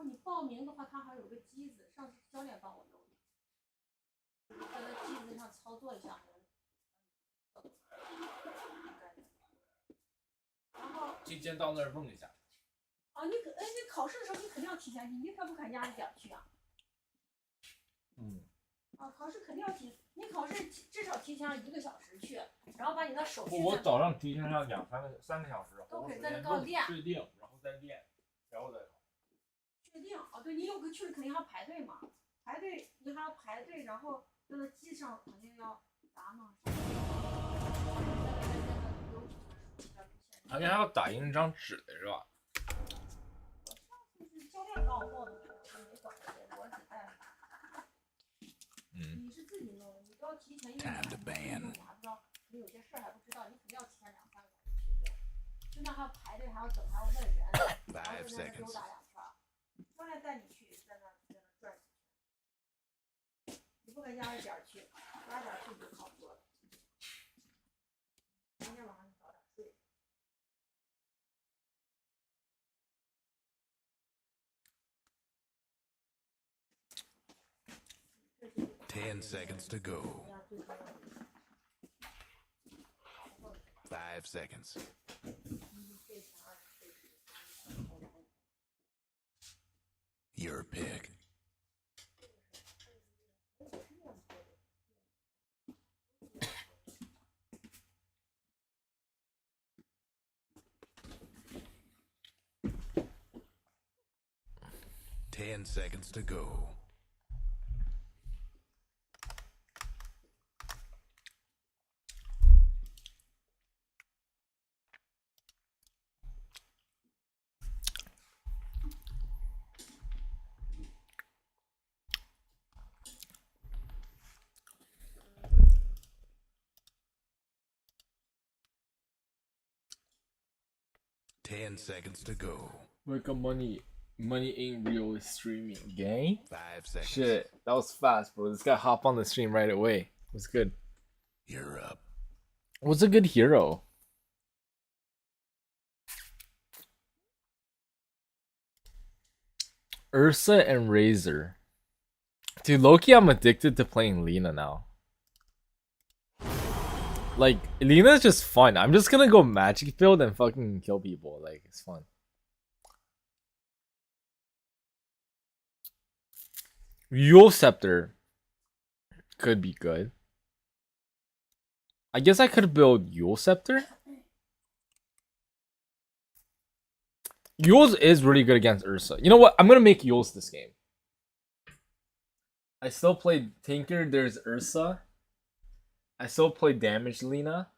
你报名的话，它还有个机子，上次教练帮我弄的，在那机子上操作一下。然后今天到那儿问一下。啊，你考试的时候你肯定要提前去，你可不肯压着点去啊？啊，考试肯定要提，你考试至少提前1个小时去，然后把你的手续。我早上提前上3个小时，都可以在那刚练，确定，然后再练，然后再考。确定啊，对你有个去了肯定还要排队嘛，排队你还要排队，然后在那机上肯定要咋弄？好像还要打印一张纸的是吧？我上次是教练帮我报的，我没管这个，我只带。你是自己弄的，你都要提前1个小时。你还不知道，你有些事还不知道，你肯定要提前2、3个小时去。对，就那还要排队，还要等，还要问人，然后在那溜达2圈。教练带你去，在那转几圈。你不能压着点去，压着点去就考不过了。明天晚上你早点睡。10 seconds to go. 5 seconds. Your pick. Ten seconds to go. Ten seconds to go. Wake up money in real streaming gang. 5 seconds. Shit, that was fast, bro. This guy hopped on the stream right away. What's good? You're up. What's a good hero? Ursa and Razor. Dude, Loki, I'm addicted to playing Lena now. Like, Lena's just fun. I'm just gonna go magic build and fucking kill people. Like, it's fun. Yule Scepter could be good. I guess I could build Yule Scepter. Yule's is really good against Ursa. You know what? I'm gonna make Yule's this game. I still play Tinker. There's Ursa. I still play Damage Lena.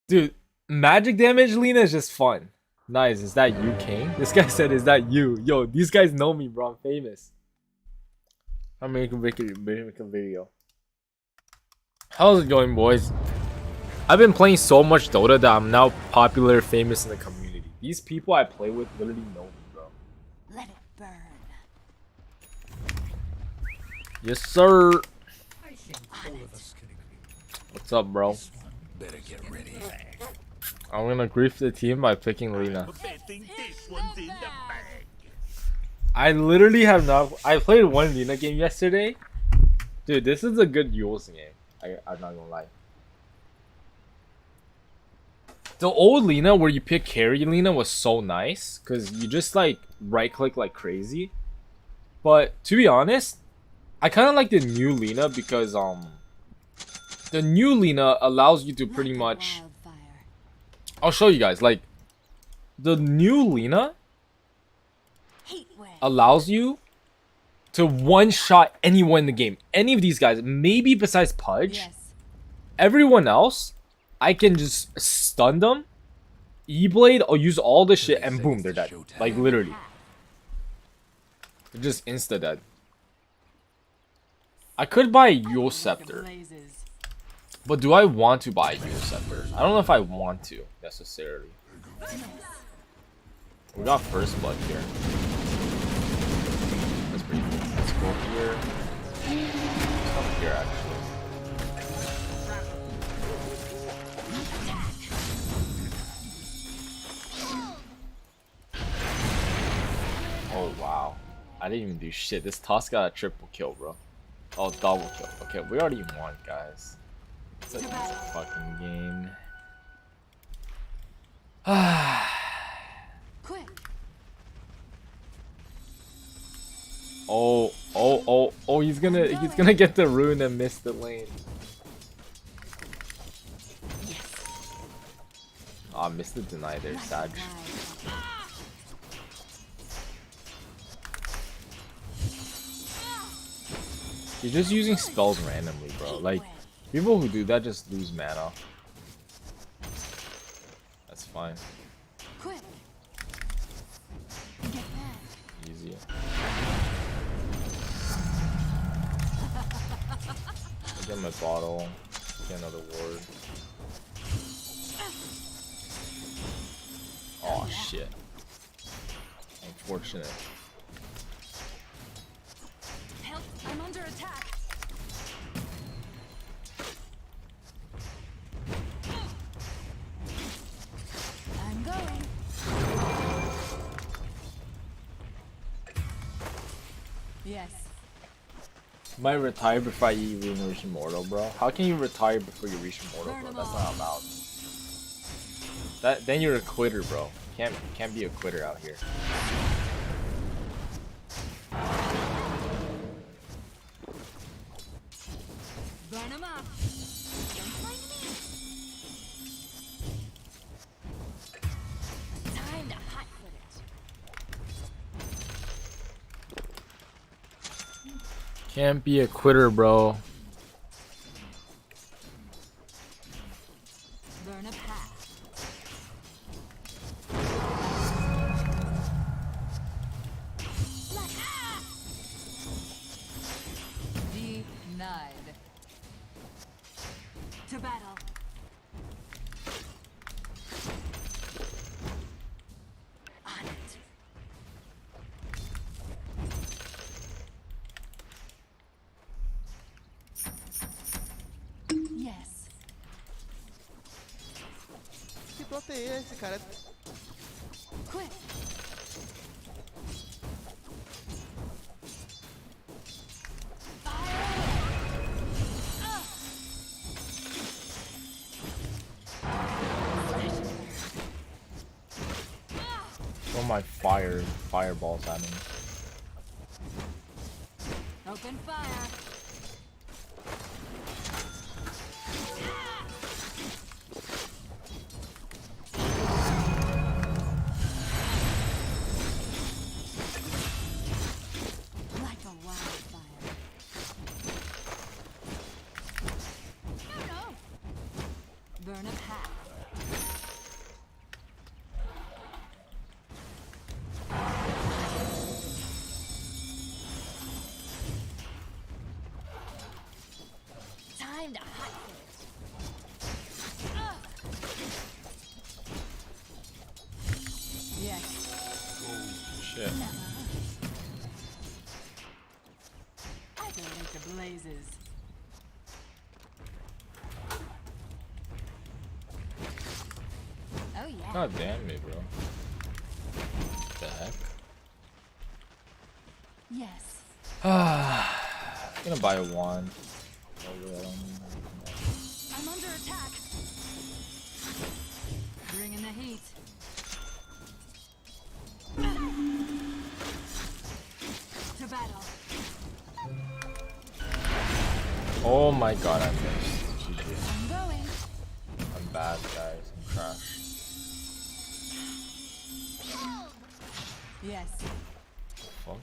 Dude, magic damage Lena is just fun. Nice. Is that you, King? This guy said, is that you? Yo, these guys know me, bro. I'm famous. I'm making a video. How's it going, boys? I've been playing so much Dota that I'm now popular, famous in the community. These people I play with literally know me, bro. Let it burn. Yes, sir. What's up, bro? Better get ready. I'm gonna grief the team by picking Lena. I literally have not. I played one Lena game yesterday. Dude, this is a good Yule's game. I'm not gonna lie. The old Lena where you pick carry Lena was so nice because you just like right click like crazy. But to be honest, I kind of like the new Lena because the new Lena allows you to pretty much. I'll show you guys. Like the new Lena allows you to one-shot anyone in the game. Any of these guys, maybe besides Pudge. Yes. Everyone else, I can just stun them, E-Blade, I'll use all the shit, and boom, they're dead. Like, literally. They're just insta-dead. I could buy Yule Scepter. But do I want to buy Yule Scepter? I don't know if I want to, necessarily. We got first blood here. That's pretty cool. Let's go here. Let's come here, actually. Oh, wow. I didn't even do shit. This toss got a triple kill, bro. Oh, double kill. Okay, we already won, guys. It's a fucking game. Oh, he's gonna get the rune and miss the lane. Ah, missed the deny there, Sag. You're just using spells randomly, bro. Like, people who do that just lose mana. That's fine. Easy. I'll get my bottle. Get another ward. Oh shit. Unfortunate. Help! I'm under attack. I'm going. Yes. Might retire before you even reach Immortal, bro. How can you retire before you reach Immortal, bro? That's not allowed. Then you're a quitter, bro. Can't be a quitter out here. Burn 'em up. Don't find me. Time to hot foot it. Can't be a quitter, bro. Burn a path. Denied. To battle. On it. Yes. Que plot é esse, cara? Quick. Throw my fireballs at me. Open fire. Like a wildfire. No. Burn a path. Time to hot yes. Shit. I go like the blazes. Oh yeah. God damn me, bro. What the heck? Yes. Gonna buy a wand. I'm under attack. Bringing the heat. To battle. Oh my god, I missed. GG. I'm going. I'm bad, guys. I'm trash. Yes. Fuck.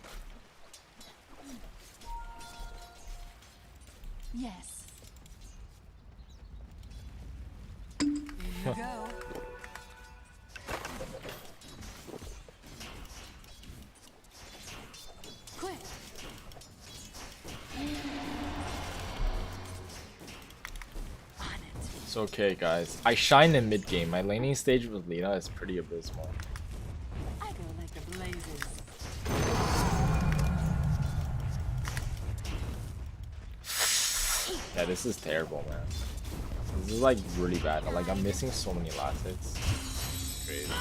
Yes. In you go. Quick. On it. It's okay, guys. I shine in mid game. My laning stage with Lina is pretty abysmal. I go like the blazes. Yeah, this is terrible, man. This is like really bad. Like I'm missing so many last hits. Crazy.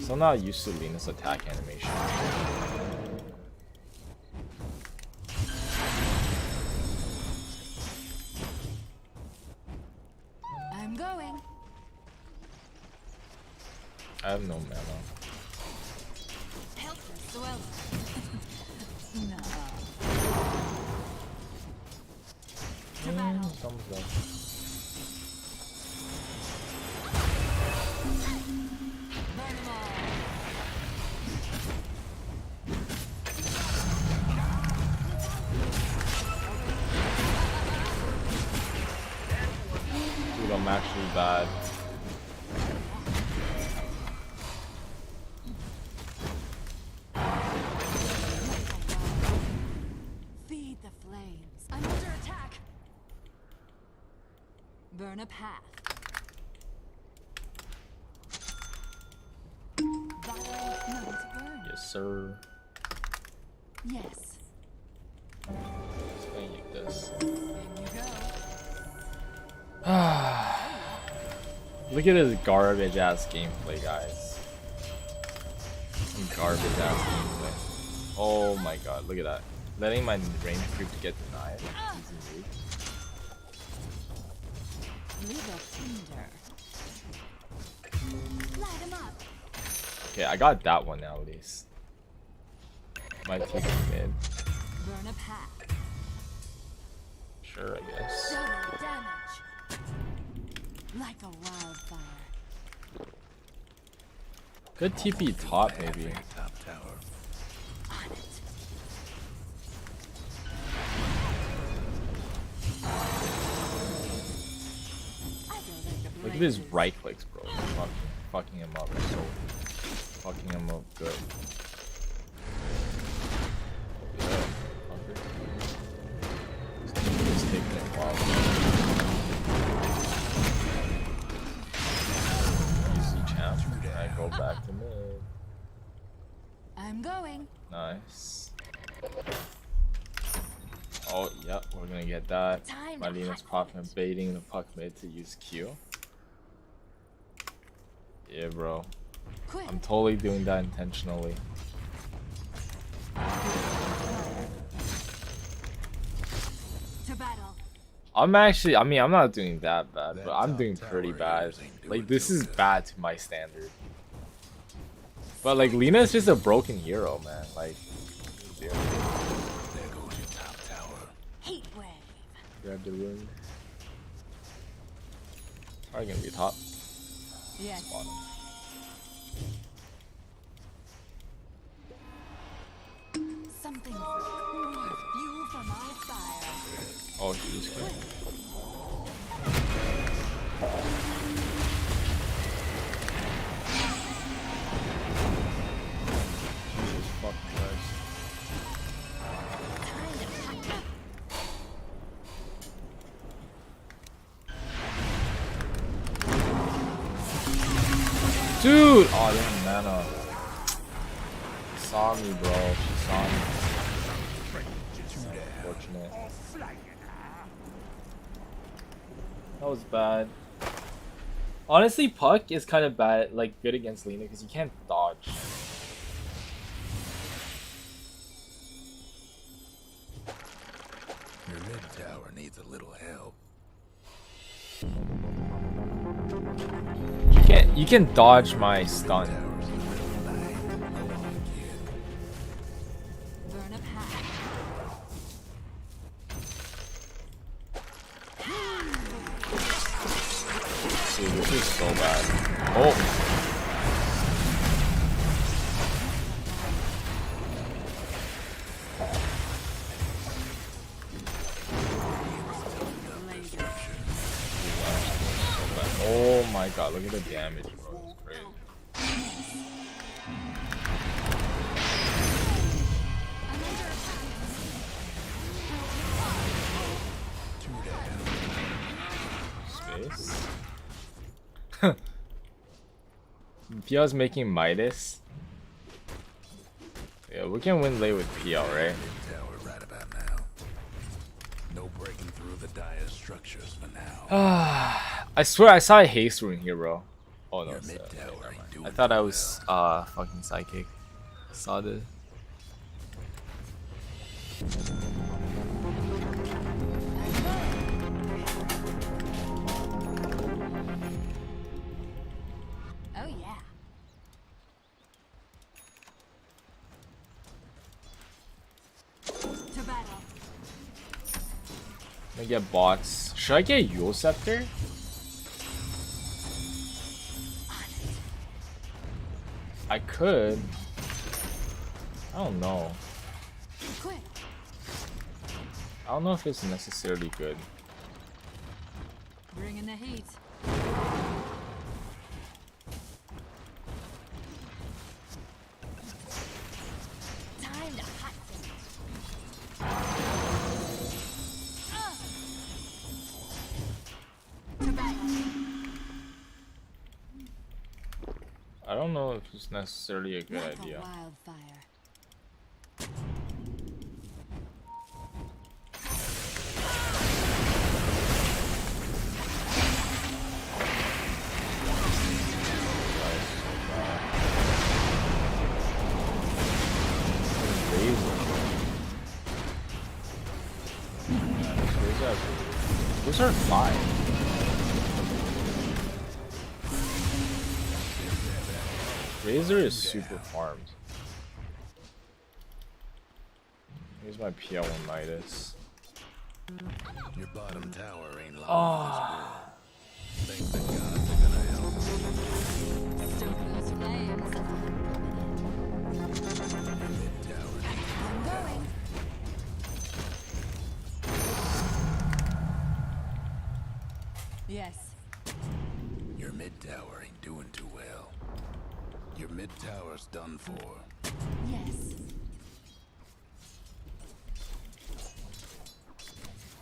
Still not used to Lena's attack animation. I'm going. I have no mana. Helpless swell. No. Thumbs up. Burn 'em all. Dude, I'm actually bad. Feed the flames. I'm under attack. Burn a path. Battle not burn. Yes, sir. Yes. Just gonna eat this. In you go. Look at this garbage ass gameplay, guys. Some garbage ass gameplay. Oh my god, look at that. Letting my range creep to get denied. Easy move. Leave a tinder. Light 'em up. Okay, I got that one now at least. Might take a mid. Burn a path. Sure, I guess. Double damage. Like a wildfire. Good TP top maybe. Top tower. On it. I go like the Look at his right clicks, bro. Fucking him up. So fucking him up good. Yeah, fucker. This taking a while. Easy champ. I go back to mid. I'm going. Nice. Oh, yeah, we're gonna get that. Time to Marlena's hot popping and baiting the puck mid to use Q. Yeah, bro. Quick. I'm totally doing that intentionally. To battle. I'm actually, I mean, I'm not doing that bad, but That I'm top doing tower pretty here bad. ain't doing Like, this so is good. bad to my standard. But, like, Lena's just a broken hero, man. Like, There goes your top tower. Heat wave. grab the rune. Probably gonna be top. Yes. Bottom. Something more fuel for my fire. Oh, she's good. Jesus fucking Christ. Time to pack up. Dude! Oh, damn mana. She saw me, bro. She saw me. Unfortunate. That was bad. Honestly, Puck is kind of bad, like good against Lena because you can't dodge. Your mid tower needs a little help. You can dodge my stun. Tower's a little light. Go on, kid. Burn a path. Dude, this is so bad. Oh! Oh my god, look at the damage, bro. It's crazy. Space. PL's making Midas. Yeah, we can win late with PL, right? Mid tower right about now. No breaking through the dire structures for now. I swear I saw a haste rune here, bro. Oh no, Your it's, mid okay, tower never ain't mind. doing I thought I too was fucking psychic. Saw this. Oh yeah. To battle. Let me get bots. Should I get Yule Scepter? I could. I don't know. Quick. I don't know if it's necessarily good. Bringing the heat. Time to hot seat. To battle. I don't know if it's necessarily a good Like idea. a wildfire. Those are 5. Razor is super farmed. Here's my PL1 Midas. Your bottom tower ain't long Oh. this world. Think the gods are gonna help. Stoke those flames. Your mid tower I'm going. Yes. Your mid tower ain't doing too well. Your mid tower's done for. Yes.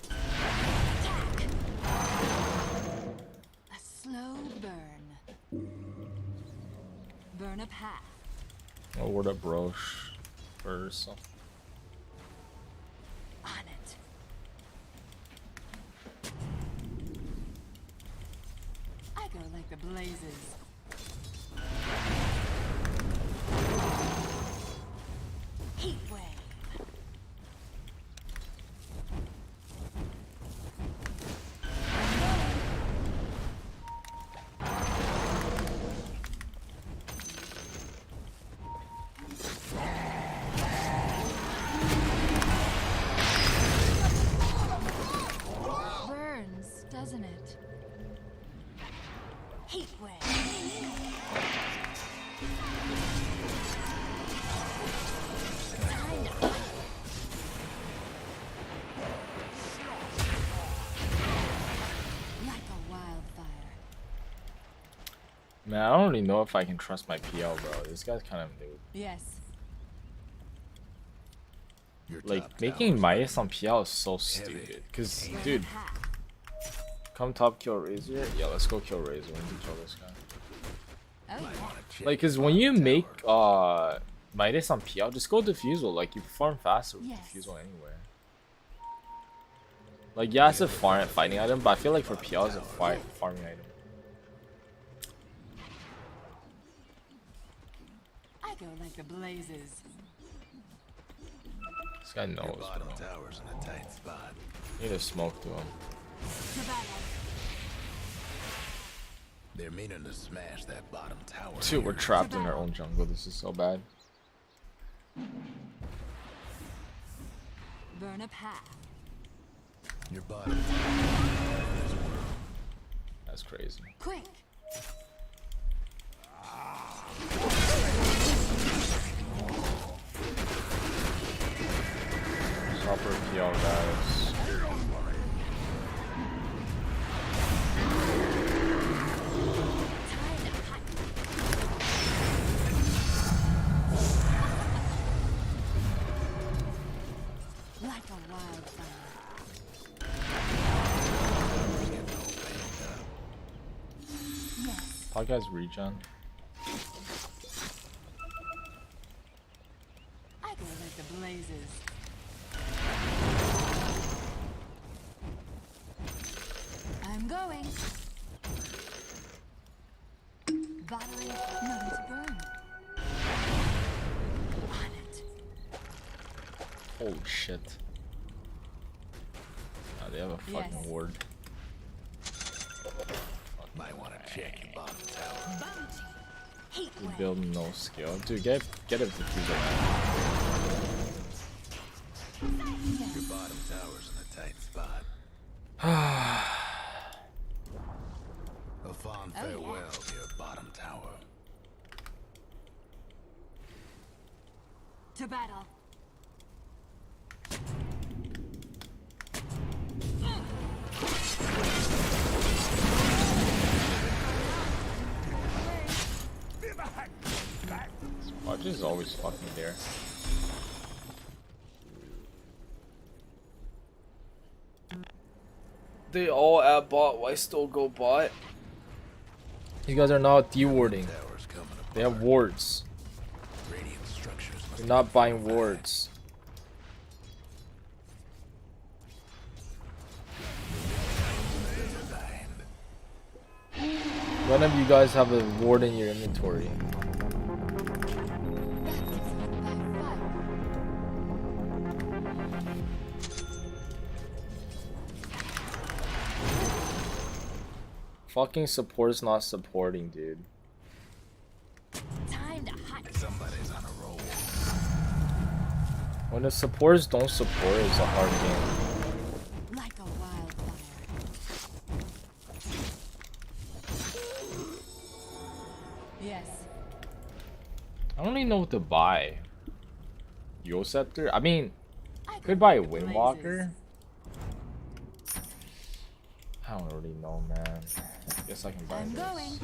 Attack. A slow burn. Burn a path. Oh, word up, Roche. First. On it. I go like the blazes. Heat wave. Burns, doesn't it? Heat wave. Like a wildfire. Man, I don't really know if I can trust my PL, bro. This guy's kind of new. Yes. Your Like, top making tower's Midas on running. PL is so stupid. Cause, Burn a dude, path. come top kill Razor. Yeah, let's go kill Razor. We need to kill this guy. Oh Might yeah. wanna check Like, your cause when you bottom make tower. Midas on PL, just go Diffusal. Like, you farm faster with Yes. Diffusal anywhere. Like, yeah, it's a fighting item, but I feel like for PL, it's a farming item. I go like the blazes. This guy Your knows, bottom bro. tower's in a tight spot. Need to smoke to him. To battle. They're meaning to smash that bottom tower. Dude, we're here. trapped in our own jungle. This is so bad. Burn a path. Your bottom tower in this world. That's crazy. Quick. Chopper PL, guys. Time to hot. Like a wildfire. Yes. Podcast regen. I go like the blazes. I'm going. Nothing to burn. On it. Holy shit. Oh, they have a fucking Yes. ward. Might want to check your bottom tower. Bounty. Heat You wave. build no skill. Dude, get a diffuser. Your bottom tower's in a tight spot. A fond farewell to your bottom tower. To battle. Watch is always fucking there. They all at bot. Why still go bot? You guys are not dewarding. Tower's coming apart. They have wards. Radiant structures must You're not buying wards. None of you guys have a ward in your inventory. Fucking support's not supporting, dude. Time to hunt. Somebody's on a roll. When the supporters don't support, it's a hard game. Like a wildfire. Yes. I don't even know what to buy. Yo Scepter? I mean, I could buy a go with Windwalker. I don't really know, man. Guess I can buy I'm this. going.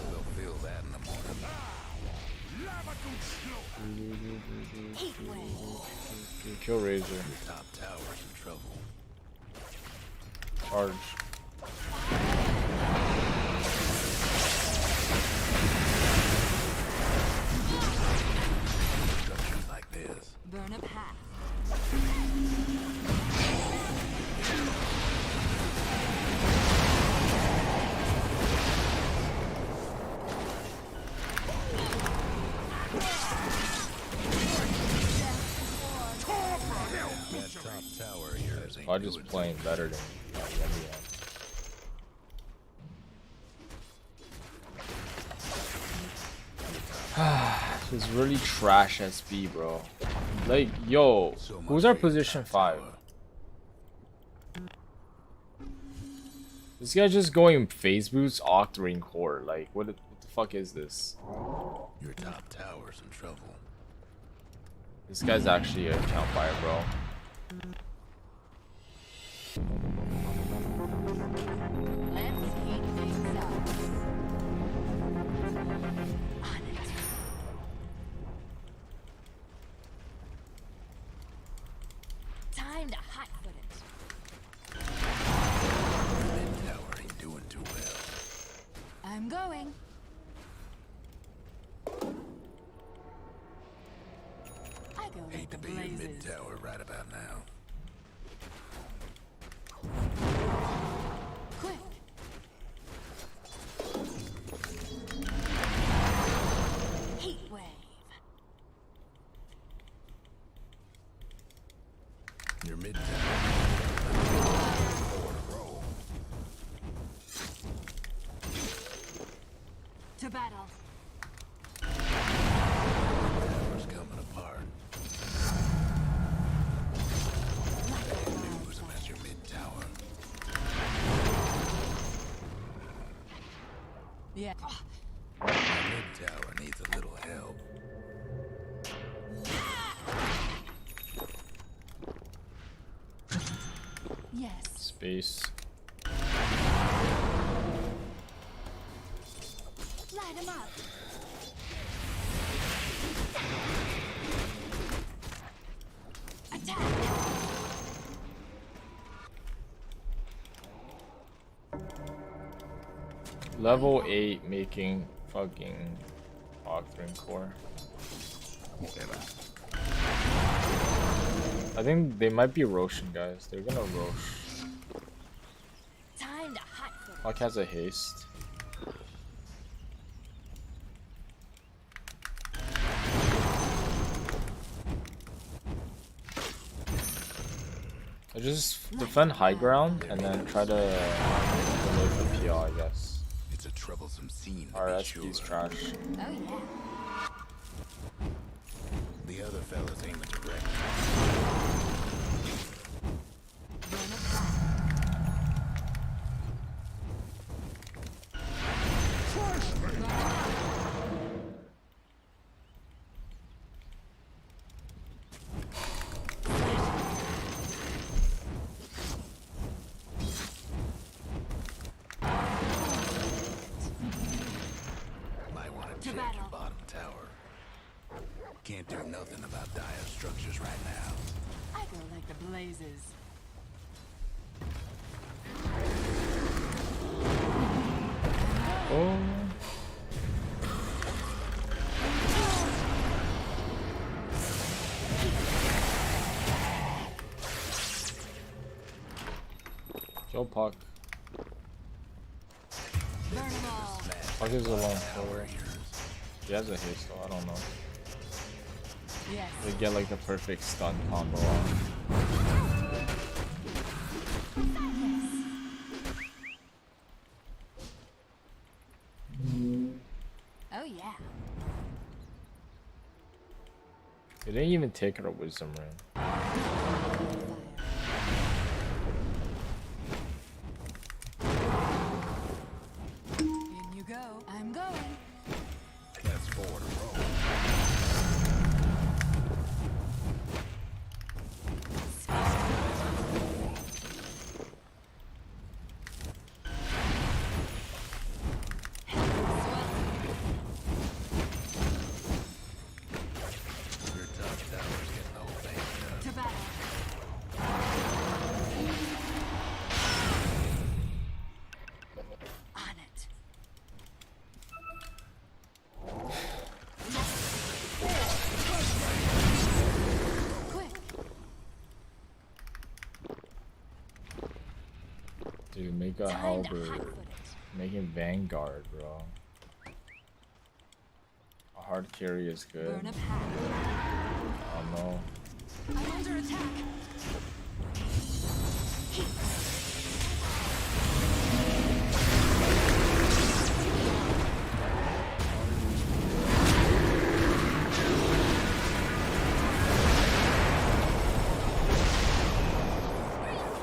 We'll feel that in the morning. Heat wave. Kill Razor. Top tower's in trouble. Charge. Structures like this. Burn a path. That top tower of yours ain't I'm just doing playing better than everyone. This is really trash SB, bro. Like, yo, so who's much our for your position top 5? tower. This guy's just going phase boots, Octarine core. Like, what the fuck is this? Your top tower's in trouble. This guy's actually a count buyer, bro. Let's heat things up. On it. Time to hot foot it. Mid tower ain't doing too well. I'm going. I go Hate with to the be your mid blazes. tower right about now. Quick. Heat wave. Your mid tower. Forward roll. To battle. Tower's coming apart. Lose him as your mid tower. Yeah. Your mid tower needs a little help. Yes. Space. Light him up. Attack. Level 8 making fucking Octarine core. I think they might be Roshan, guys. They're gonna Rosh. Puck has a haste. I just defend high ground and then try to delay the PL, I guess. It's a troublesome scene. Our SP's trash. Oh yeah. The other fellas aiming direct. Might want to check your bottom tower. Can't do nothing about dire structures right now. I go like the blazes. Oh. Kill Puck. Burn 'em all. Puck is a lone killer. He has a haste though, I don't know. Yes. They get like the perfect stun combo off. Oh yeah. They didn't even take her wisdom ring. In you go. I'm going. That's forward a roll. Your top tower's getting all banged up. To battle. On it. Quick. Dude, make a Time to halberd. hot-foot it. Making Vanguard, bro. A hard carry is good. Burn a pack. Oh no. I'm under attack.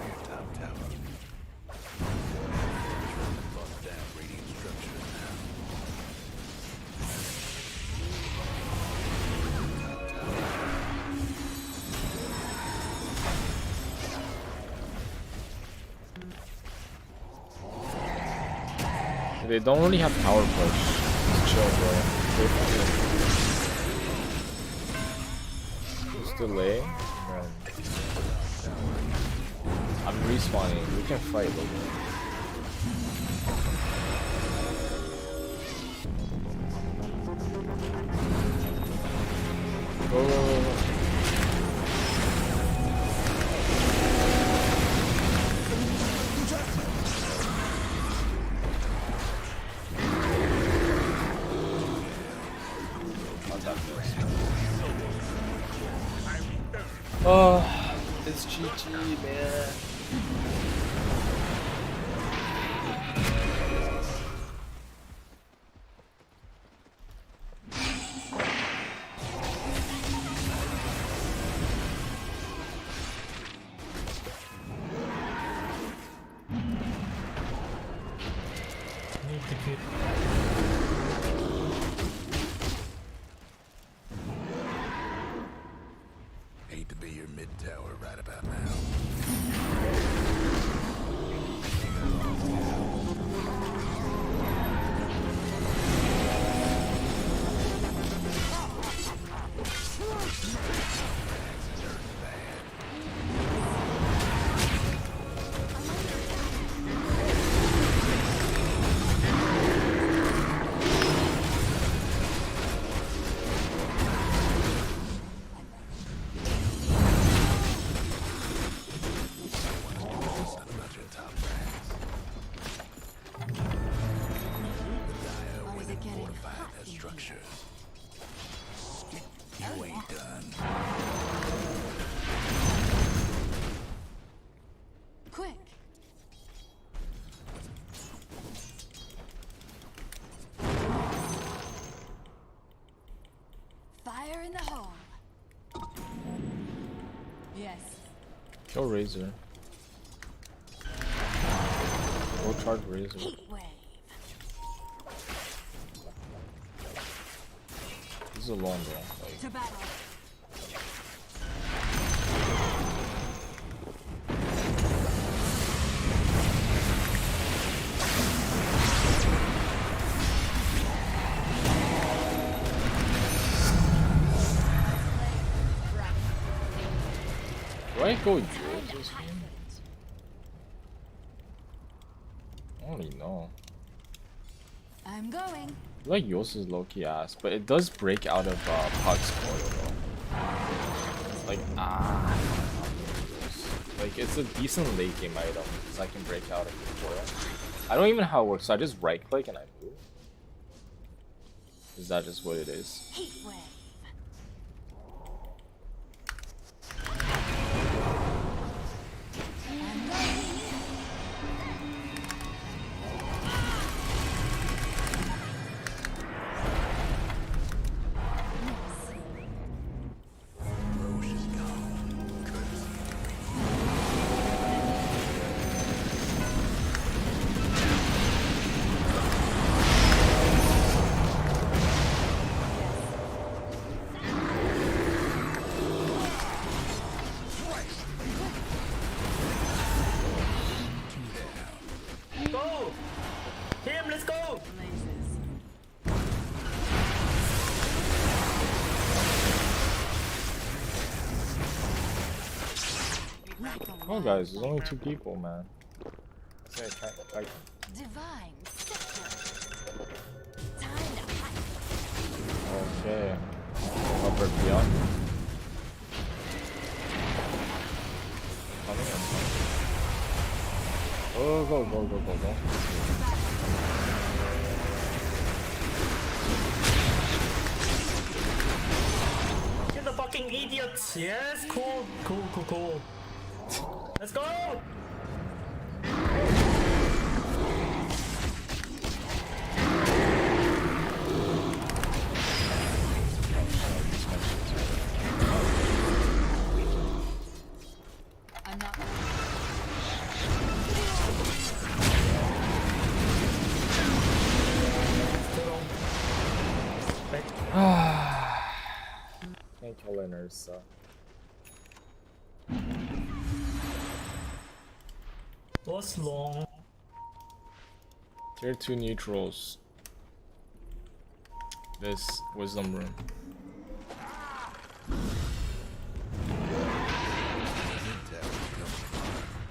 Your top tower. Bust down radiant structures now. They don't really have power push. Just chill, bro. Just delay. Run. I'm respawning. We can fight, Logan. Go, go, go, go. Oh, it's GG, man. Hate to be your mid tower right about now. tower structures. You ain't done. Quick. Fire in the hole. Yes. Kill Razor. Go charge Razor. Heat wave. This is a long one. Like, To battle. do I go George this game? I don't even know. I'm going. I like Yost is low-key ass, but it does break out of Puck's coil though. Like, like it's a decent late game item, because I can break out of the coil. I don't even know how it works, so I just right click and I move. Is that just what it is? Heat wave. I'm going. Roche is gone. Courtesy. Go! Team, let's go! Oh guys, there's only 2 people, man. Okay, I Divine scepter. Time to fight. okay. Upper beyond. Oh, go. You're the fucking idiots! Yes, cool. Let's go! I'm not. Can't kill an Ursa. Was long. Tier 2 neutrals. This wisdom room.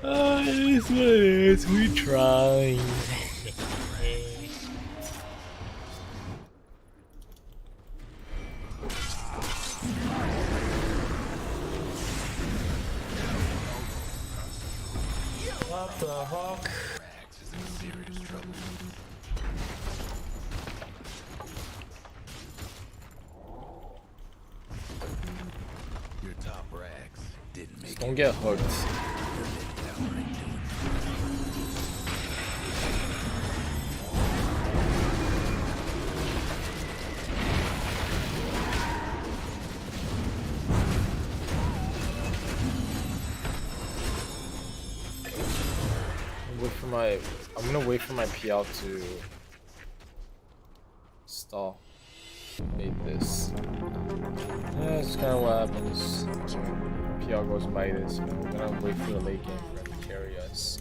It is what it is. We tried. What the fuck? Rax is in serious trouble. Your top Rax didn't make Don't get hooked. your mid-tower ain't doing I'm gonna wait for my PL to stall. Made this. Yeah, it's kind of what happens. PL goes by this, but we're gonna wait for the late game for them to carry us.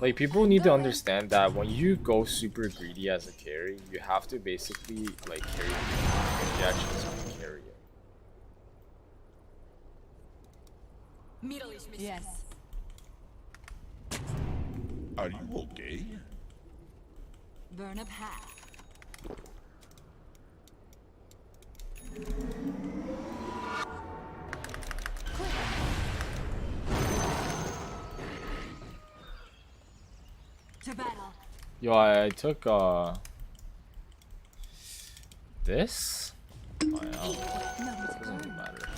Like, people need to understand that when you go super greedy as a carry, you have to basically like carry the game. You actually have to carry it. Yes. Are you okay? Burn up half. To battle. Yo, I took this? Oh, yeah. Doesn't really matter.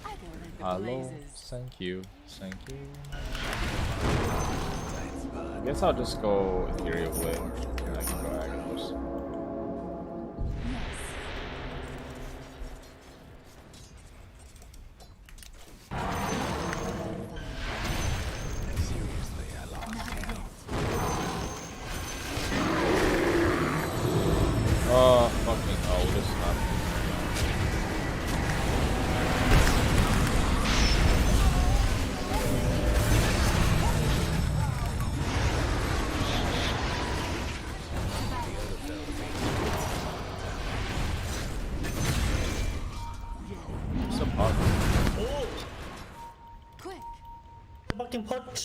I go like the Hello, blazes. thank you, thank you. I guess I'll just go Ethereal Blade. And I can go Agnos. Seriously, I lost count. Oh, fucking hell, this is not. What's up, Hawk? Oh, Quick. fucking punch.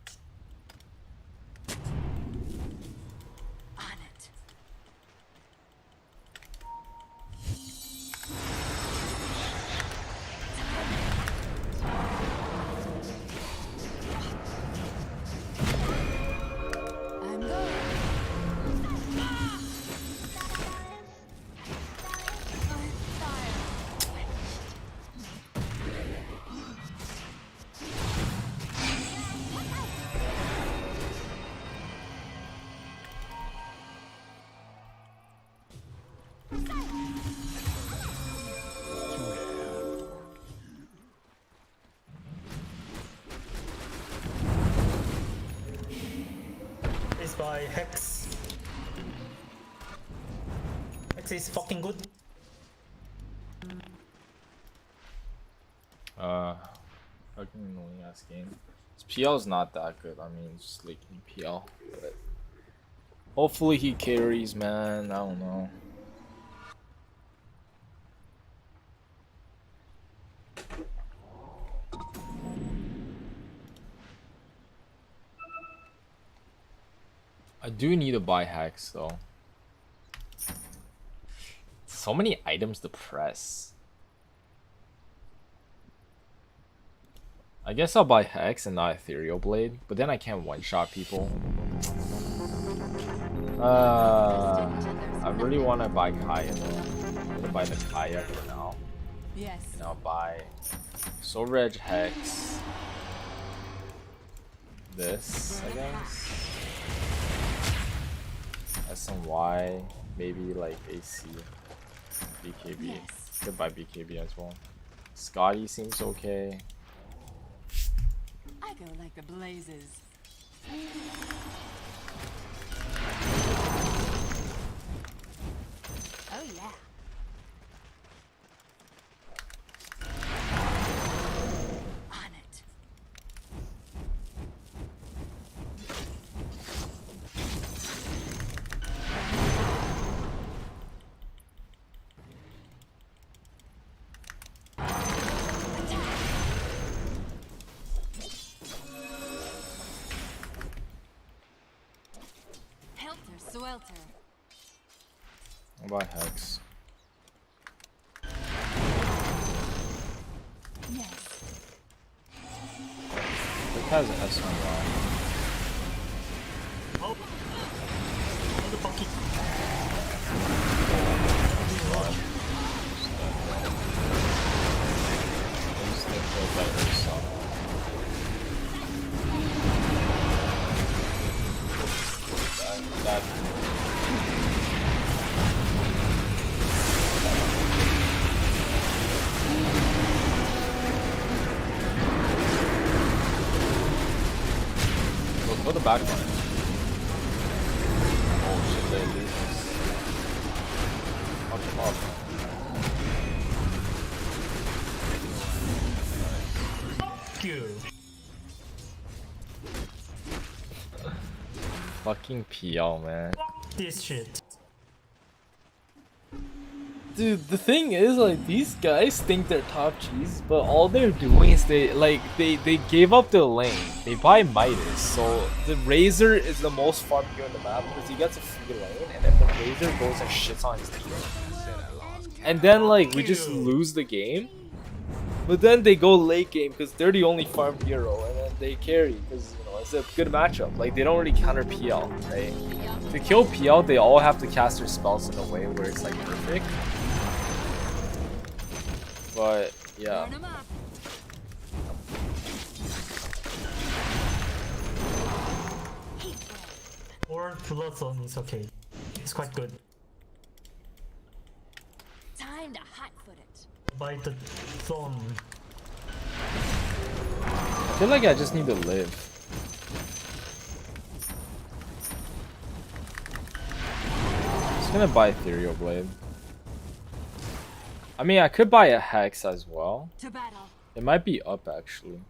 On it. I'm going. It's by Hex. Hex is fucking good. Fucking annoying ass game. This PL's not that good. I mean, it's just like PL. But hopefully he carries, man. I don't know. I do need to buy hacks though. So many items to press. I guess I'll buy Hex and not Ethereal Blade, but then I can't one-shot people. I really want to buy Kaya though. I'm gonna buy the Kaya for now. Yes. And I'll buy Soul Edge Hex. This, I guess. SNY, maybe like AC. BKB. Yes. Could buy BKB as well. Scotty seems okay. I go like the blazes. Oh yeah. On it. Helter swelter. I'll buy Hex. Yes. It has SNY. Oh, what the fuck? That go the back one. Oh shit, they lose this. Fuck him up. Fuck you. Fucking PL, man. Fuck this shit. Dude, the thing is, like, these guys think they're top cheese, but all they're doing is they gave up the lane. They buy Midas, so the Razor is the most fun hero in the map because he gets a free lane, and then the Razor goes and shits on his team. And then, like, we just lose the game. But then they go late game because they're the only farm hero, and then they carry because you know it's a good matchup. Like they don't really counter PL, right? To kill PL, they all have to cast their spells in a way where it's like perfect. But yeah. Burn 'em up. Or Blood Zone is okay. It's quite good. Time to hotfoot it. By the zone. I feel like I just need to live. Just gonna buy Ethereal Blade. I mean, I could buy a Hex as well. To battle. It might be up actually.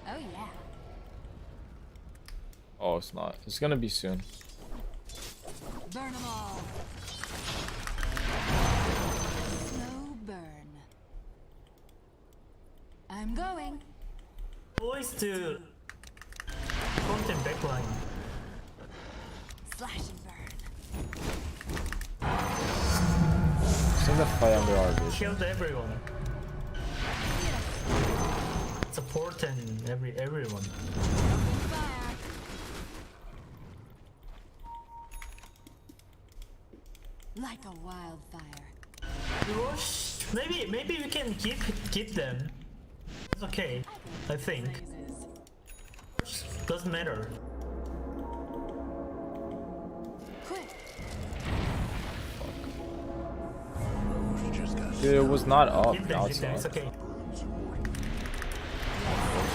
Oh yeah. Oh, it's not. It's gonna be soon. Burn 'em all. Slow burn. I'm going. Always to front and backline. Slash and burn. Send the fight under our vision. Killed everyone. Support and everyone. Fire. Like a wildfire. Rush. Maybe we can keep them. It's okay. I think. Doesn't matter. Quick. Dude, it was not up. Keep Now them. it's Keep them. not. It's okay.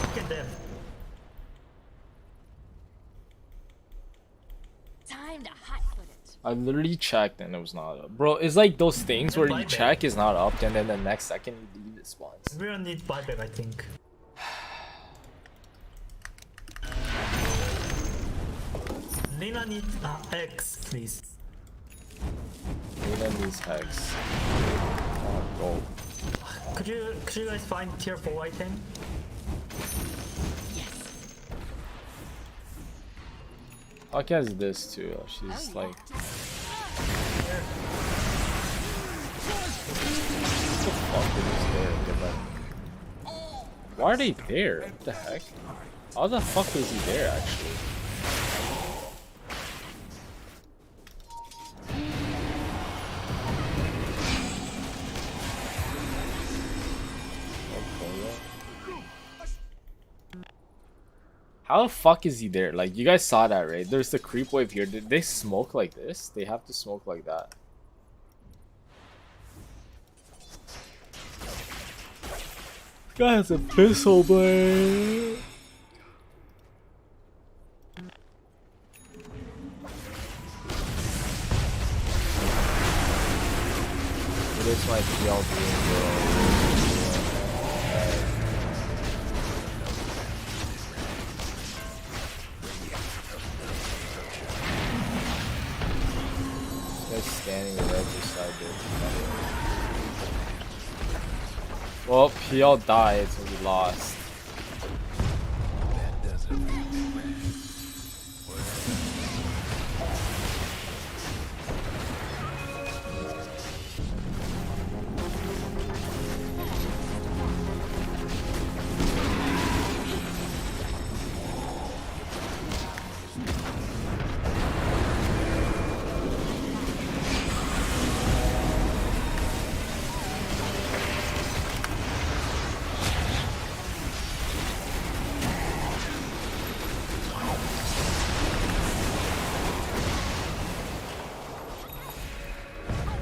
Look at them. Time to hotfoot it. I literally checked and it was not up. Bro, it's like those things where you check is not up and then the next second you leave it spawns. Everyone needs buyback, I think. Lina needs X, please. Lina needs Hex. Oh, gold. Could you guys find tier 4 item? Aki has this too. She's Oh, yeah. like. What the fuck is there? Get back. Why are they there? What the heck? How the fuck is he there actually? How the fuck is he there? Like, you guys saw that, right? There's the creep wave here. Did they smoke like this? They have to smoke like that. Guy has a pistol blade. It is my PL doing, bro. Scanning the ledge beside it. Well, PL died, so we lost. That does it.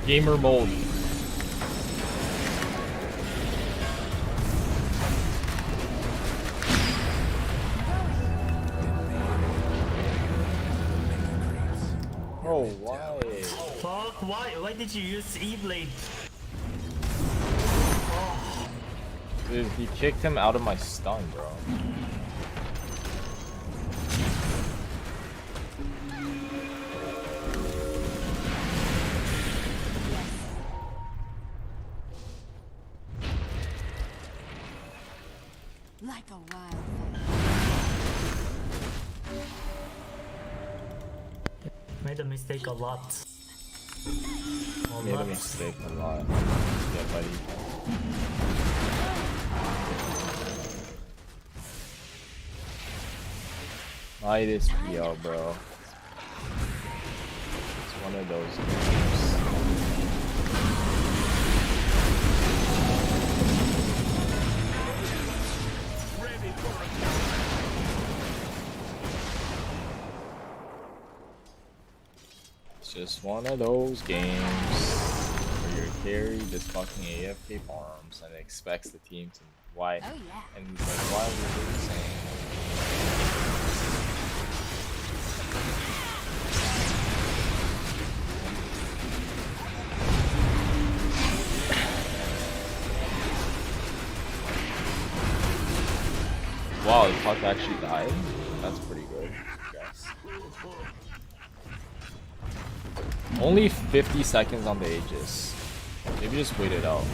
Gamer mode. Oh, why? Fuck, why did you use E-Blade? Dude, he kicked him out of my stun, bro. Like a wildfire. Made a mistake a lot. Well, Made a not- mistake a lot. Yeah, buddy. Midas PL, bro. It's one of those games. It's just one of those games where your carry just fucking AFK farms and expects the team to why Oh yeah. and he's like, why are we losing? Wow, the puck actually died? That's pretty good, I guess. Only 50 seconds on the Aegis. Maybe just wait it out.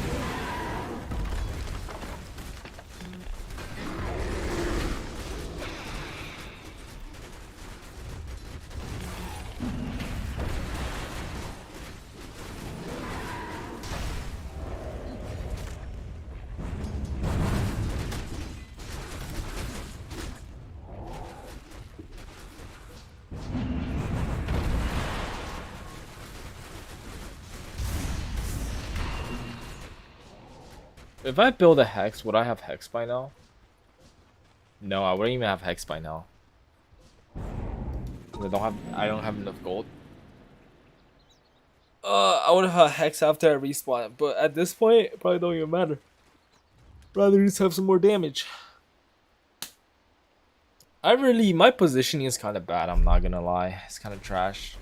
If I build a Hex, would I have Hex by now? No, I wouldn't even have Hex by now. I don't have enough gold. I would have Hex after I respawn, but at this point, it probably don't even matter. Rather just have some more damage. My positioning is kind of bad, I'm not gonna lie. It's kind of trash.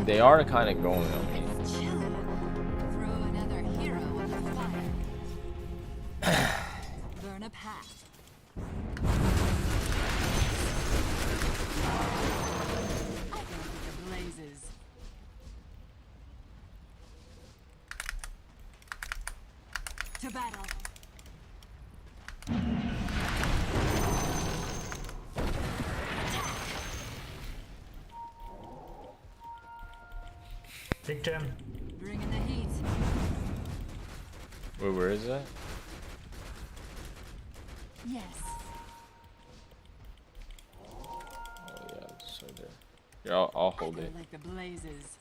They are kind of going on me. Throw another hero in the fire. Burn a path. I go with the blazes. To battle. Big gem. Bring in the heat. Wait, where is it? Yes. Oh yeah, it's right there. Here, I'll hold it. Like the blazes.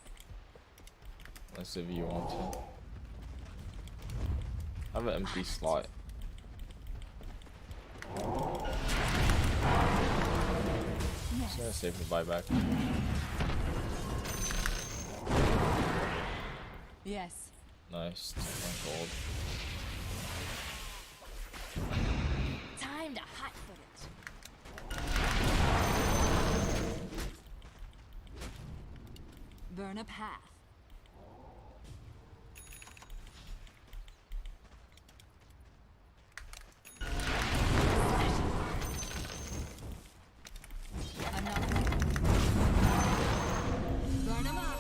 Unless if you want to. I have an empty slot. Just gonna save the buyback. Yes. Nice, 10 gold. Time to hot foot it. Burn a path. I'm not ready. Burn 'em up.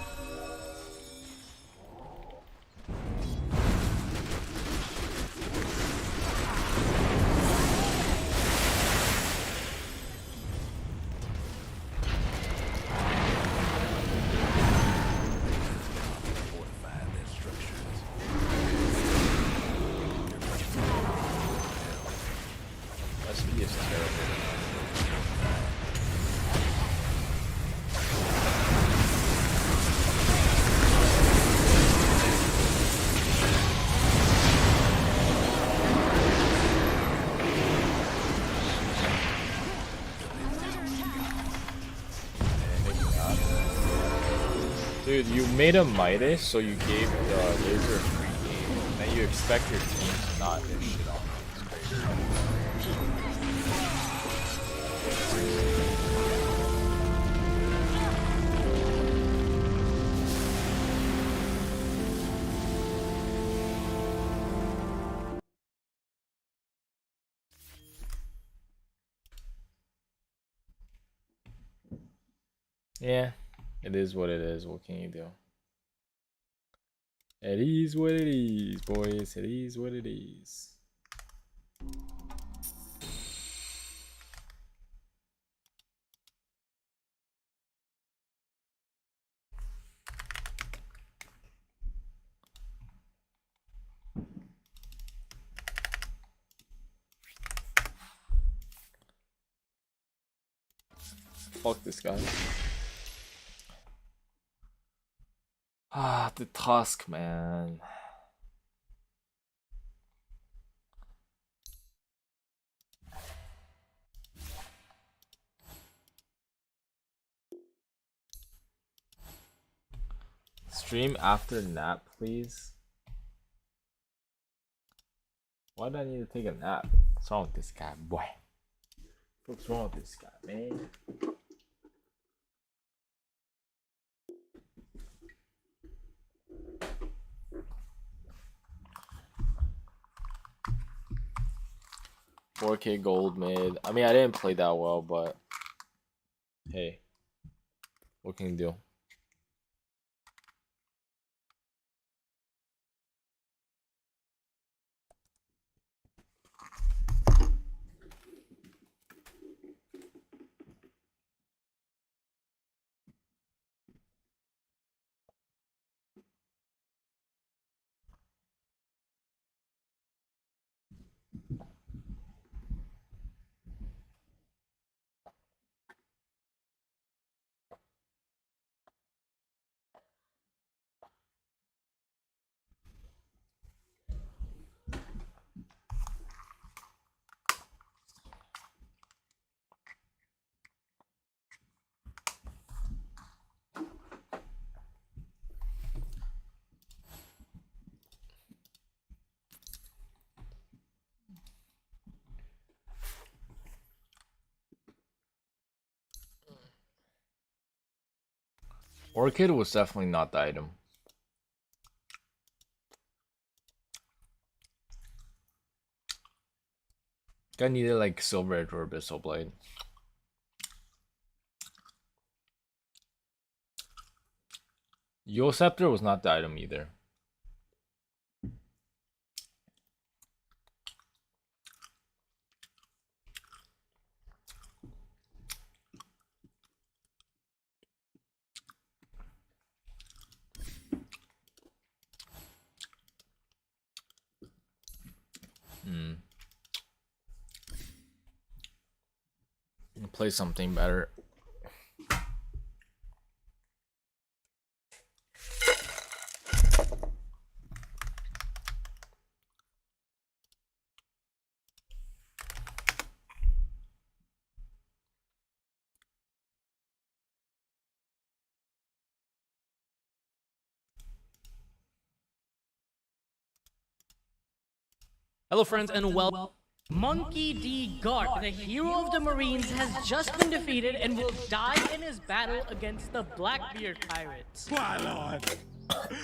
Fortify their structures. SP is terrible. Dude, you made a Midas, so you gave the laser a free game, and then you expect your team to not get shit on. It's crazy. Yeah, it is what it is. What can you do? It is what it is, boys. It is what it is. Fuck this guy. Ah, the Tusk, man. Stream after nap, please. Why do I need to take a nap? What's wrong with this guy, boy? What's wrong with this guy, man? $4K gold mid. I mean, I didn't play that well, but hey, what can you do? Orchid was definitely not the item. I needed like silver edge or abyssal blade. Yo Scepter was not the item either. Play something better. Hello friends and welcome. Monkey D. Garp, the hero of the Marines, has just been defeated and will die in his battle against the Blackbeard pirates. Why, Lord?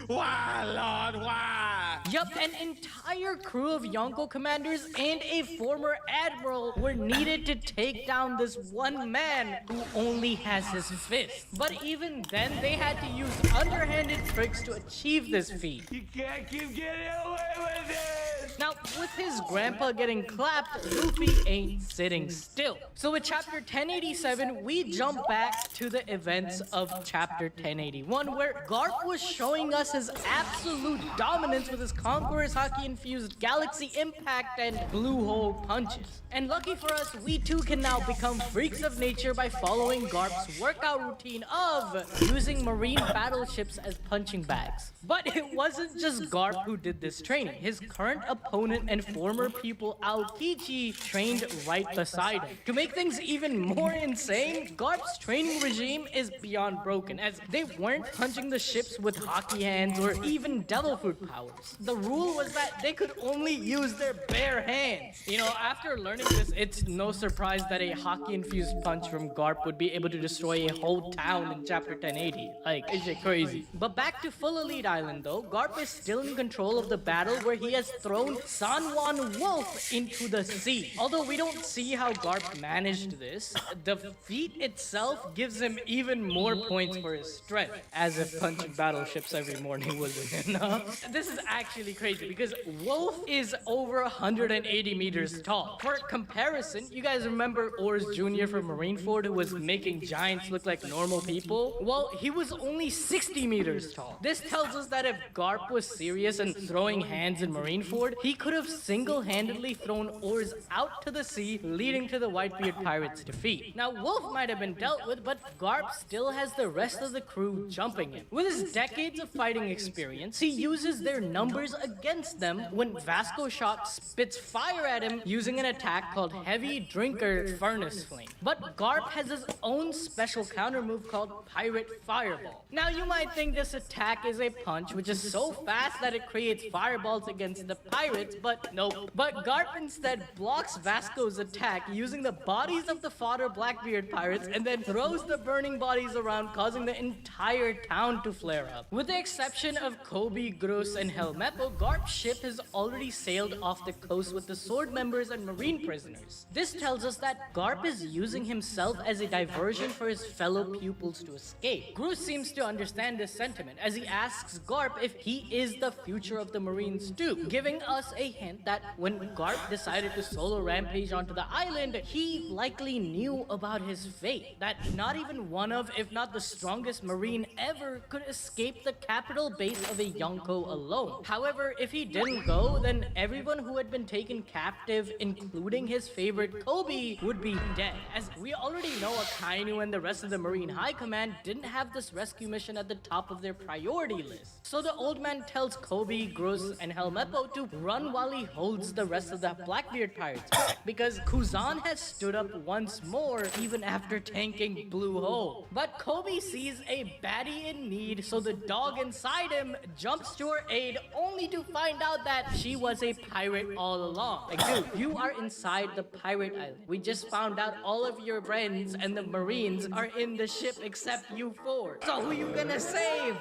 Why, Lord? Why? Yup, an entire crew of Yonko commanders and a former admiral were needed to take down this one man who only has his fist. But even then, they had to use underhanded tricks to achieve this feat. You can't keep getting away with this! Now, with his grandpa getting clapped, Luffy ain't sitting still. So with chapter 1087, we jump back to the events of chapter 1081, where Garp was showing us his absolute dominance with his Conqueror's Haki-infused Galaxy Impact and Blue Hole punches. And lucky for us, we too can now become freaks of nature by following Garp's workout routine of using marine battleships as punching bags. But it wasn't just Garp who did this training. His current opponent and former pupil Aokichi trained right beside him. To make things even more insane, Garp's training regime is beyond broken, as they weren't punching the ships with hockey hands or even devil fruit powers. The rule was that they could only use their bare hands. You know, after learning this, it's no surprise that a hockey-infused punch from Garp would be able to destroy a whole town in chapter 1080. Like, it's just crazy. But back to Full Elite Island though, Garp is still in control of the battle where he has thrown San Juan Wolf into the sea. Although we don't see how Garp managed this, the feat itself gives him even more points for his strength, as if punching battleships every morning wasn't enough. This is actually crazy because Wolf is over 180 meters tall. For comparison, you guys remember Ors Jr. from Marineford who was making giants look like normal people? Well, he was only 60 meters tall. This tells us that if Garp was serious and throwing hands in Marineford, he he could have single-handedly thrown oars out to the sea, leading to the Whitebeard pirates' defeat. Now, Wolf might have been dealt with, but Garp still has the rest of the crew jumping him. With his decades of fighting experience, he uses their numbers against them when Vasco Shock spits fire at him using an attack called Heavy Drinker Furnace Flame. But Garp has his own special counter move called Pirate Fireball. Now, you might think this attack is a punch, which is so fast that it creates fireballs against the pirates, but nope. But Garp instead blocks Vasco's attack using the bodies of the fodder Blackbeard pirates and then throws the burning bodies around, causing the entire town to flare up. With the exception of Kobe, Gross, and Helmeppo, Garp's ship has already sailed off the coast with the sword members and marine prisoners. This tells us that Garp is using himself as a diversion for his fellow pupils to escape. Gross seems to understand this sentiment as he asks Garp if he is the future of the Marines too, giving us a hint that when Garp decided to solo rampage onto the island, he likely knew about his fate, that not even one of, if not the strongest Marine ever, could escape the capital base of a Yonko alone. However, if he didn't go, then everyone who had been taken captive, including his favorite Kobe, would be dead, as we already know Akainu and the rest of the Marine High Command didn't have this rescue mission at the top of their priority list. So the old man tells Kobe, Gross, and Helmeppo to run while he holds the rest of the Blackbeard pirates back, because Kuzan has stood up once more even after tanking Blue Hole. But Kobe sees a baddie in need, so the dog inside him jumps to her aid only to find out that she was a pirate all along. Like, dude, you are inside the pirate island. We just found out all of your friends and the Marines are in the ship except you four. So who you gonna save?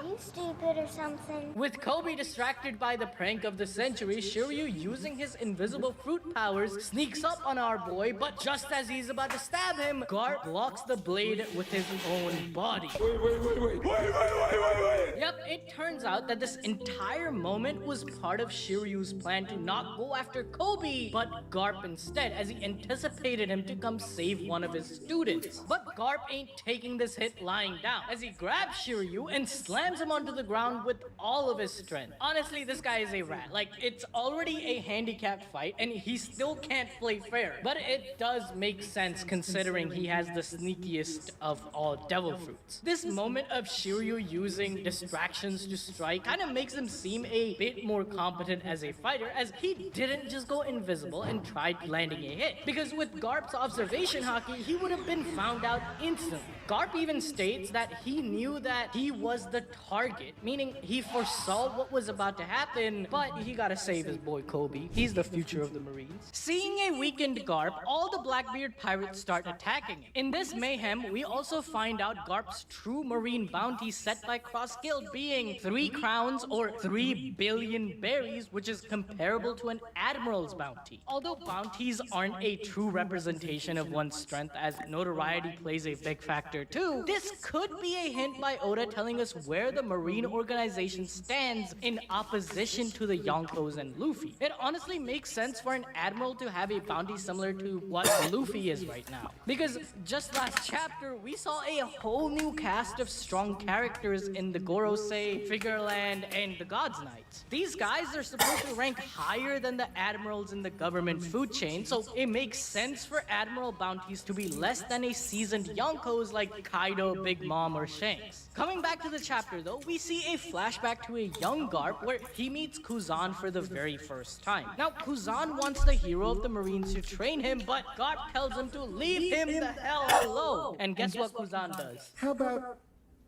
You stupid or something. With Kobe distracted by the prank of the century, Shiryu, using his invisible fruit powers, sneaks up on our boy, but just as he's about to stab him, Garp blocks the blade with his own body. Wait. Yep, it turns out that this entire moment was part of Shiryu's plan to not go after Kobe, but Garp instead, as he anticipated him to come save one of his students. But Garp ain't taking this hit lying down, as he grabs Shiryu and slams him onto the ground with all of his strength. Honestly, this guy is a rat. Like, it's already a handicapped fight, and he still can't play fair. But it does make sense considering he has the sneakiest of all devil fruits. This moment of Shiryu using distractions to strike kind of makes him seem a bit more competent as a fighter, as he didn't just go invisible and tried landing a hit. Because with Garp's observation hockey, he would have been found out instantly. Garp even states that he knew that he was the target, meaning he foresaw what was about to happen, but he gotta save his boy Kobe. He's the future of the Marines. Seeing a weakened Garp, all the Blackbeard pirates start attacking him. In this mayhem, we also find out Garp's true Marine bounty set by Cross Guild being 3 crowns or 3 billion berries, which is comparable to an admiral's bounty. Although bounties aren't a true representation of one's strength, as notoriety plays a big factor too, this could be a hint by Oda telling us where the Marine organization stands in opposition to the Yonkos and Luffy. It honestly makes sense for an admiral to have a bounty similar to what Luffy is right now. Because just last chapter, we saw a whole new cast of strong characters in the Gorosei, Figureland, and the Gods Knights. These guys are supposed to rank higher than the admirals in the government food chain, so it makes sense for admiral bounties to be less than a seasoned Yonkos like Kaido, Big Mom, or Shanks. Coming back to the chapter though, we see a flashback to a young Garp where he meets Kuzan for the very first time. Now, Kuzan wants the hero of the Marines to train him, but Garp tells him to leave him the hell alone. And guess what Kuzan does? How about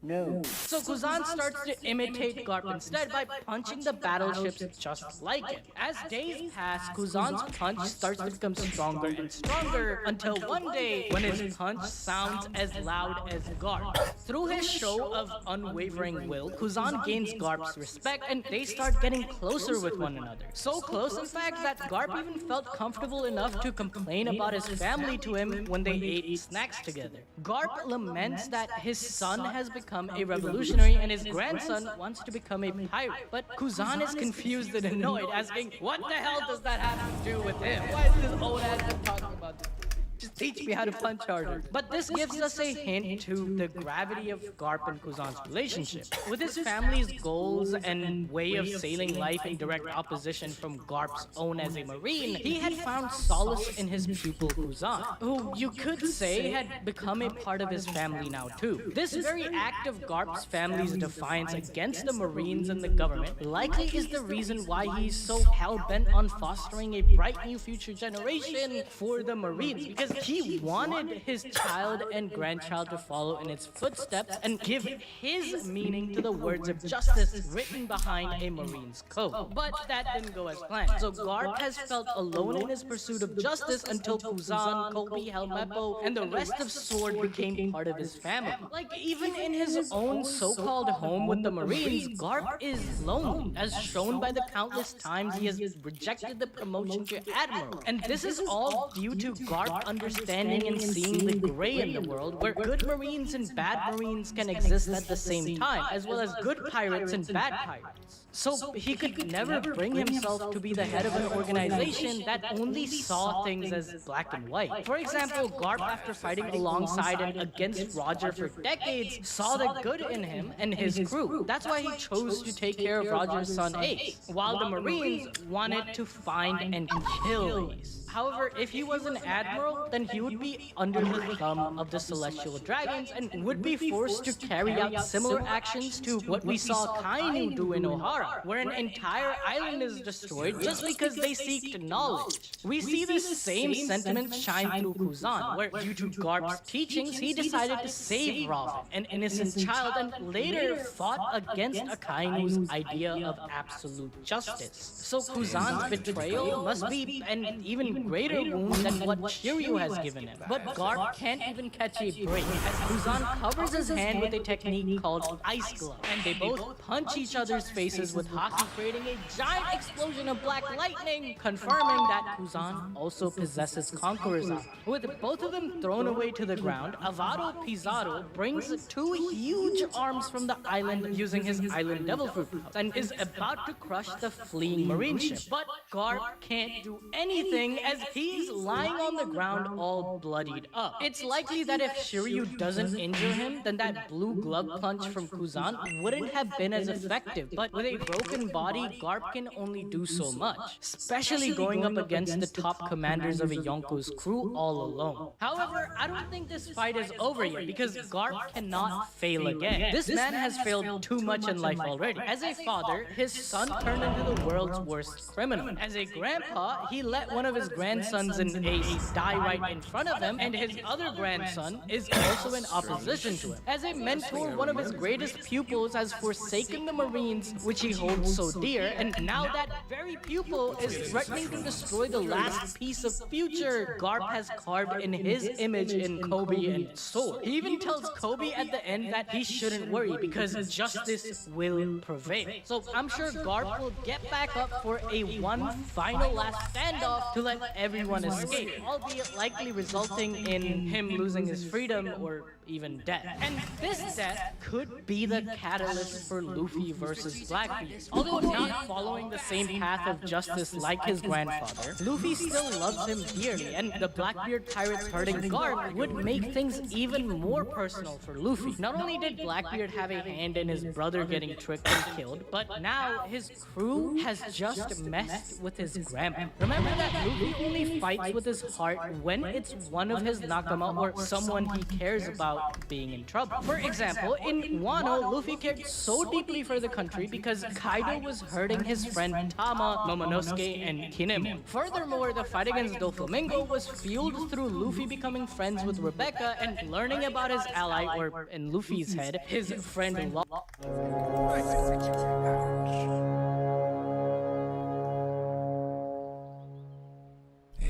no? So Kuzan starts to imitate Garp instead by punching the battleships just like it. As days pass, Kuzan's punch starts to become stronger and stronger until one day when his punch sounds as loud as Garp. Through his show of unwavering will, Kuzan gains Garp's respect and they start getting closer with one another. So close, in fact, that Garp even felt comfortable enough to complain about his family to him when they ate snacks together. Garp laments that his son has become a revolutionary and his grandson wants to become a pirate. But Kuzan is confused and annoyed, asking, what the hell does that have to do with him? Why is this old ass been talking about this? Just teach me how to punch harder. But this gives us a hint to the gravity of Garp and Kuzan's relationship. With his family's goals and way of sailing life in direct opposition from Garp's own as a marine, he had found solace in his pupil Kuzan, who you could say had become a part of his family now too. This very act of Garp's family's defiance against the Marines and the government likely is the reason why he's so hell-bent on fostering a bright new future generation for the Marines, because he wanted his child and grandchild to follow in its footsteps and give his meaning to the words of justice written behind a Marine's code. But that didn't go as planned. So Garp has felt alone in his pursuit of justice until Kuzan, Kobe, Helmeppo, and the rest of Sword became part of his family. Like, even in his own so-called home with the Marines, Garp is lonely, as shown by the countless times he has rejected the promotion to Admiral. And this is all due to Garp understanding and seeing the gray in the world, where good Marines and bad Marines can exist at the same time, as well as good pirates and bad pirates. So he could never bring himself to be the head of an organization that only saw things as black and white. For example, Garp, after fighting alongside and against Roger for decades, saw the good in him and his crew. That's why he chose to take care of Roger's son Ace, while the Marines wanted to find and kill Ace. However, if he was an admiral, then he would be under the thumb of the Celestial Dragons and would be forced to carry out similar actions to what we saw Kainu do in Ohara, where an entire island is destroyed just because they seeked knowledge. We see this same sentiment shine through Kuzan, where due to Garp's teachings, he decided to save Robin, an innocent child, and later fought against Akainu's idea of absolute justice. So Kuzan's betrayal must be an even greater wound than what Shiryu has given him. But Garp can't even catch a break, as Kuzan covers his hand with a technique called Ice Glove, and they both punch each other's faces with Haki, creating a giant explosion of black lightning, confirming that Kuzan also possesses Conqueror's Eye. With both of them thrown away to the ground, Avado Pizarro brings two huge arms from the island using his Island Devil Fruit Cups, and is about to crush the fleeing marine ship. But Garp can't do anything, as he's lying on the ground all bloodied up. It's likely that if Shiryu doesn't injure him, then that blue glove punch from Kuzan wouldn't have been as effective. But with a broken body, Garp can only do so much, especially going up against the top commanders of a Yonko's crew all alone. However, I don't think this fight is over yet, because Garp cannot fail again. This man has failed too much in life already. As a father, his son turned into the world's worst criminal. As a grandpa, he let one of his grandsons in Ace die right in front of him, and his other grandson is also in opposition to him. As a mentor, one of his greatest pupils has forsaken the Marines, which he holds so dear, and now that very pupil is threatening to destroy the last piece of future Garp has carved in his image in Kobe and Sword. He even tells Kobe at the end that he shouldn't worry because justice will prevail. So I'm sure Garp will get back up for a one final last standoff to let everyone escape, albeit likely resulting in him losing his freedom or even death. And this death could be the catalyst for Luffy versus Blackbeard. Although not following the same path of justice like his grandfather, Luffy still loves him dearly, and the Blackbeard pirates hurting Garp would make things even more personal for Luffy. Not only did Blackbeard have a hand in his brother getting tricked and killed, but now his crew has just messed with his grandpa. Remember that Luffy only fights with his heart when it's one of his nakama or someone he cares about being in trouble. For example, in Wano, Luffy cared so deeply for the country because Kaido was hurting his friend Tama, Momonosuke, and Kinemon. Furthermore, the fight against Doflamingo was fueled through Luffy becoming friends with Rebecca and learning about his ally, or in Luffy's head, his friend And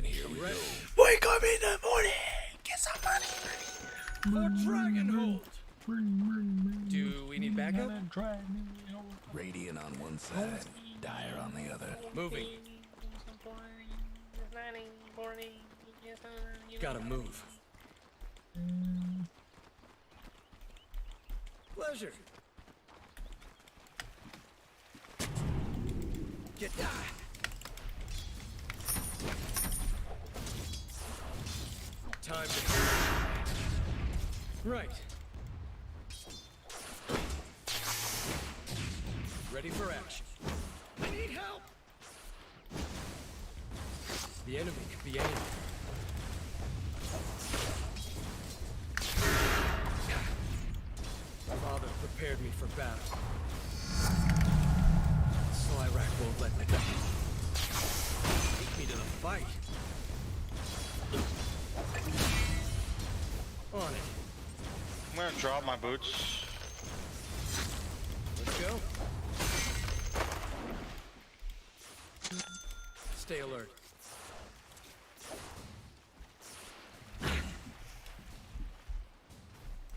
here we go. Wake up in the morning! Get some money! Dragon hold. Do we need backup? Radiant on one side, Dire on the other. Moving. Gotta move. Pleasure. Get down. Time to... Right. Ready for action. I need help! The enemy could be anywhere. Father prepared me for battle. Slyrak won't let me go. Take me to the fight. On it. I'm gonna drop my boots. Let's go. Stay alert.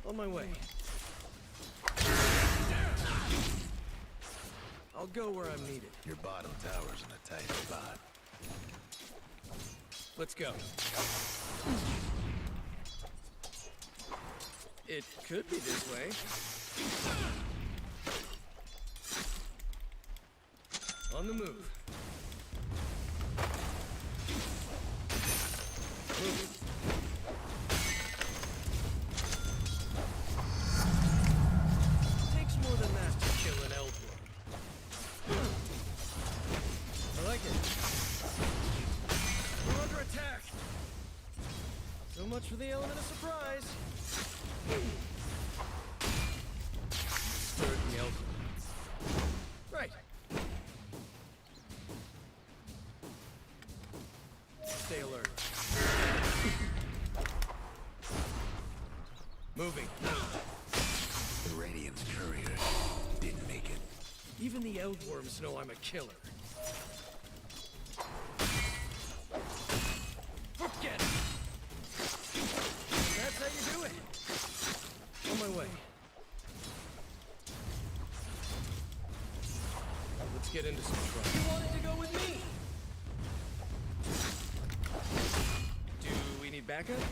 On my way. I'll go where I'm needed. Your bottom tower's in a tight spot. Let's go. It could be this way. On the move. Moving. Takes more than that to kill an Eldworm. I like it. We're under attack. So much for the element of surprise. Stirred the Eldworm. Right. Stay alert. Moving. The Radiant's courier didn't make it. Even the Eldworms know I'm a killer. Forget it. That's how you do it. On my way. Let's get into some trouble. You wanted to go with me. Do we need backup?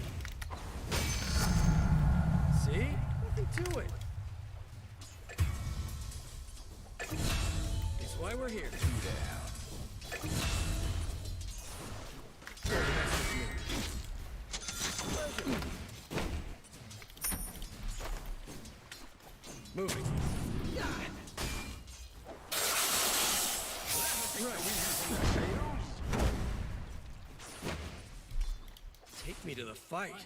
See? Nothing to it. It's why we're here. Two down. Don't mess with me. Pleasure. Moving. Right. Take me to the fight.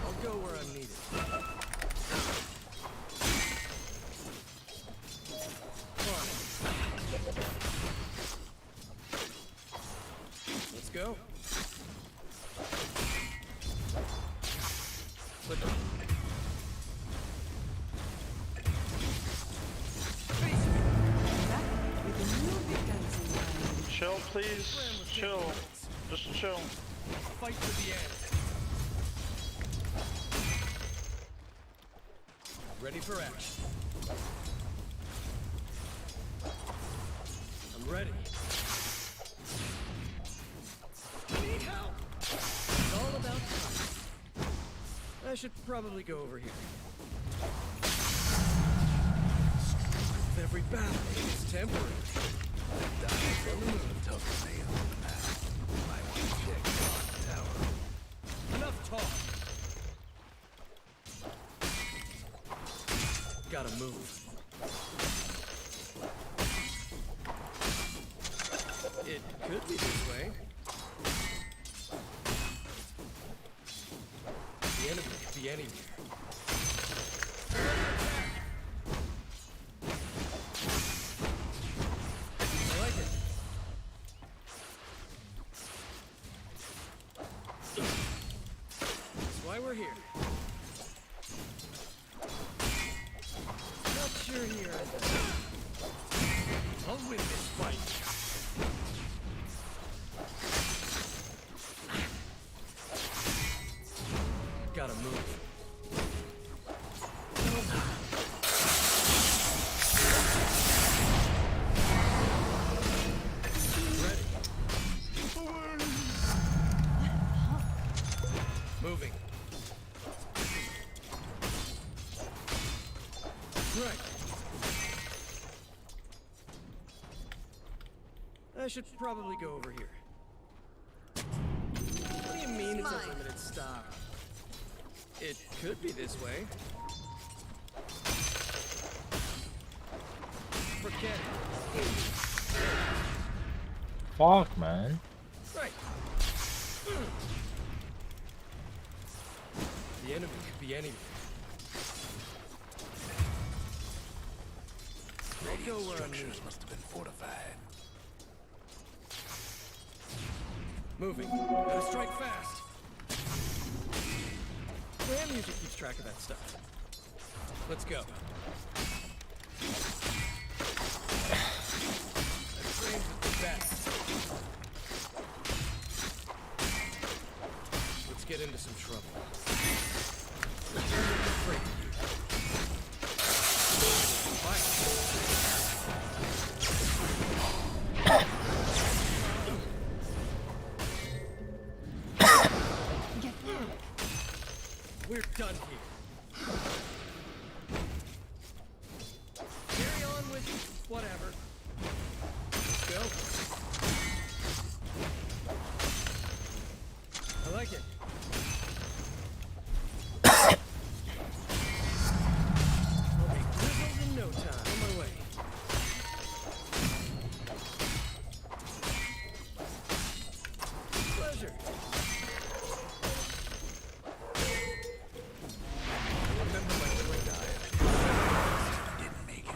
I'll go where I'm needed. On it. Let's go. Click on. Chill, please. Chill. Just chill. Fight to the end. Ready for action. I'm ready. I need help. It's all about time. I should probably go over here. With every battle, it's temporary. Dying's on the move. Tough as nails now. Might want to check the bottom tower. Enough talk. Gotta move. It could be this way. The enemy could be anywhere. I like it. That's why we're here. Not sure here. I'll win this fight. Gotta move. Ready. Moving. Right. I should probably go over here. mean it's a limited stop. It could be this way. Forget it. Fuck, man. Right. The enemy could be anything. I'll go where I'm Structures must have been fortified. moving. Gotta strike fast. Clan music keeps track of that stuff. Let's go. That frames is the best. Let's get into some trouble. We're done here. Carry on with whatever. Let's go. I like it. I'll be grizzled in no time. On my way. Pleasure. Remember my twin died. Didn't make it.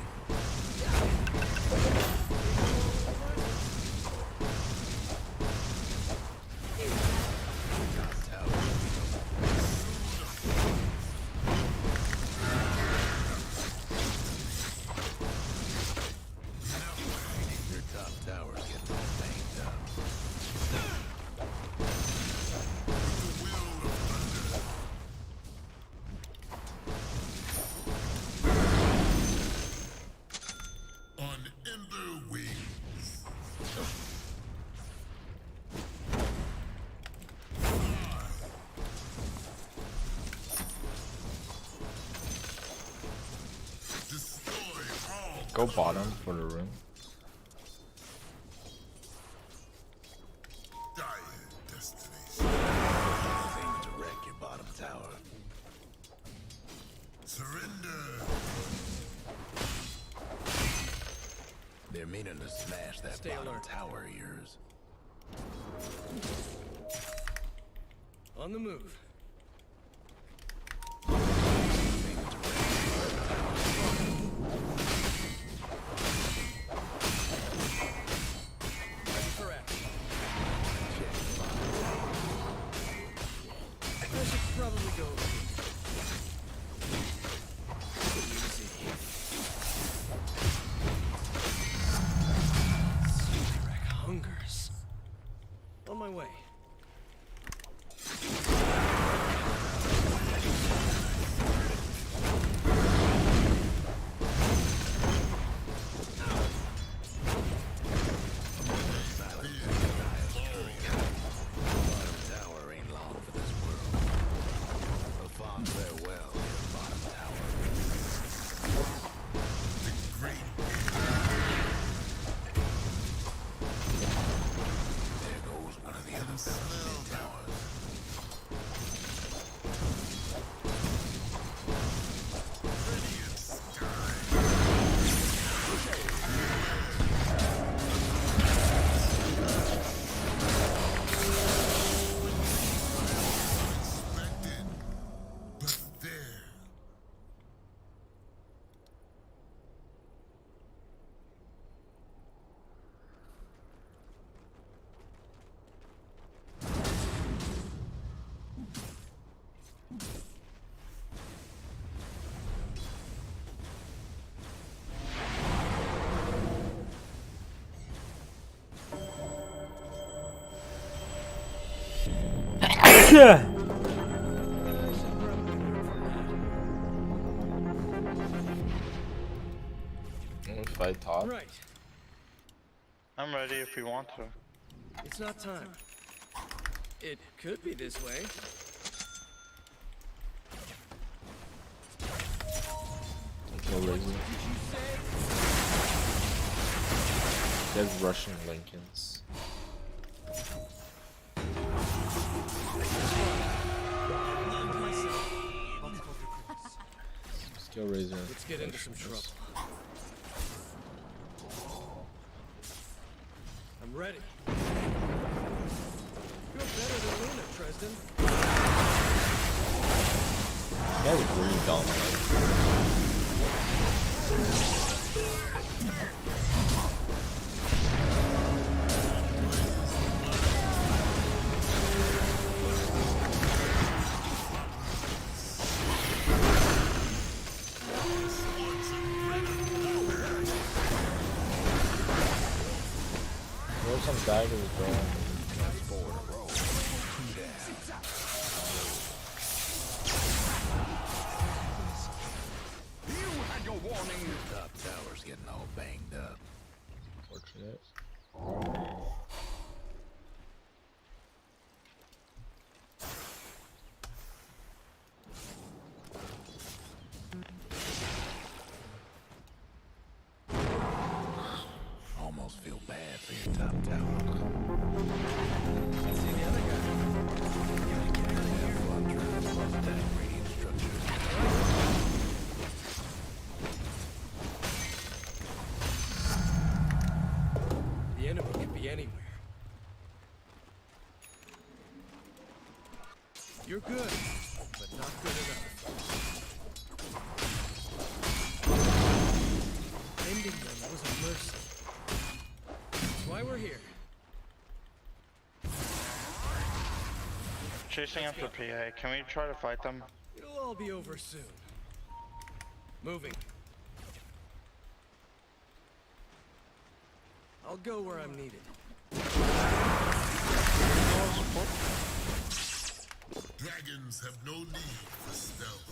Your top tower's getting all banged up. On Ember Wings. Go bottom for the room. Aiming to wreck your bottom tower. Surrender. They're meaning to smash that Stay bottom alert. tower of yours. On the move. Ready for action. I should probably go over here. Easy. Surak hungers. On my way. Bottom tower ain't long for this world. A fond farewell to your bottom tower. There goes one of the other mid towers. Fight top. Right. I'm ready if you want to. It's not time. It could be this way. No reason. There's Russian Lincolns. Kill Razor. Let's get into some trouble. I'm ready. You're better than Luna, Tristan. That was really dumb. Throw some daggers, bro. Top tower's getting all banged up. Fortunate. Almost feel bad for your top tower. See the other guy. Get out of here. Careful on trying to bust down radiant structures. The enemy could be anywhere. You're good, but not good enough. Ending them was a mercy. That's why we're here. Chasing after PA. Can we try to fight them? It'll all be over soon. Moving. I'll go where I'm needed. Dragons have no need for stealth.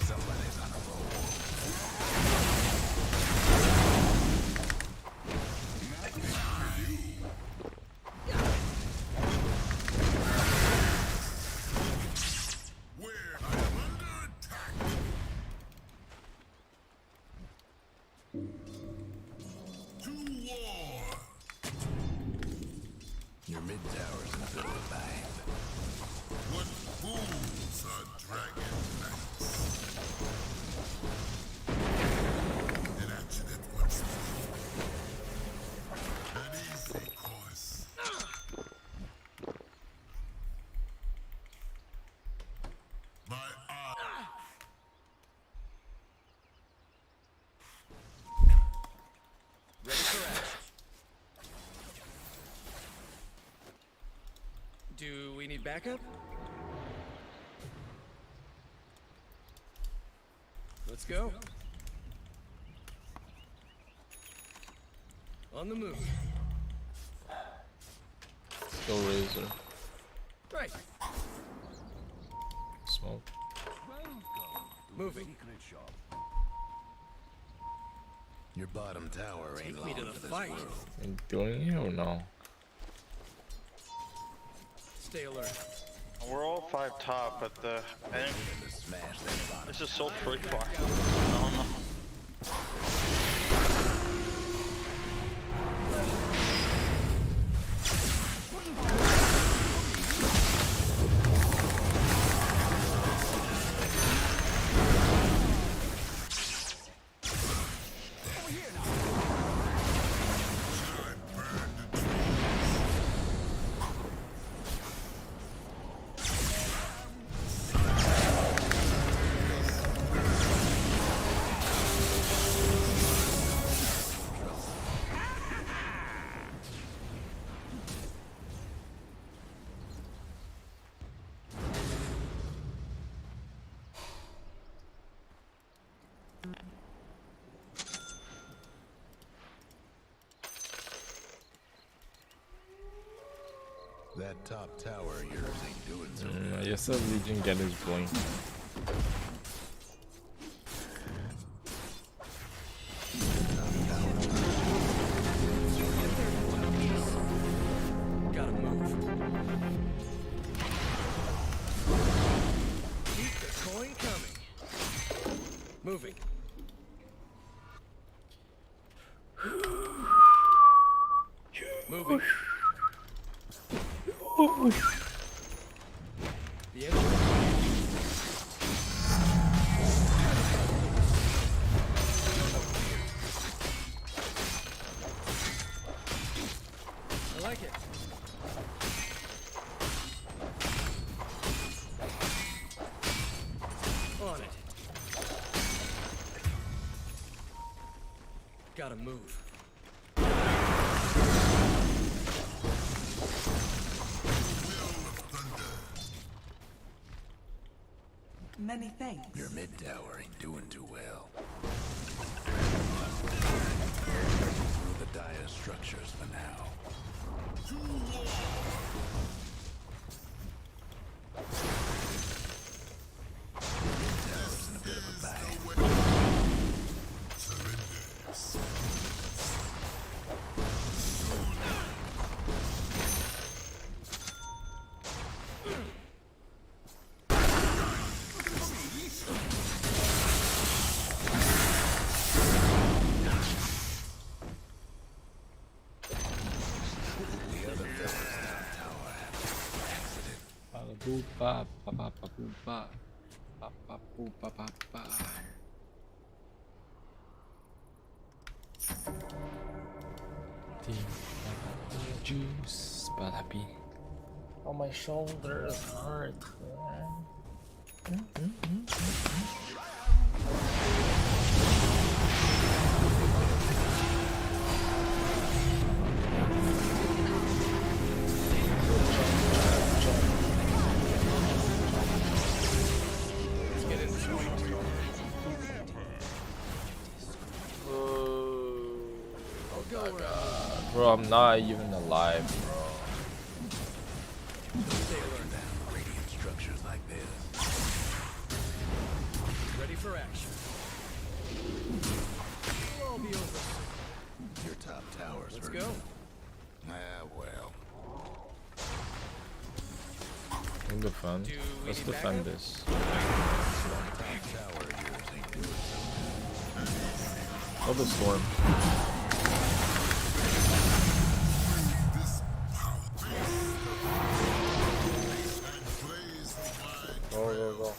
Somebody's on a roll. Where I am under attack. To war. Your mid tower's in a bit of a bind. What fools are dragon knights? An action at once. An easy course. My eye. Ready for action. Do we need backup? Let's go. On the move. Kill Razor. Right. Smoke. Moving. Your bottom tower ain't Take me long to the for this fight. world. Are you doing it or no? Stay alert. We're all 5 top, but the To smash that bottom. this is so free far. I don't know. That top tower of yours ain't doing so I guess the Legion get his blink. Gotta move. Keep the coin coming. Moving. Moving. I like it. On it. Gotta move. Many thanks. Your mid tower ain't doing too well. Through the dire structures for now. Mid tower's in a bit of a bang. Ba ba ba ba boo ba ba ba boo ba ba ba. Juice, but happy. Oh, my shoulders hurt. Bro, I'm not even alive, bro. Radiant structures like this. Ready for action. It'll all be over. Your top tower's Let's hurting. go. Ah, well. We'll defend. Let's defend this. Top tower of yours ain't doing so Oh, the storm. Go, go, go.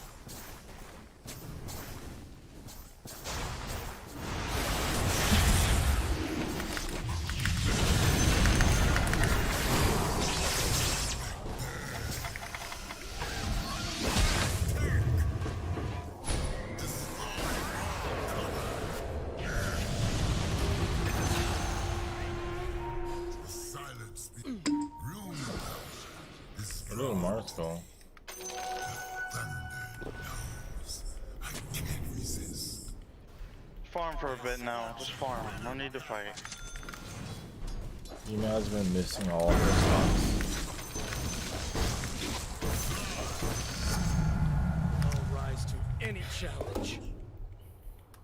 Where did Mars go? Farm for a bit now. Just farm. No need to fight. Yuma has been missing all of her stocks. I'll rise to any challenge.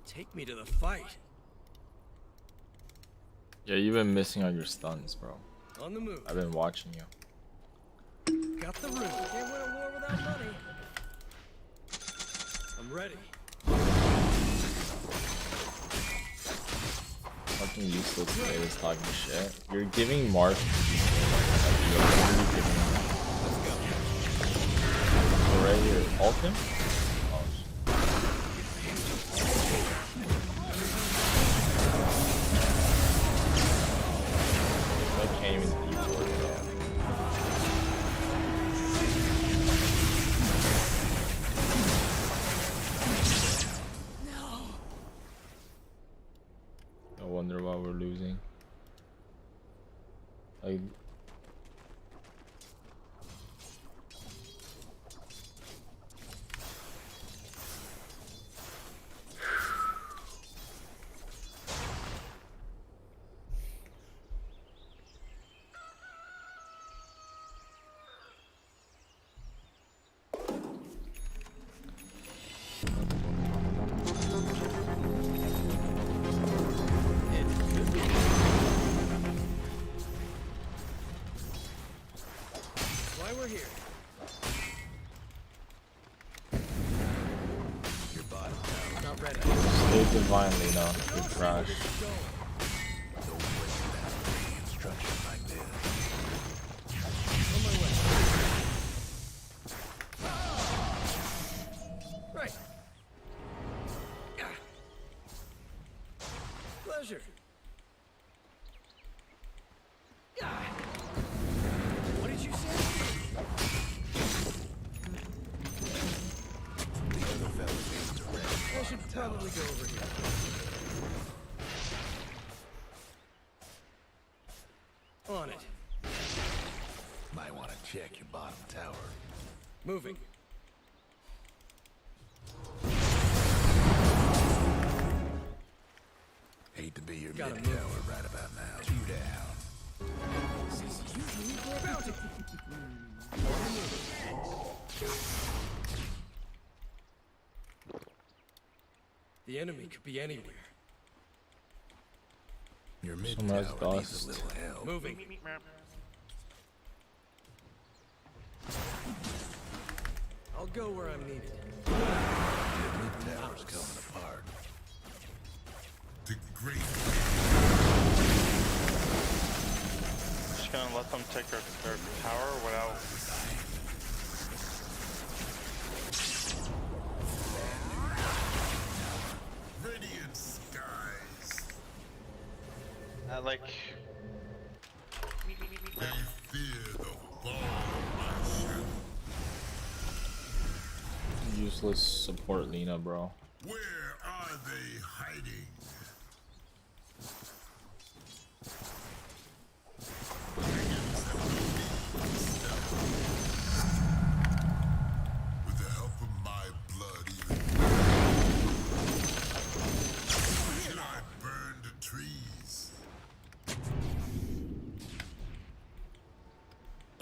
Take me to the fight. Yeah, you've been missing all your stuns, bro. On the move. I've been watching you. Got the room. Can't win a war without money. I'm ready. Fucking useless players talking shit. You're giving Mark. Already, you're ult him? Oh, I can't even detour it. I wonder why we're losing. Like, Why we're here. Your bottom tower. Not ready. stay divinely now. Good trash. Don't break down radiant structures like this. On my way. Right. Pleasure. on it. Might want to check your bottom tower. Moving. Hate to be your Gotta mid move. tower right about now. 2 down. Bounty. The enemy could be anywhere. Your mid So much tower needs dust. a little help. Moving. I'll go where I'm needed. Your mid tower's coming apart. Degrade. Just gonna let them take their tower without. Radiant skies. Like. They fear the fall of my shadow. Useless support Lina, bro. Where are they hiding? With the help of my blood, even should I burn the trees?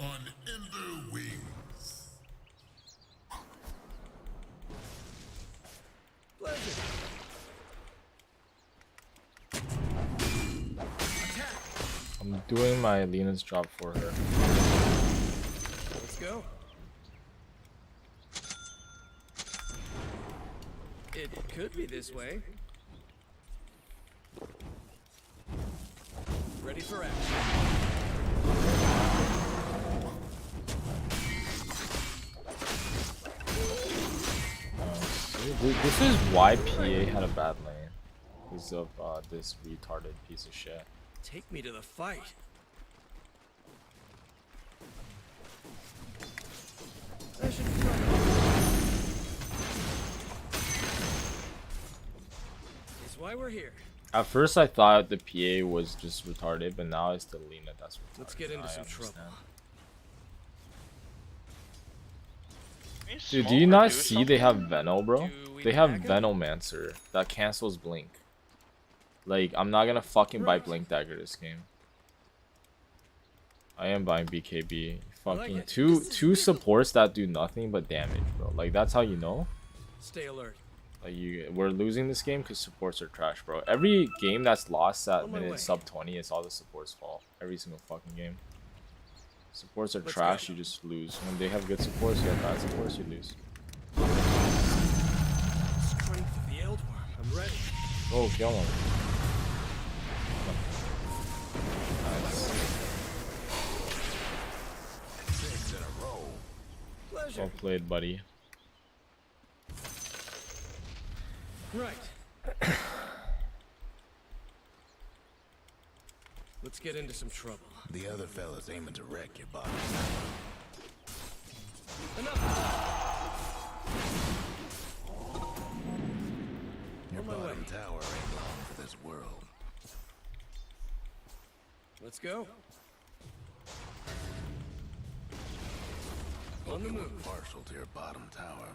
On Ender wings. Pleasure. I'm doing my Lina's job for her. Let's go. It could be this way. Ready for action. Dude, this is why PA had a bad lane. Because of this retarded piece of shit. Take me to the fight. I should try. That's why we're here. At first I thought the PA was just retarded, but now it's the Lina that's retarded. Let's get into I some trouble. understand. Can you Dude, do smoke you or not do see they have something? Veno, bro? Do we They have back up? Venomancer that cancels Blink. Like, I'm not gonna fucking buy Right. Blink Dagger this game. I am buying BKB. like Fucking it. two supports that do nothing but damage, bro. Like, that's how you know. Stay alert. Like, we're losing this game because supports are trash, bro. Every game that's lost at On my way. minute sub 20, it's all the supports' fault. Every single fucking game. Supports are Let's trash, go. you just lose. When they have good supports, you have bad supports, you lose. Strength of the Eldworm. I'm ready. Oh, kill him. Nice. 6 in a row. Pleasure. Well played, buddy. Right. Let's get into some trouble. The other fella's aiming to wreck your bottom. Enough. Your On my bottom way. tower ain't long for this world. Let's go. On the You move. look partial to your bottom tower.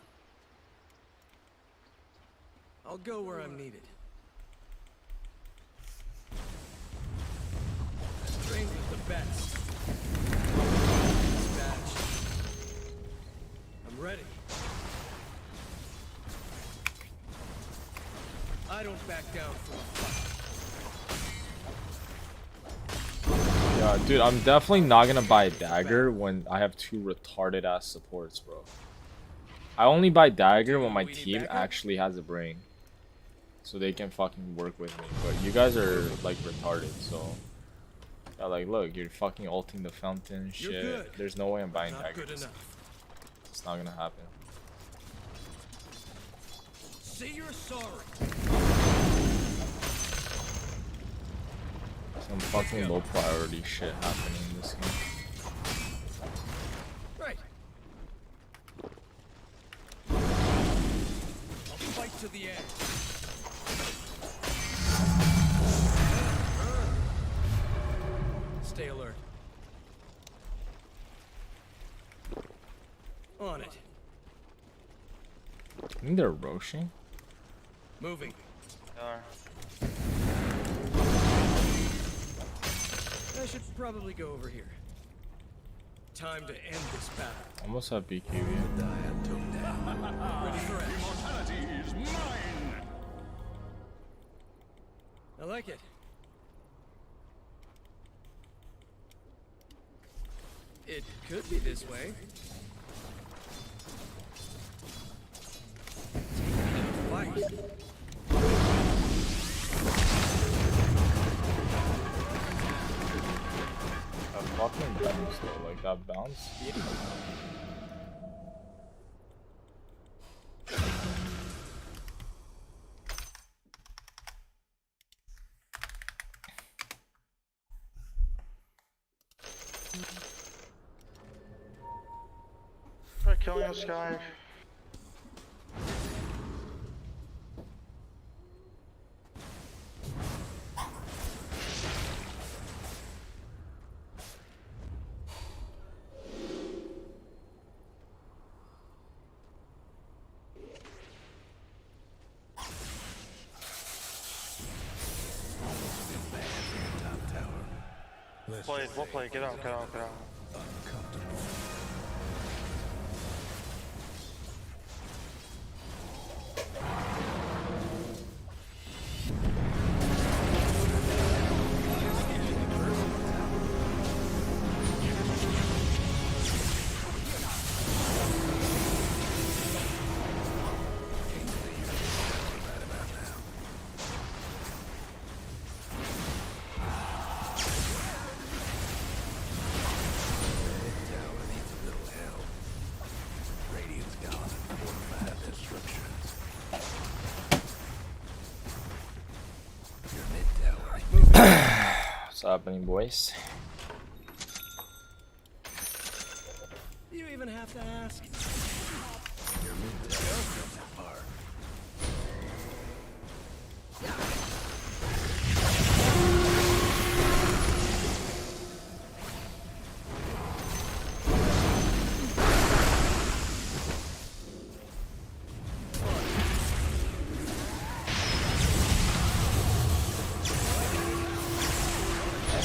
I'll go where I'm needed. Trained with the best. Dispatch. I'm ready. I don't back down from a fight. Yeah, dude, I'm definitely not gonna buy Dagger when I have two retarded ass supports, bro. I only buy Dagger when my We need team backup? actually has a brain. So they can fucking work with me. But you guys are like retarded, so yeah, like look, you're fucking ulting the fountain You're shit. good. There's no way I'm buying Not Dagger. good enough. It's not gonna happen. Say you're sorry. Some fucking low priority shit happening in this game. Right. I'll fight to the end. Stay alert. On it. I think they're rushing. Moving. I should probably go over here. Time to end this battle. Almost have BQ. Ready for action. Immortality is mine! I like it. It could be this way. Fight. That fucking bounce though, like that bounce. Try killing this guy. We'll play, get out, get out, get out. What's happening, boys? You even have to ask.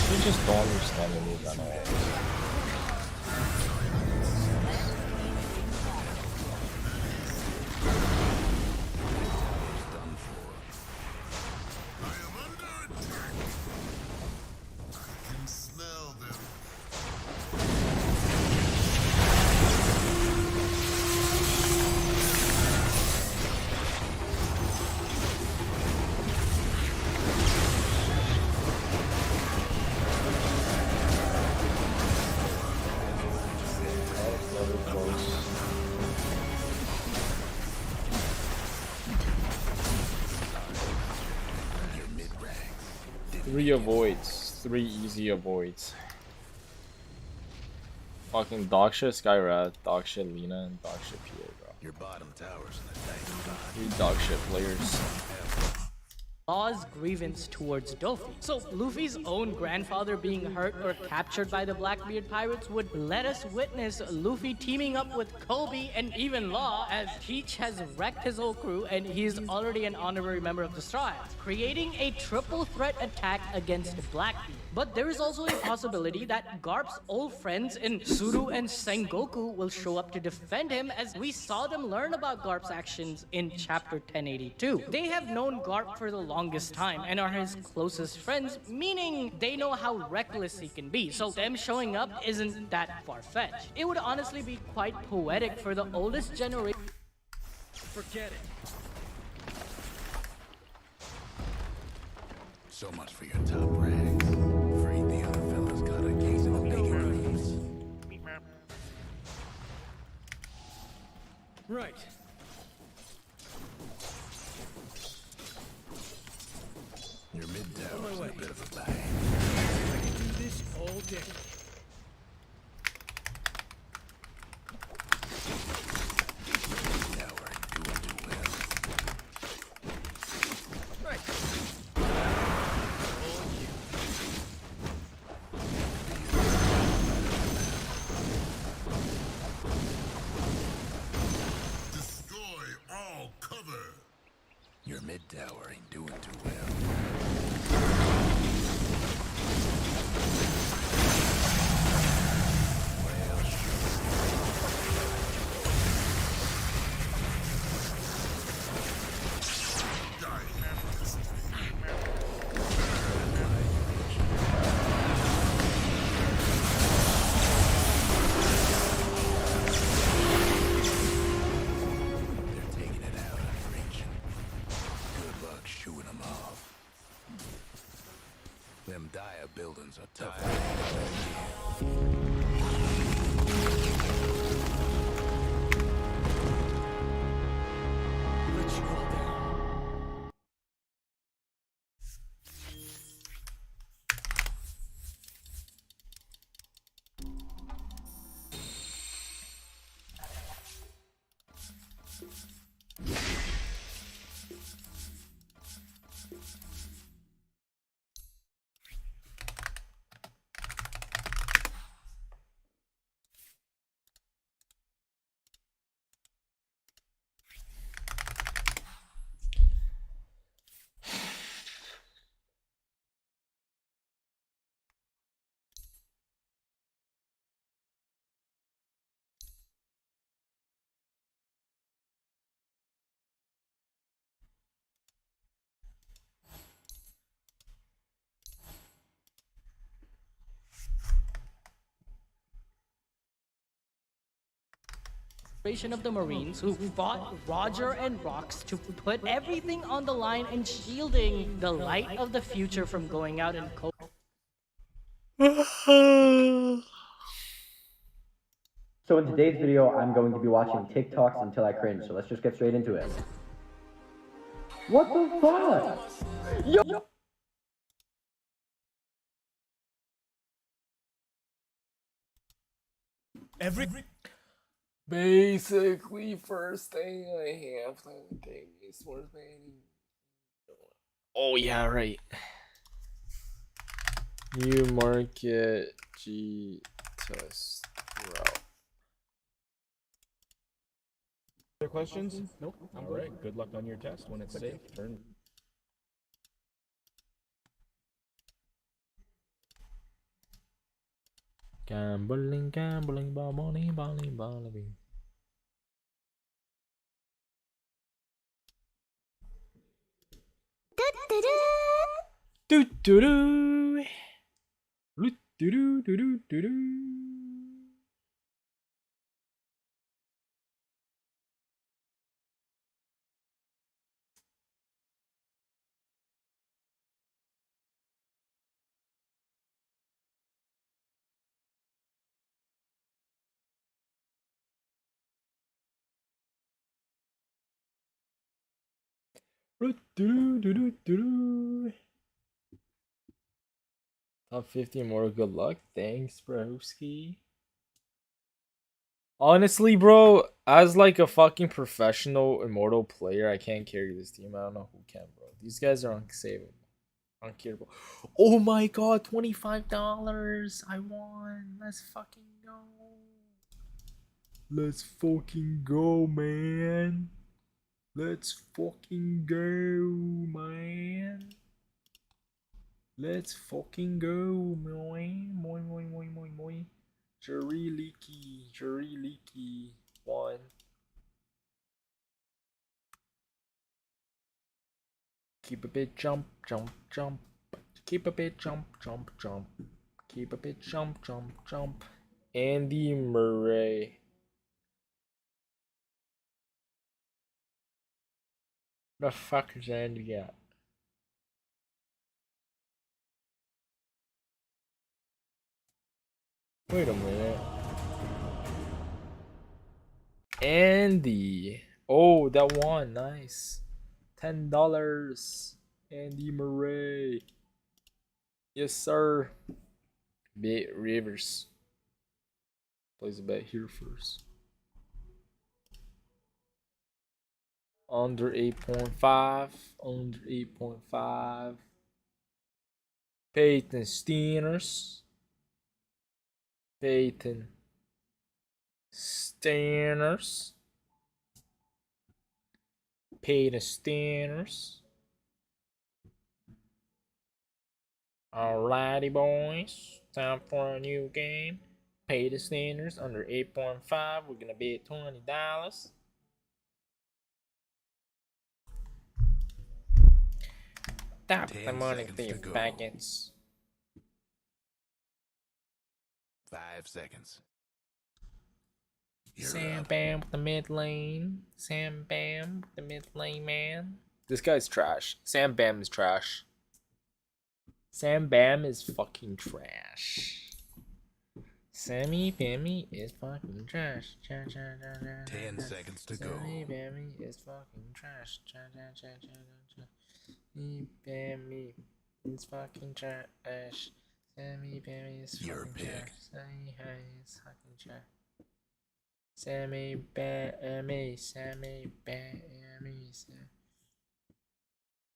I just don't understand the move at all. Three avoids. 3 easy avoids. Fucking Dogsha, Skywrath, Dogsha, Lina, and Dogsha PA, bro. Your bottom tower's in the tank. 3 Dogsha players. Law's grievance towards Dofi. So Luffy's own grandfather being hurt or captured by the Blackbeard pirates would let us witness Luffy teaming up with Kobe and even Law, as Peach has wrecked his whole crew and he's already an honorary member of the Straw Hats, creating a triple threat attack against Blackbeard. But there is also a possibility that Garp's old friends in Suru and Sengoku will show up to defend him, as we saw them learn about Garp's actions in chapter 1082. They have known Garp for the longest time and are his closest friends, meaning they know how reckless he can be, so them showing up isn't that far-fetched. It would honestly be quite poetic for the oldest generation. Forget it. So much for your top ranks. Afraid the other fellas got a case of the bacon grease. Right. Your mid tower's in a bit of a bag. I can do this all day. Tower ain't doing too well. Right. tower ain't doing too well. Well, they're taking it out on reaching. Good luck shooing them off. Them dire buildings are tough. Let you all down. Of the Marines who fought Roger and Rox to put everything on the line and shielding the light of the future from going out in cold. So in today's video, I'm going to be watching TikToks until I cringe, so let's just get straight into it. What the fuck? Yo! Basically, first thing I have to take is worth banning. Oh yeah, right. New market G test route. Other questions? Nope. All right. Good luck on your test. When it's safe, turn. Gambling, gambling, balling, balling, balling. Do do do. Do do do do do do. Top 50 more. Good luck. Thanks, broski. Honestly, bro, as like a fucking professional Immortal player, I can't carry this team. I don't know who can, bro. These guys are unsavable. Uncurable. Oh my god, $25. I won. Let's fucking go. Let's fucking go, man. Let's fucking go, man. Let's fucking go, moi. Moi, moi, moi, moi, moi. Jury leaky. One. Keep a bit jump. Keep a bit jump. Keep a bit jump. Andy Murray. The fuck is Andy at? Wait a minute. Andy. Oh, that one. Nice. $10. Andy Murray. Yes, sir. Bet Rivers. Plays a bet here first. Under 8.5. Under 8.5. Peyton Steiners. Peyton Steiners. Alrighty, boys. Time for a new game. Pay the standards under 8.5. We're gonna be at $20. Tap the money thief packets. 5 seconds. Sam Bam with the mid lane. Sam Bam with the mid lane, man. This guy's trash. Sam Bam is trash. Sam Bam is fucking trash. Sammy Bammy is fucking trash. 10 seconds to go. Sammy Bammy is fucking trash. Sammy Bammy is fucking trash. Sammy Bammy is fucking trash. Sammy Bammy is fucking trash. Sammy Bammy, Sammy Bammy,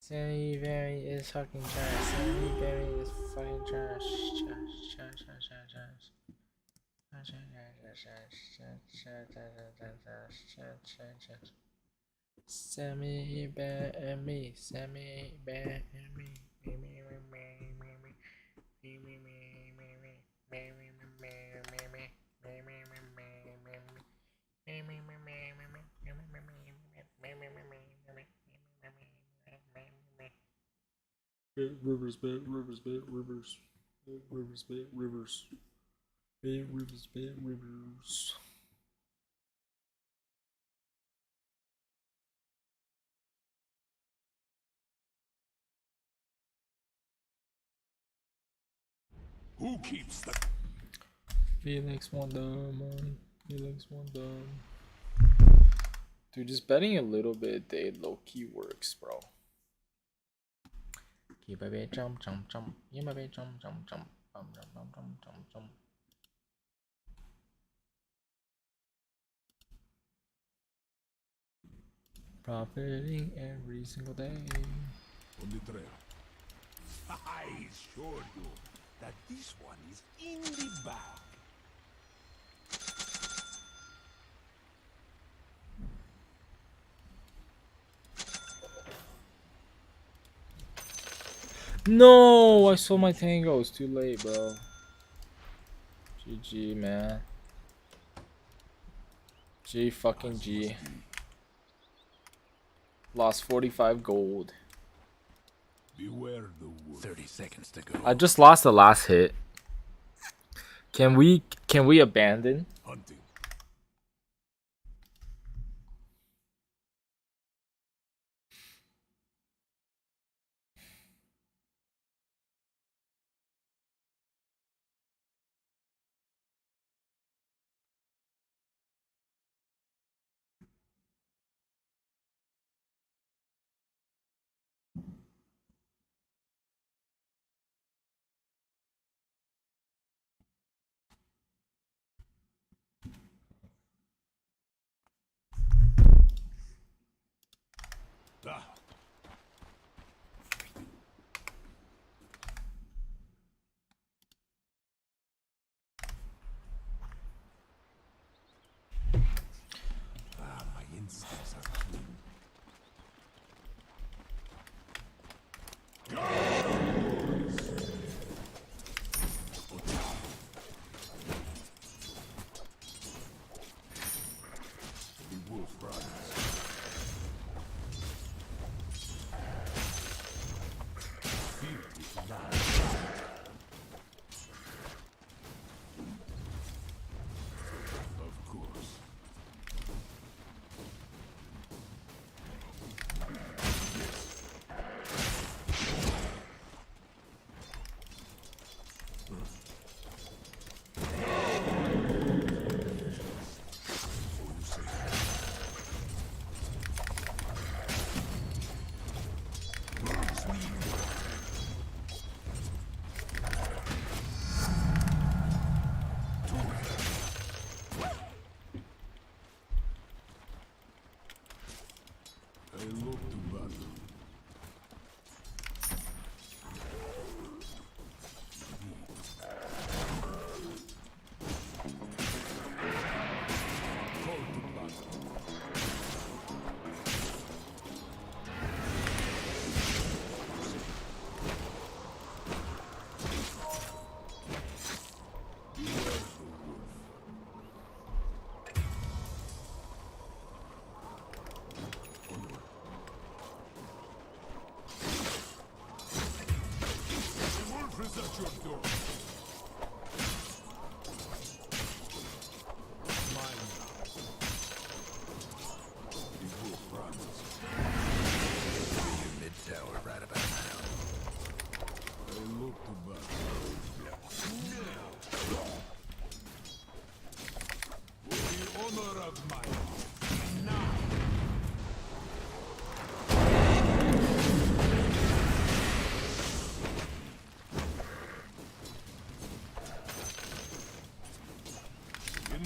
Sammy Bammy is fucking trash. Sammy Bammy is fucking trash. Sammy Bammy, Sammy Bammy. Rivers, Rivers, Rivers, Rivers, Rivers, Rivers. Who keeps the Felix Wonder, man. Felix Wonder. Dude, just betting a little bit, they low key works, bro. Keep a bit jump, jump, jump. Keep a bit jump, jump, jump. Jump, jump, jump, jump, jump, jump. Profiting every single day. on the trail? I assure you that this one is in the bag. No, I saw my tango. It's too late, bro. GG, man. G fucking G. Lost 45 gold. Beware the wolf. 30 seconds to go. I just lost the last hit. Can we abandon? Hunting.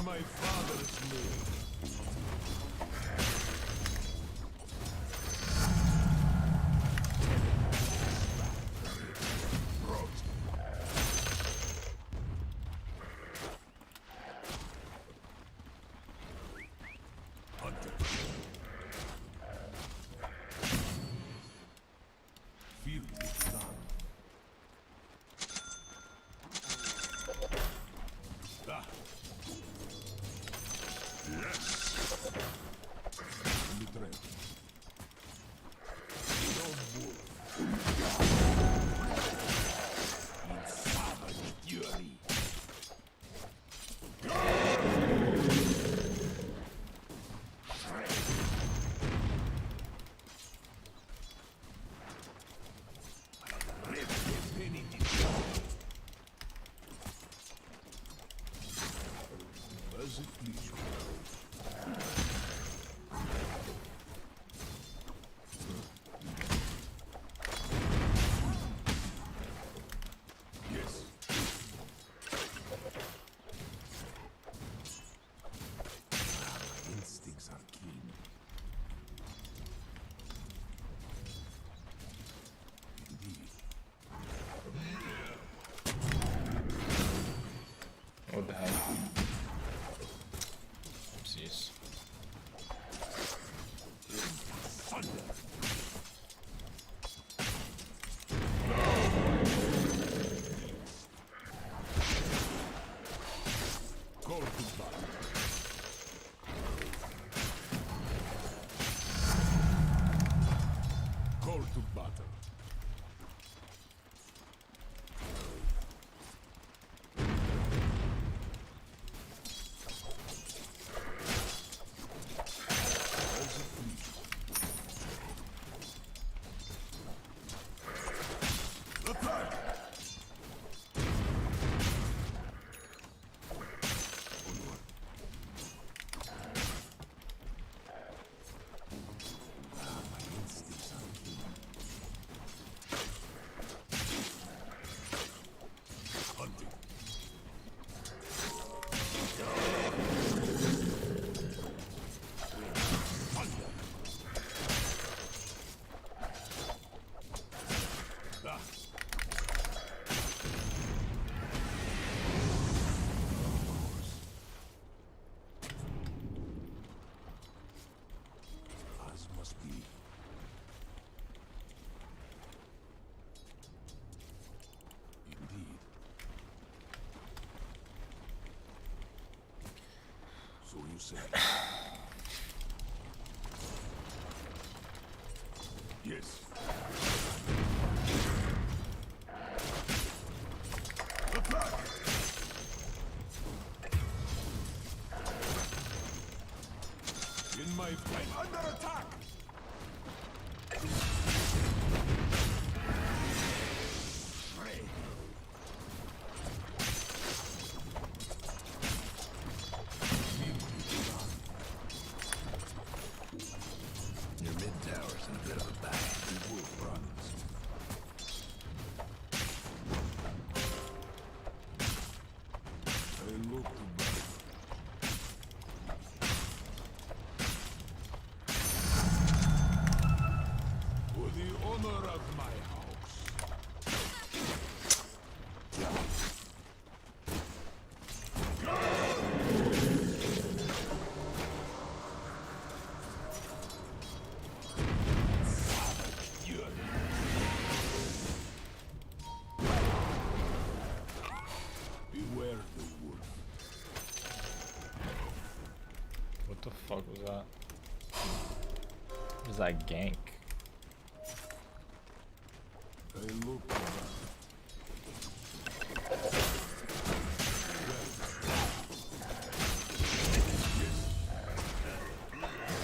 In my father's name. What the hell? Oopsies. So you say. Yes. Attack! In my flame, under attack! Your mid tower's in a bit of a bag. The wolf runs. I look to back. For the honor of my house. Beware the wolf. What the fuck was that? What was that gank? I look to back.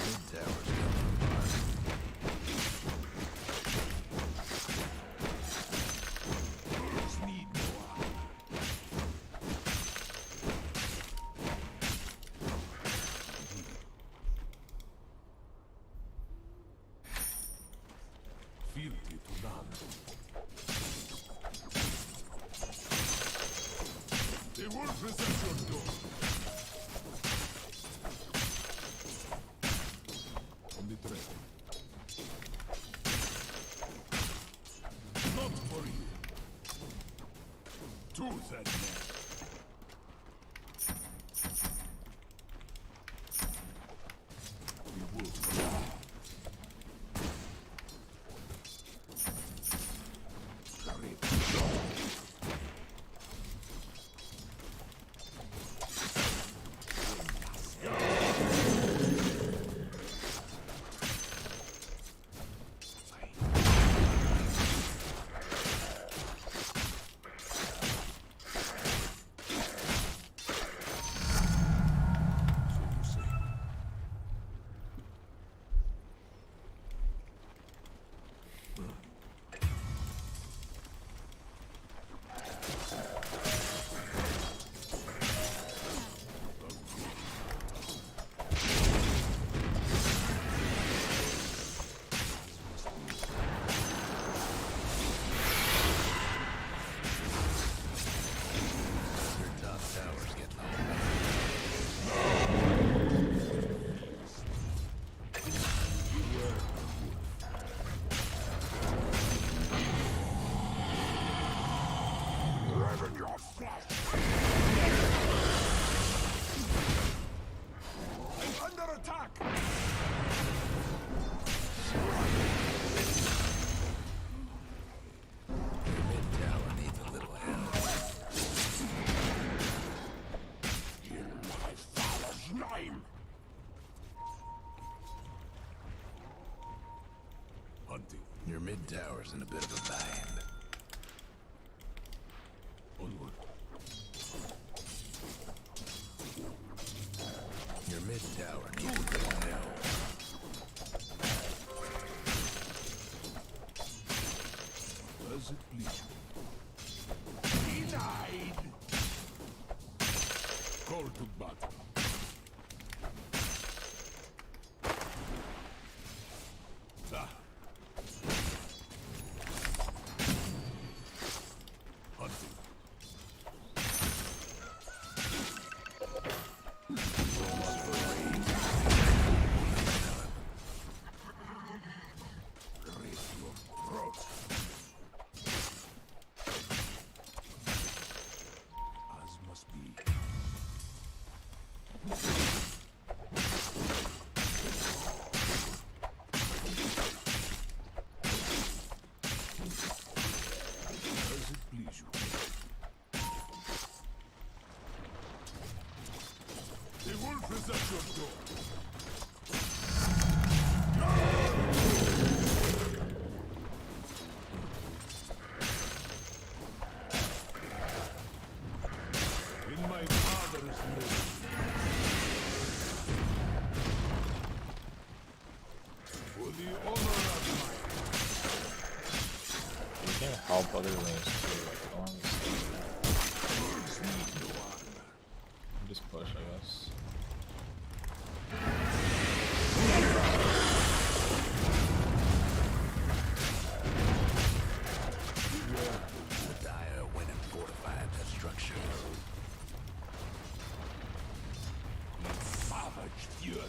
Mid tower's coming apart. Need more. Fealty to none. The wolf is at your door. time. Hunting. Your mid tower's in a bit of a bind. Onward. Your mid tower needs a bit of help. Does it please you? Denied! Call to battle. Ah. Hunting. Raise your throat. As must be. Does it please you? The wolf is at your door. In my father's name. For the honor of You can help other lanes too. Like, I don't understand that. Just push, I guess. The Dire went and fortified that structure. savage fury.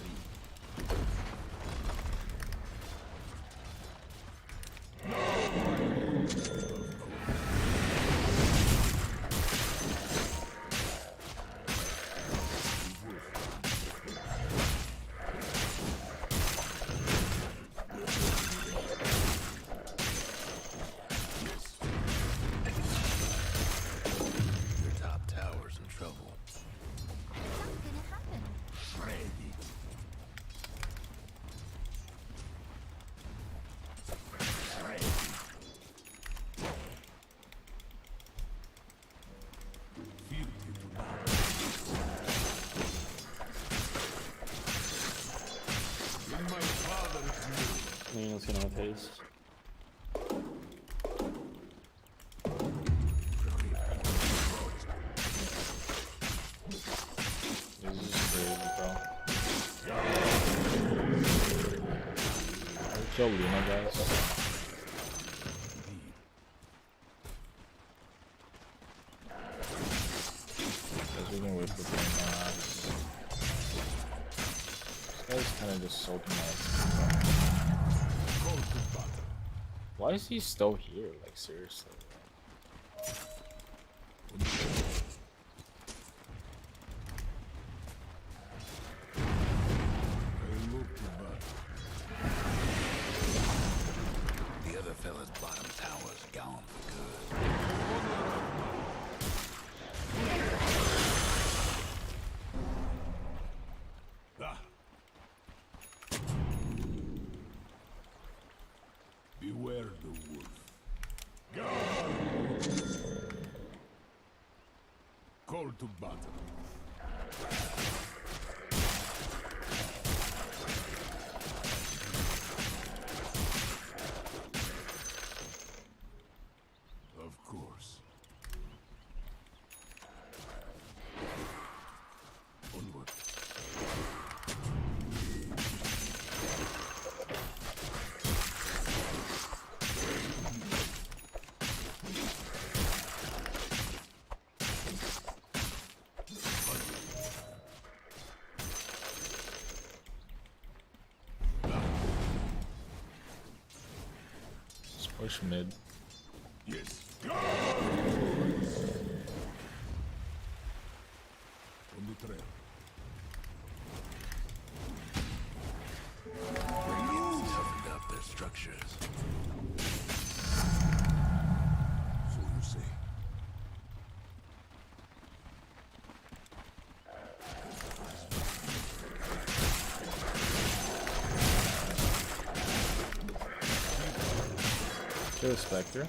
Your top tower's in trouble. What's gonna happen? Ready. Ready. Feel it tonight. In my father's name. Lena's gonna have haste. This is crazy, bro. Kill Luna, guys. Guys, we can wait for the This guy's kind of just soaking my. Why is he still here? Like, seriously. The other fella's bottom tower's gone for good. Ah. Beware the wolf. Go! Call to battle. Of course. Onward. Just push mid. Yes. Go! On the trail. Radiant's toughened up their structures. So you say. Kill the Spectre.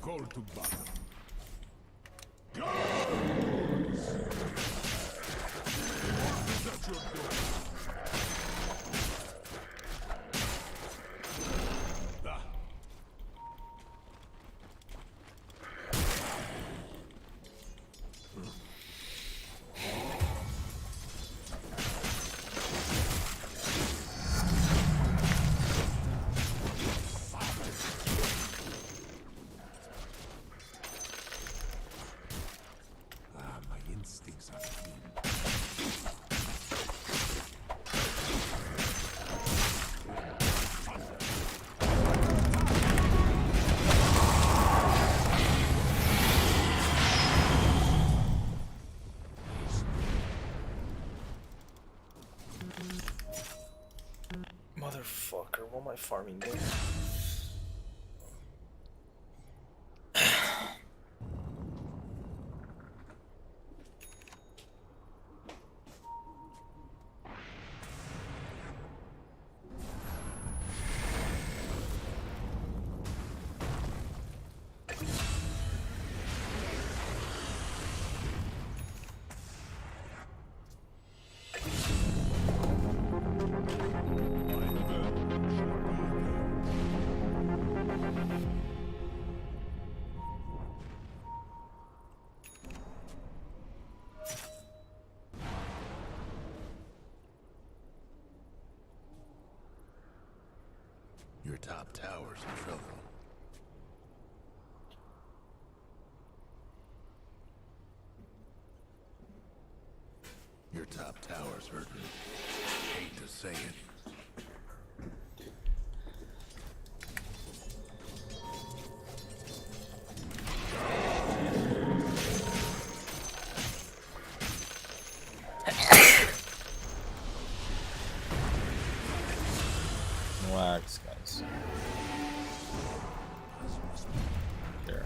Call to battle. Shut your door. Ah. Motherfucker, what am I farming there? Your top tower's in trouble. Your top tower's hurting. Hate to say it. Relax, guys. There.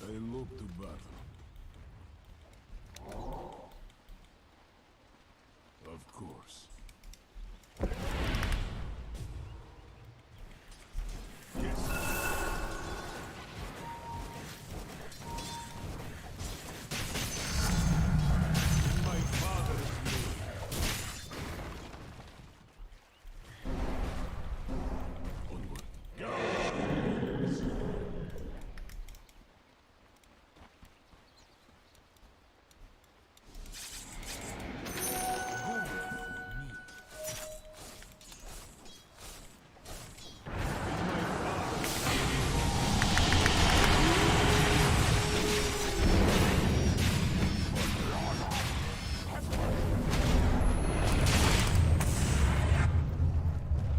They look to battle. Of course. My father's name. Onward. Go!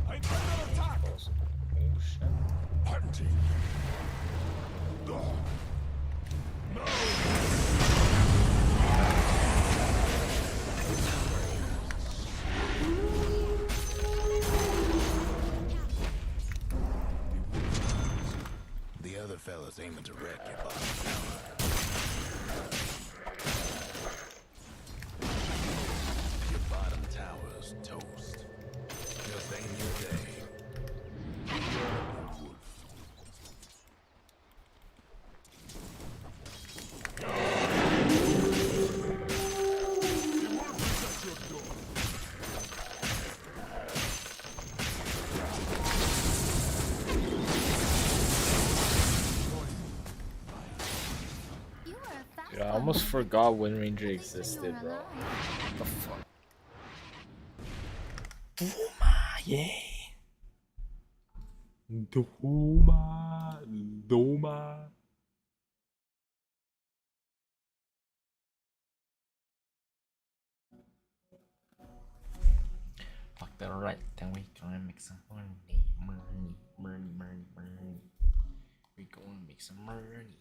I cannot attack! Oh shit. Hunting! No! The other fella's aiming to wreck your bottom tower. Your bottom tower's toast. Just ain't your day. Dude, I almost forgot Wind Ranger existed, bro. What the fuck? Doma, yeah. Doma. Fuck that, alright. Then we gonna make some money. We gonna make some money.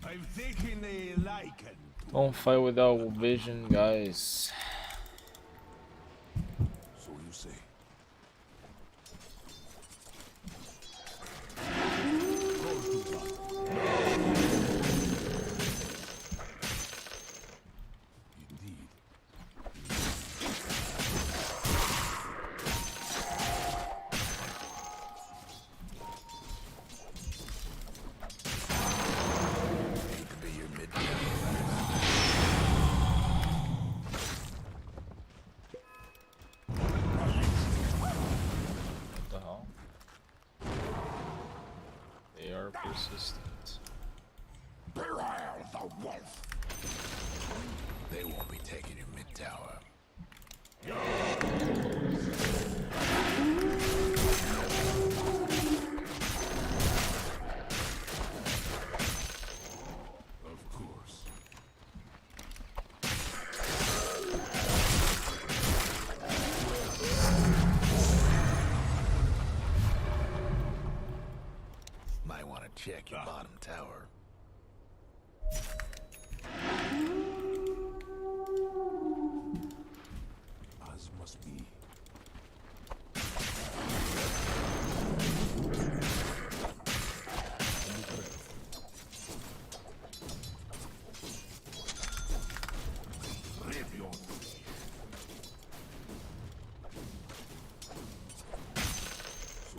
I've taken a liking. Don't fight without vision, guys. So you say. Indeed. Be your mid. What the hell? They are persistent. Beware the wolf. They won't be taking your mid tower. Of course. Might want to check your bottom tower. As must be. So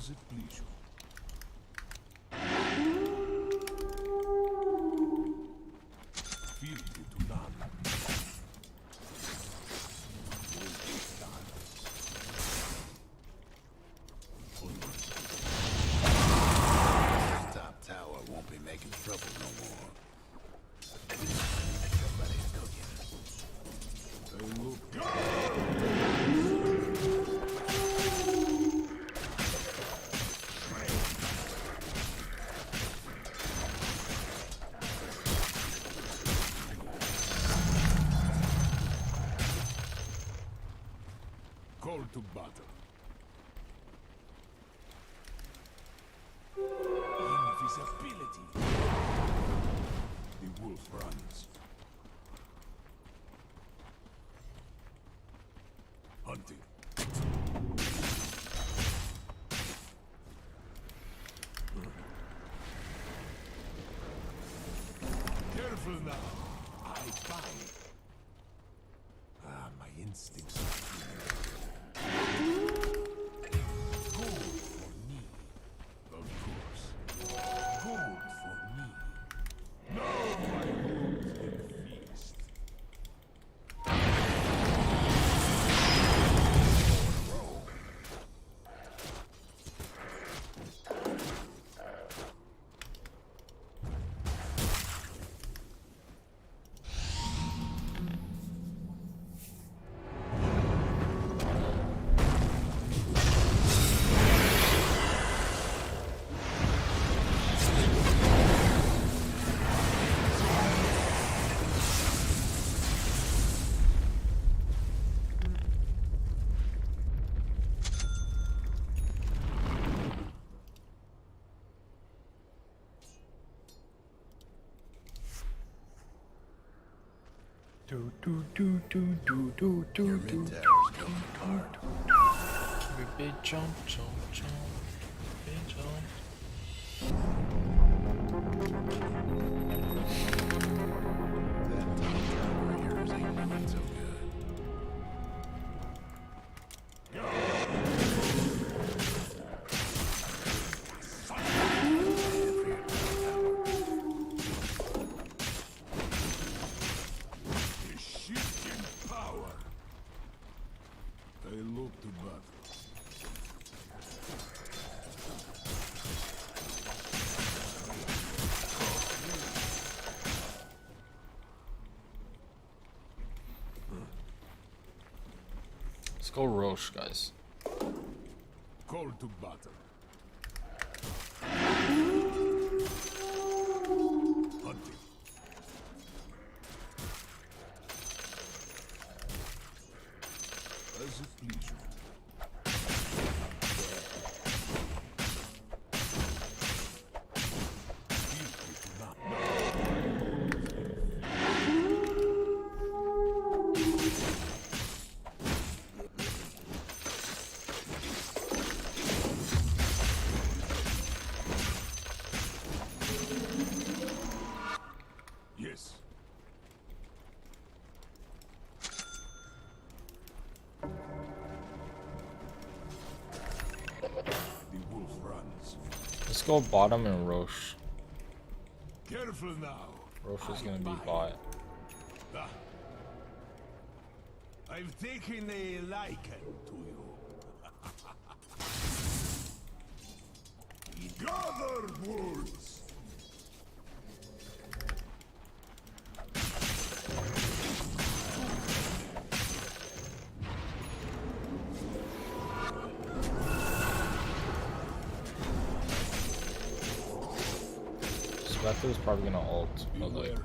As it please you. Fealty to none. Top tower won't be making trouble no more. Somebody's cooking. They look call to battle. Invisibility. The wolf runs. Hunting. Careful now. I find. Ah, my instincts are gold for me. Of course. Gold for me. Now my wolves can feast. Your mid tower's coming hard. Big jump, jump, jump, big jump. That top tower of yours ain't looking so good. A shift in power. They look to battle. Let's go Roche, guys. Call to battle. Hunting. As it please you. Fealty to none. Yes. The wolf runs. Let's go bottom and Roche. Careful now. Roche is gonna be bot. Ah. I've taken a liking to you. Gather wolves. Spectre is probably gonna ult, but like, we'll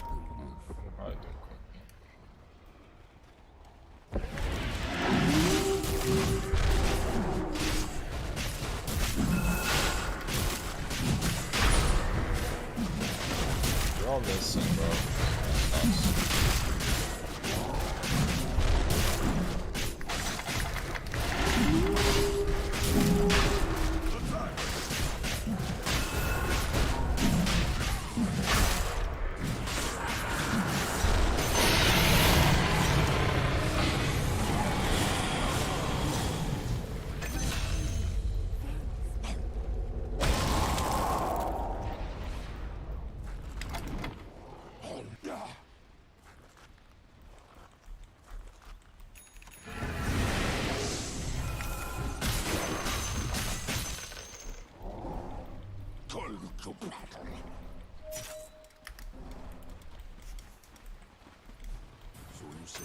probably do it quick. You're all missing, bro. That's So you say.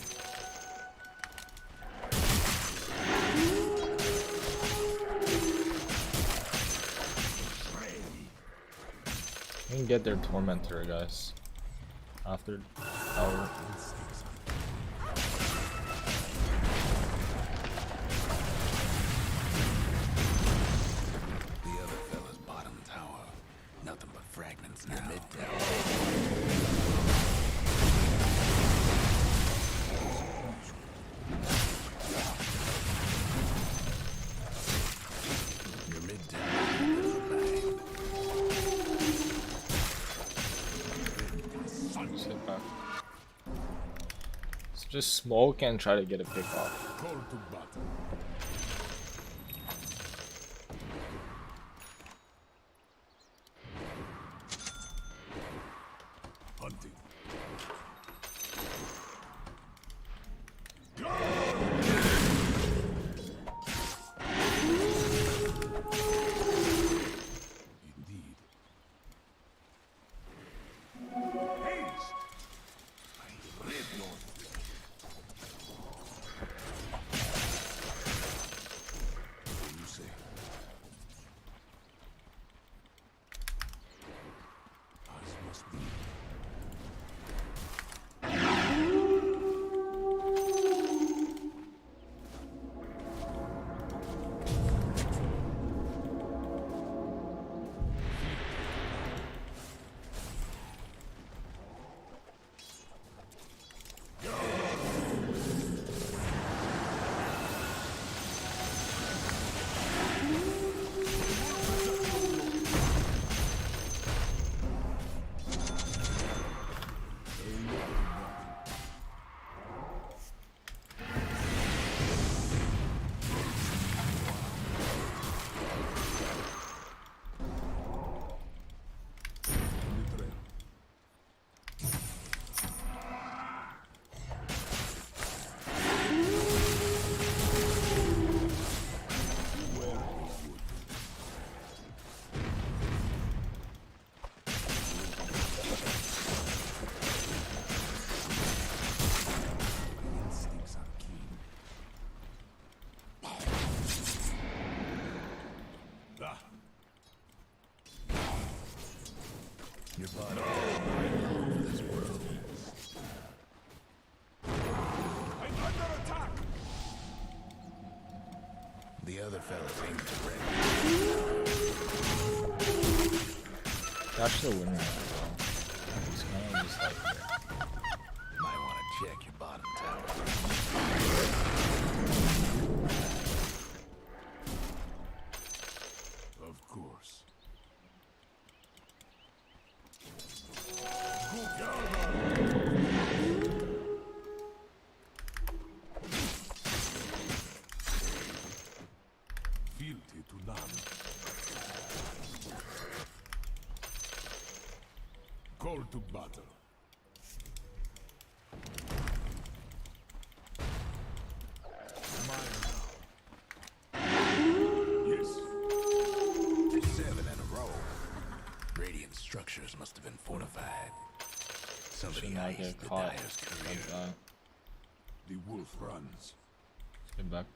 We can get their tormentor, guys. After our The other fella's bottom tower. Nothing but fragments now. Mid tower. Your mid sit back. So just smoke and try to get a pick off. Call to battle. Hunting. Indeed. Haste! I read your what do you say? As must be. Instincts are keen. Ah, Your bottom tower ain't long for this world. I'm under attack! The other fella's aimed to That's the winner as well. It's kind of just like Might want to check your bottom tower. Of course. Fealty to none. Call to battle. Mine now. Yes. 7 in a row. Radiant structures must have been fortified. Somebody should not iced get the caught dyer's career. like that. The wolf runs. Get back.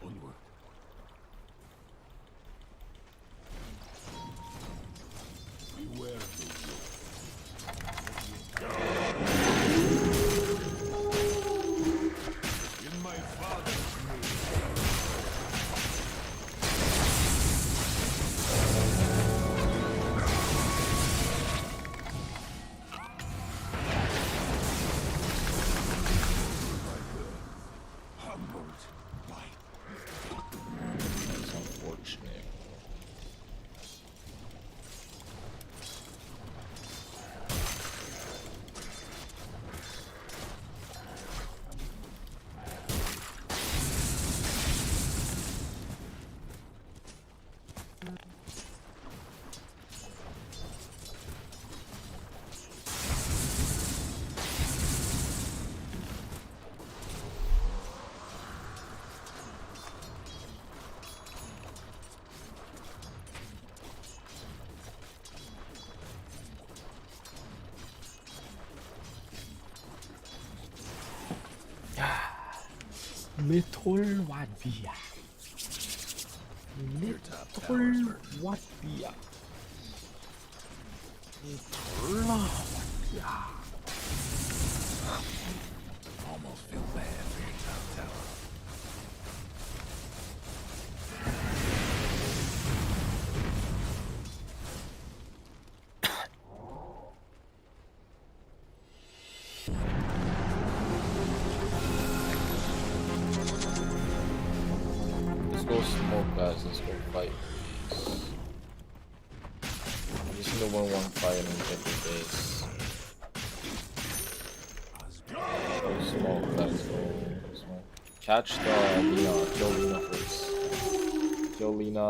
Onward. Beware of the wolf. Little Wadvia. Little Wadvia. Little Wadvia. Almost feel bad for your top tower. Let's go smoke, guys. Let's go fight. I just need to win one fight and get the base. Go smoke, guys. Go smoke. Catch the Lina. Kill Lina first. Kill Lina.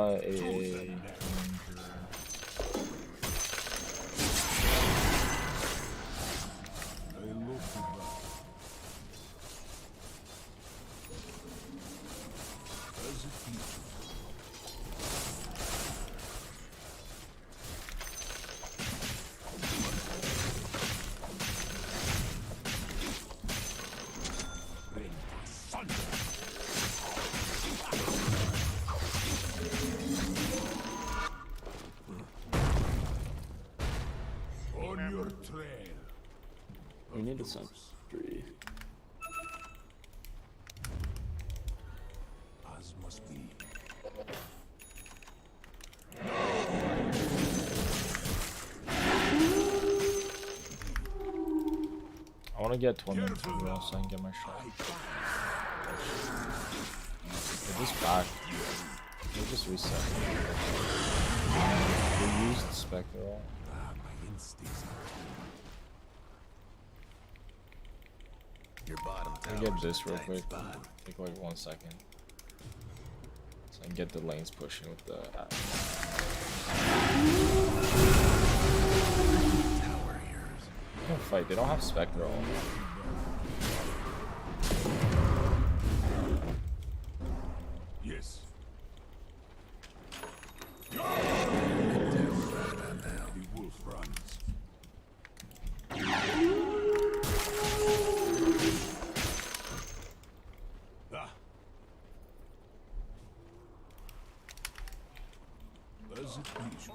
On your trail. We need a sentry. As must be. I want to get 22 so I can get my shot. Get this back. We'll just reset. We used Spectral. Your bottom Let me get this real quick. Take like 1 second. So I can get the lanes pushing with the tower here's. Don't fight, they don't have Spectral. Yes. The wolf runs. Ah. As it please you.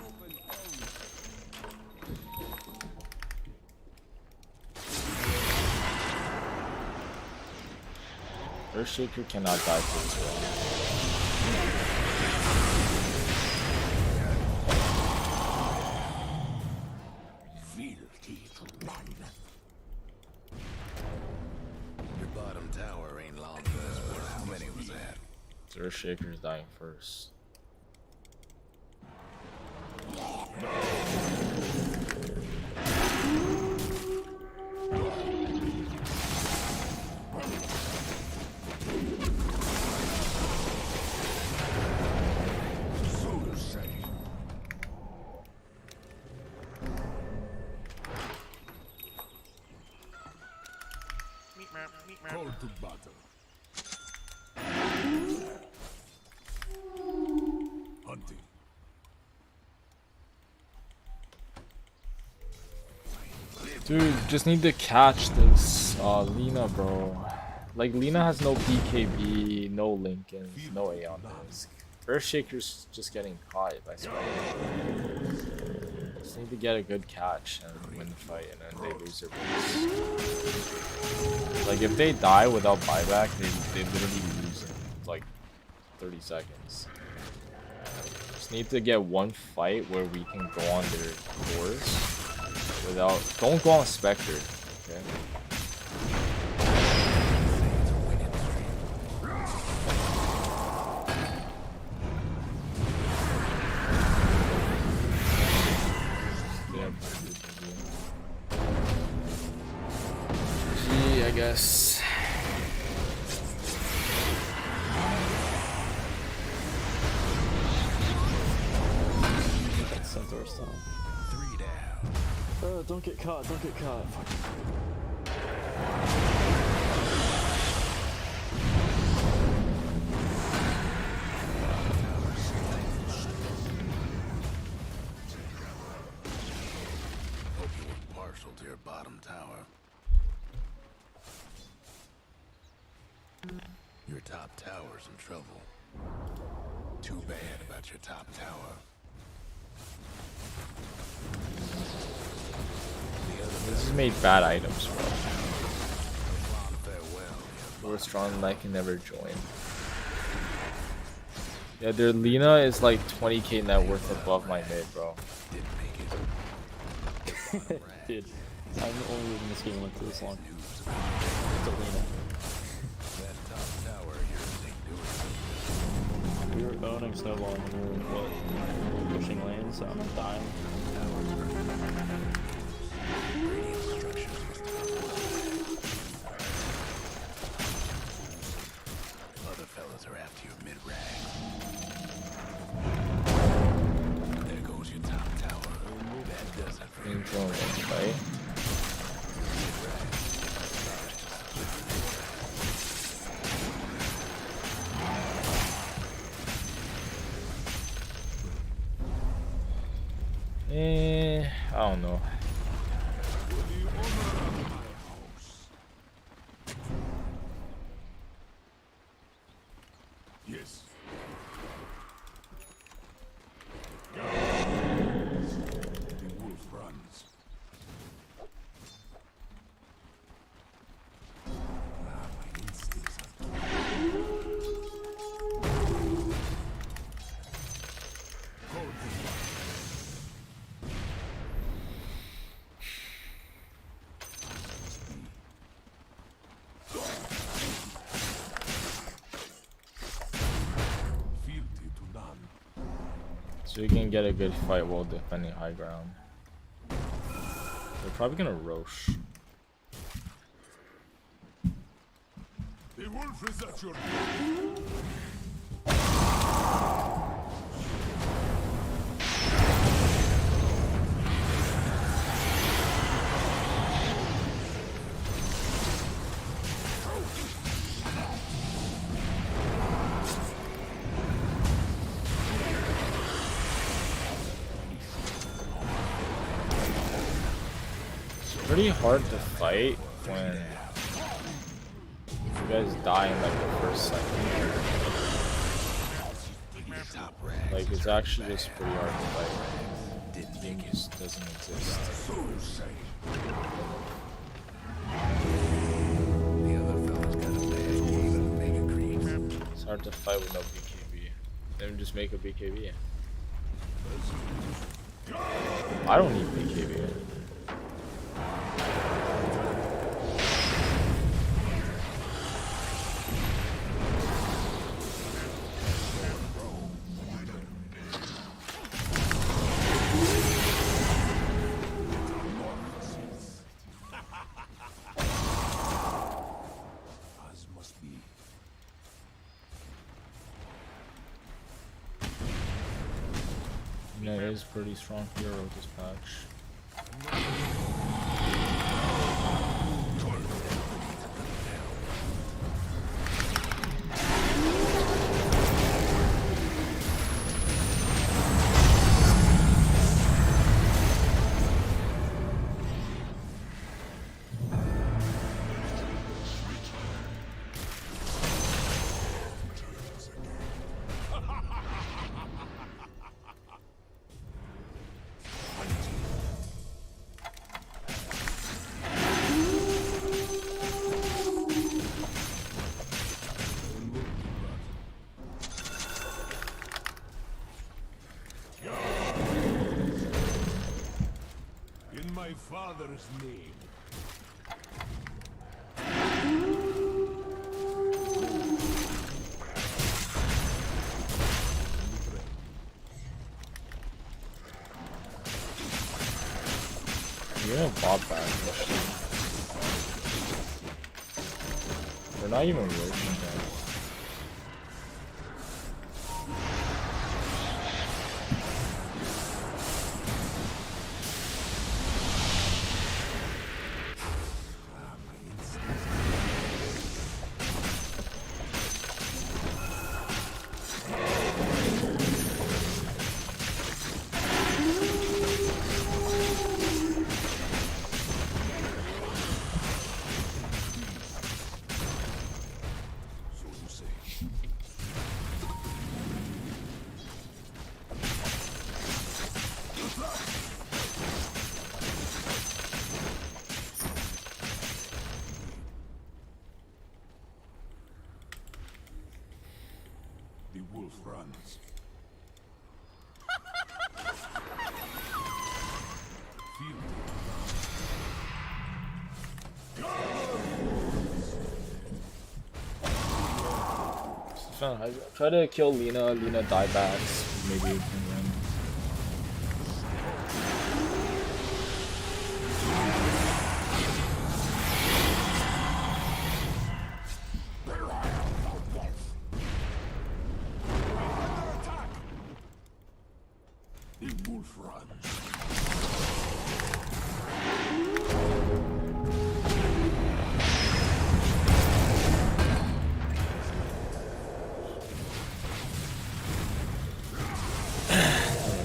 Earthshaker cannot die to this well. Your bottom tower ain't long for this world. How many was that? Earthshaker's dying first. Call to battle. Hunting. Dude, just need to catch this Lina, bro. Like, Lina has no BKB, no Lincoln, no A on this. Earthshaker's just getting caught, I swear. Just need to get a good catch and win the fight, and then they lose their base. Like, if they die without buyback, they literally lose in like 30 seconds. Just need to get one fight where we can go on their doors without. Don't go on Spectre, okay? Gee, I guess. Centaur stone. 3 down. Oh, don't get caught, don't get caught. Hope you were partial to your bottom tower. Your top tower's in trouble. Too bad about your top tower. This has made bad items, bro. We're strong and I can never join. Yeah, their Lina is like 20k net worth above my mid, bro. Dude, I'm the only reason this game went this long. It's a Lina. We were owning Snowball and we were pushing lanes, so I'm dying. Other fellas are after your mid-range. There goes your top tower. That does it for you. Right? I don't know. Yes. The wolf runs. My instincts are So we can get a good fight while defending high ground. They're probably gonna Roche. The wolf is at your Pretty hard to fight when you guys die in like the first second. Like it's actually just pretty hard to fight. The game just doesn't exist. It's hard to fight with no BKB. Then just make a BKB. I don't need BKB. Yeah, it is pretty strong hero this patch. in my father's name. You're gonna bot back. They're not even working that. wolf runs. Feel Try to kill Lina. Lina die backs. Maybe we can win. the wolf runs.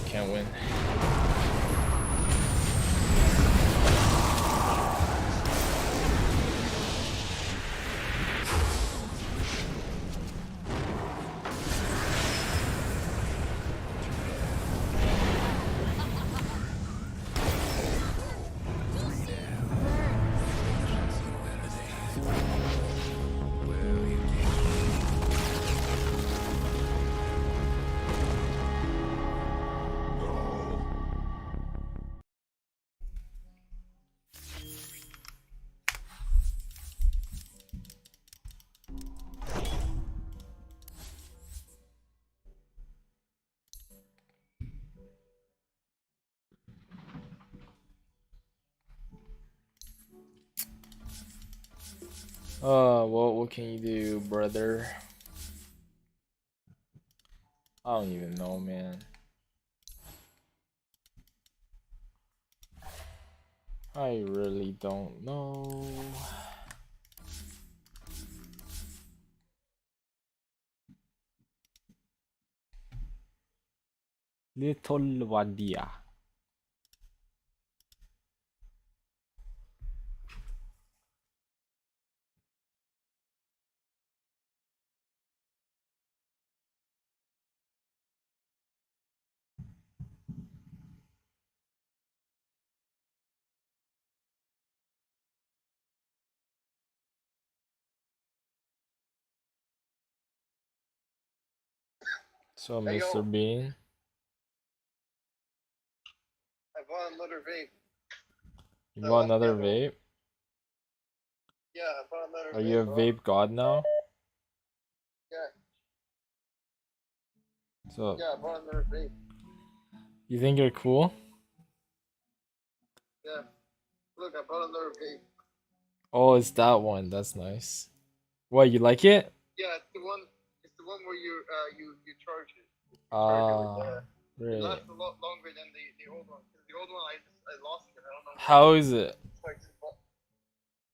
Can't win. What can you do, brother? I don't even know, man. I really don't know. Little Wadia. So, Mr. Bean. I bought another vape. You bought another vape? Yeah, I bought another vape. Are you a vape god now? Yeah. So, Yeah, I bought another vape. you think you're cool? Yeah. Look, I bought another vape. Oh, it's that one. That's nice. What, you like it? Yeah, it's the one. It's the one where you charge it. Really? It lasts a lot longer than the old one. Cause the old one I lost it. I don't know. How is it? It's like,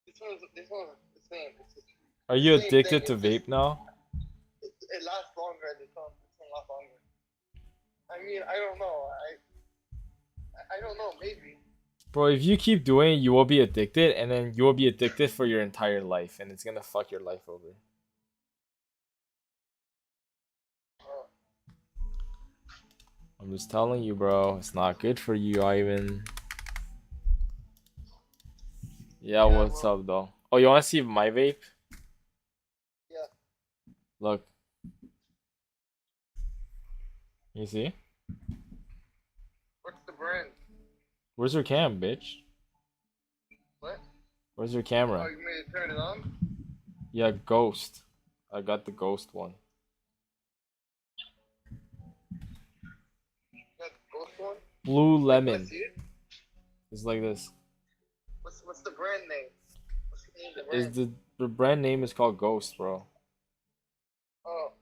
this one's the same. It's just, Are you addicted to vape now? it lasts longer. This one lasts longer. I mean, I don't know. I don't know. Maybe. Bro, if you keep doing it, you will be addicted, and then you will be addicted for your entire life, and it's gonna fuck your life over. I'm just telling you, bro. It's not good for you, Ivan. Yeah, what's up, though? Oh, you wanna see my vape? Yeah. Look. You see? What's the brand? Where's your cam, bitch? What? Where's your camera? Oh, you made it turn it on? Yeah, Ghost. I got the Ghost one. That's the ghost one? Blue Lemon. Can I see it? It's like this. What's the brand name? What's the name of the brand? Is the brand name is called Ghost, bro. Oh,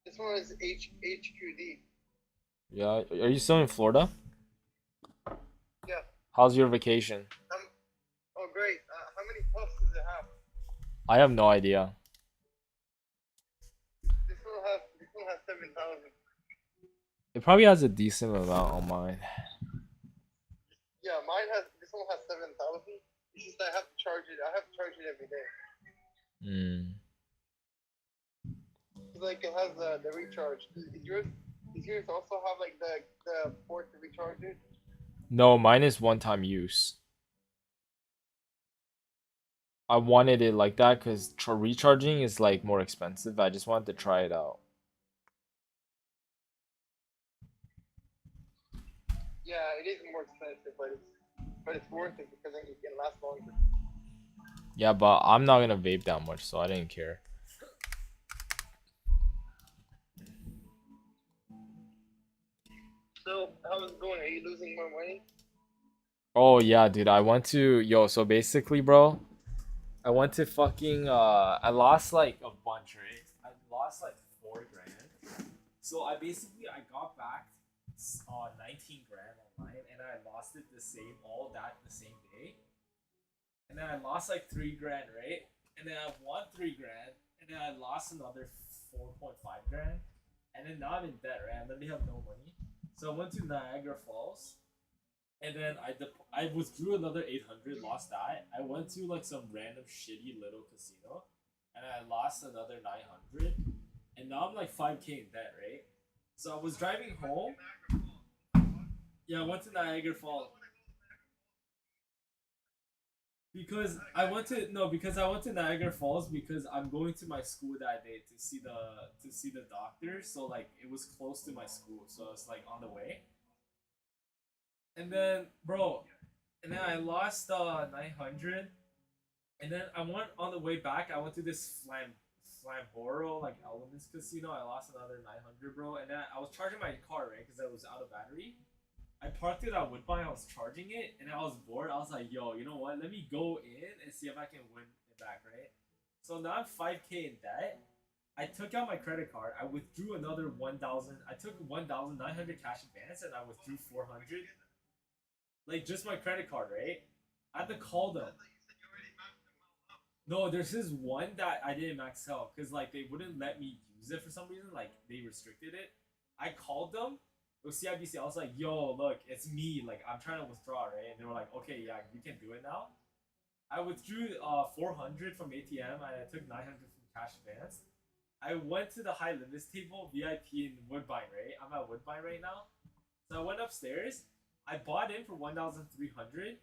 this one is HQD. Yeah, are you still in Florida? Yeah. How's your vacation? Oh, great. How many puffs does it have? I have no idea. This one has 7,000. It probably has a decent amount on mine. Yeah, this one has 7,000. It's just I have to charge it. I have to charge it every day. Like it has the recharge. Does yours also have like the port to recharge it? No, mine is one-time use. I wanted it like that because recharging is like more expensive. I just wanted to try it out. Yeah, it is more expensive, but it's worth it because then you can last longer. Yeah, but I'm not gonna vape that much, so I didn't care. So how's it going? Are you losing more money? Oh yeah, dude. I went to so basically, bro, I went to fucking I lost like a bunch, right? I lost like 4 grand. So I got back 19 grand online, and I lost it all that the same day. And then I lost like 3 grand, right? And then I won 3 grand, and then I lost another 4.5 grand. And then now I'm in debt, right? I literally have no money. So I went to Niagara Falls, and then I withdrew another 800, lost that. I went to like some random shitty little casino, and I lost another 900. And now I'm like 5K in debt, right? So I was driving home. Yeah, I went to Niagara Falls. Because I went to Niagara Falls because I'm going to my school that day to see the doctor. So like it was close to my school, so it's like on the way. And then, bro, I lost 900, and then I went on the way back. I went to this Flamboro like Elements Casino. I lost another 900, bro. And then I was charging my car, right, because I was out of battery. I parked it at Woodbine. I was charging it, and I was bored. I was like, yo, you know what? Let me go in and see if I can win it back, right? So now I'm 5K in debt. I took out my credit card. I withdrew another 1,000. I took 1,900 cash advance, and I withdrew 400. Like, just my credit card, right? I had to call them. No, there's this one that I didn't max out because like they wouldn't let me use it for some reason. Like they restricted it. I called them. It was CIBC. I was like, "Yo, look, it's me. Like I'm trying to withdraw, right?" And they were like, "Okay, yeah, you can do it now." I withdrew 400 from ATM. I took 900 from cash advance. I went to the high limits table VIP in Woodbine, right? I'm at Woodbine right now. So I went upstairs. I bought in for 1,300.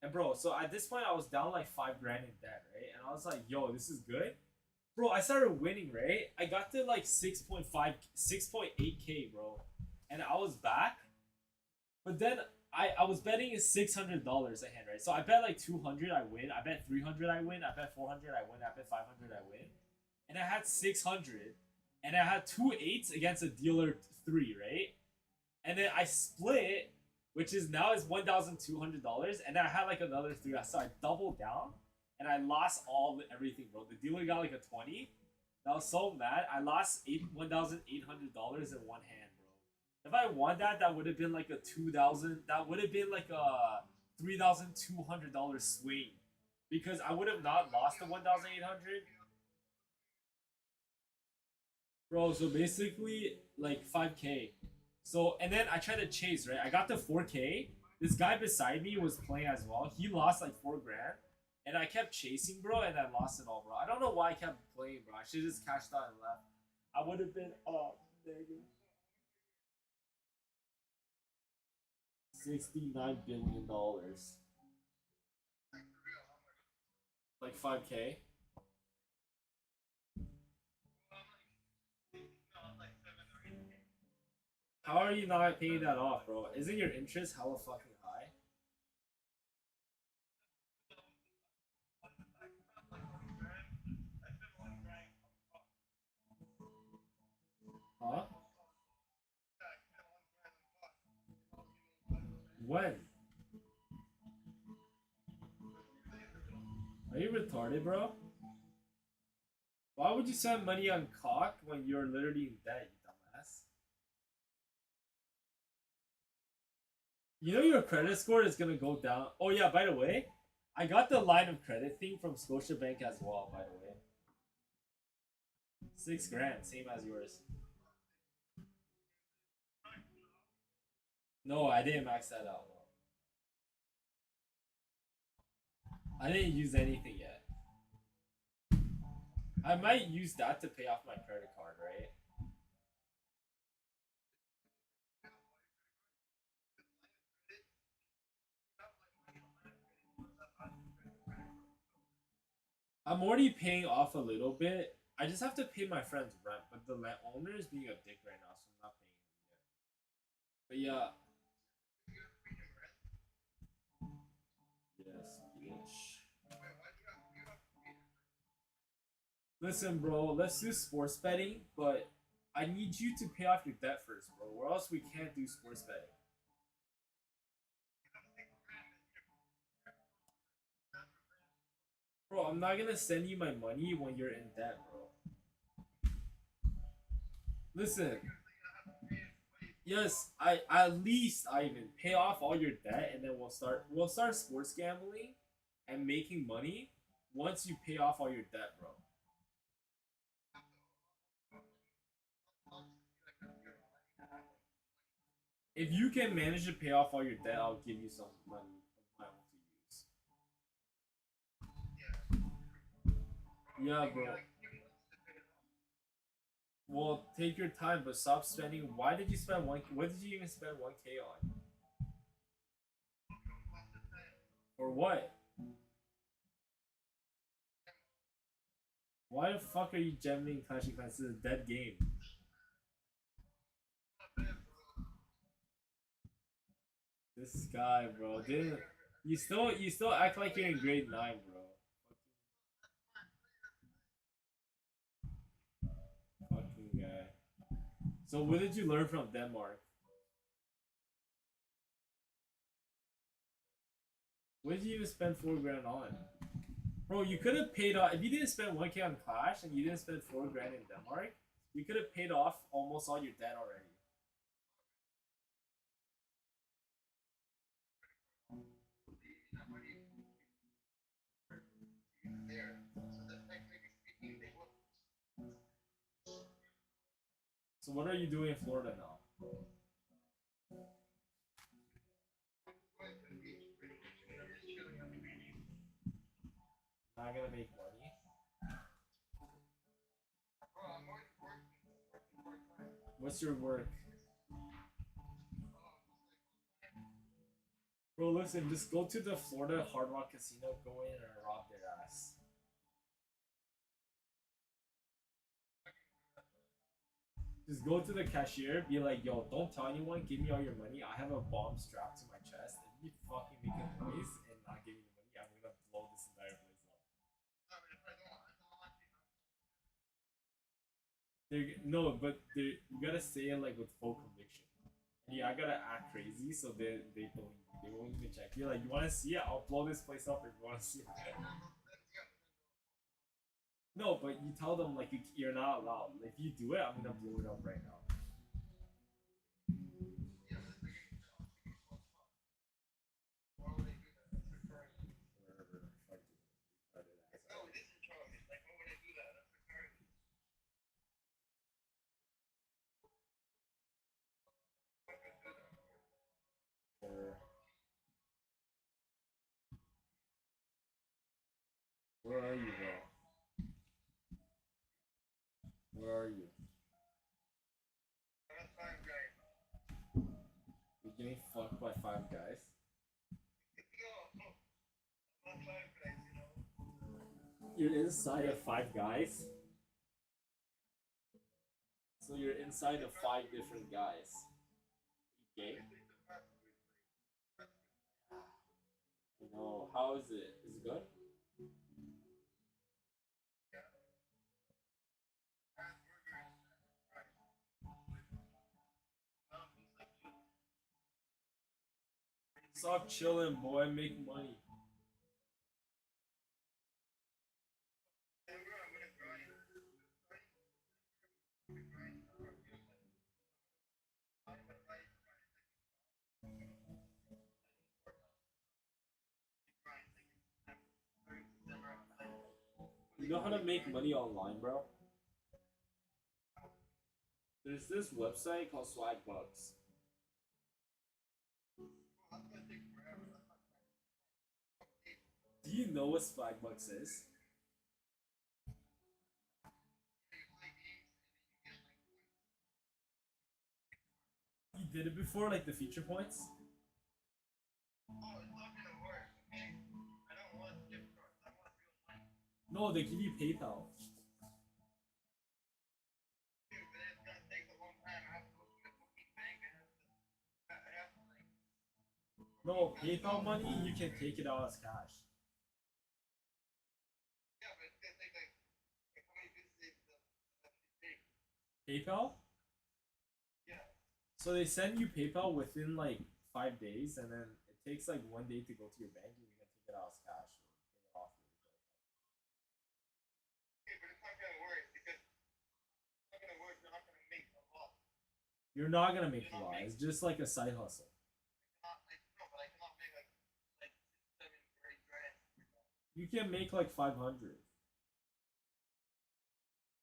And bro, so at this point I was down like 5 grand in debt, right? And I was like, yo, this is good. Bro, I started winning, right? I got to like 6.8K, bro. And I was back. But then I was betting $600 a hand, right? So I bet like 200 I win. I bet 300 I win. I bet 400 I win. I bet 500 I win. And I had 600. And I had 2 8s against a dealer 3, right? And then I split, which is now is $1,200, and I had like another 3. So I doubled down, and I lost everything, bro. The dealer got like a 20. I was so mad. I lost $1,800 in one hand, bro. If I won that, that would have been like a 2,000. That would have been like a $3,200 swing, because I would have not lost the 1,800. Bro, so basically like 5K. So, and then I tried to chase, right? I got the 4K. This guy beside me was playing as well. He lost like 4 grand. And I kept chasing, bro, and I lost it all, bro. I don't know why I kept playing, bro. I should have just cashed out and left. I would have been up, nigga. $69 billion. Like 5K. How are you not paying that off, bro? Isn't your interest hella fucking high? Huh? When? Are you retarded, bro? Why would you spend money on cock when you're literally in debt, you dumbass? You know your credit score is gonna go down. Oh yeah, by the way, I got the line of credit thing from Scotiabank as well, by the way. 6 grand, same as yours. No, I didn't max that out. I didn't use anything yet. I might use that to pay off my credit card, right? I'm already paying off a little bit. I just have to pay my friend's rent, but the owner is being a dick right now, so I'm not paying him yet. But yeah. Yes, bitch. Listen, bro, let's do sports betting, but I need you to pay off your debt first, bro, or else we can't do sports betting. Bro, I'm not gonna send you my money when you're in debt, bro. Listen. Yes, I at least Ivan pay off all your debt and then we'll start sports gambling and making money once you pay off all your debt, bro. If you can manage to pay off all your debt, I'll give you some money of my own to use. Yeah, bro. Well, take your time, but stop spending. Why did you spend one? What did you even spend 1K on? For what? Why the fuck are you gemming Clash of Clans? This is a dead game. This guy, bro. Didn't you still act like you're in grade 9, bro. Fucking guy. So what did you learn from Denmark? What did you even spend 4 grand on? Bro, you could have paid off if you didn't spend 1K on Clash and you didn't spend 4 grand in Denmark, you could have paid off almost all your debt already. So what are you doing in Florida now? Not gonna make money. What's your work? Bro, listen, just go to the Florida Hard Rock Casino, go in and rob their ass. Just go to the cashier, be like, yo, don't tell anyone, give me all your money. I have a bomb strapped to my chest. If you fucking make a noise and not give me the money, I'm gonna blow this entire place up. No, but you gotta say it like with full conviction. And yeah, I gotta act crazy so they believe me. They won't even check. You're like, you wanna see it? I'll blow this place up if you wanna see it. No, but you tell them like you're not allowed. If you do it, I'm gonna blow it up right now. Where are you, bro? Where are you? You're getting fucked by 5 guys? You're inside of 5 guys? So you're inside of 5 different guys. Okay? You know, how is it? Is it good? Stop chilling, boy. Make money. You know how to make money online, bro? There's this website called Swagbucks. Do you know what Swagbucks is? You did it before, like the feature points? No, they give you PayPal. No, PayPal money, you can take it out as cash. Yeah, but it's gonna take like how many visits that take? PayPal? Yeah. So they send you PayPal within like 5 days, and then it takes like 1 day to go to your bank, and you can take it out as cash or pay it off. Okay, but it's not gonna work because it's not gonna work. You're not gonna make a lot. You're not gonna make a lot. It's just like a side hustle. No, but I cannot make like 6, 7, or 8 grand. You can make like 500. It's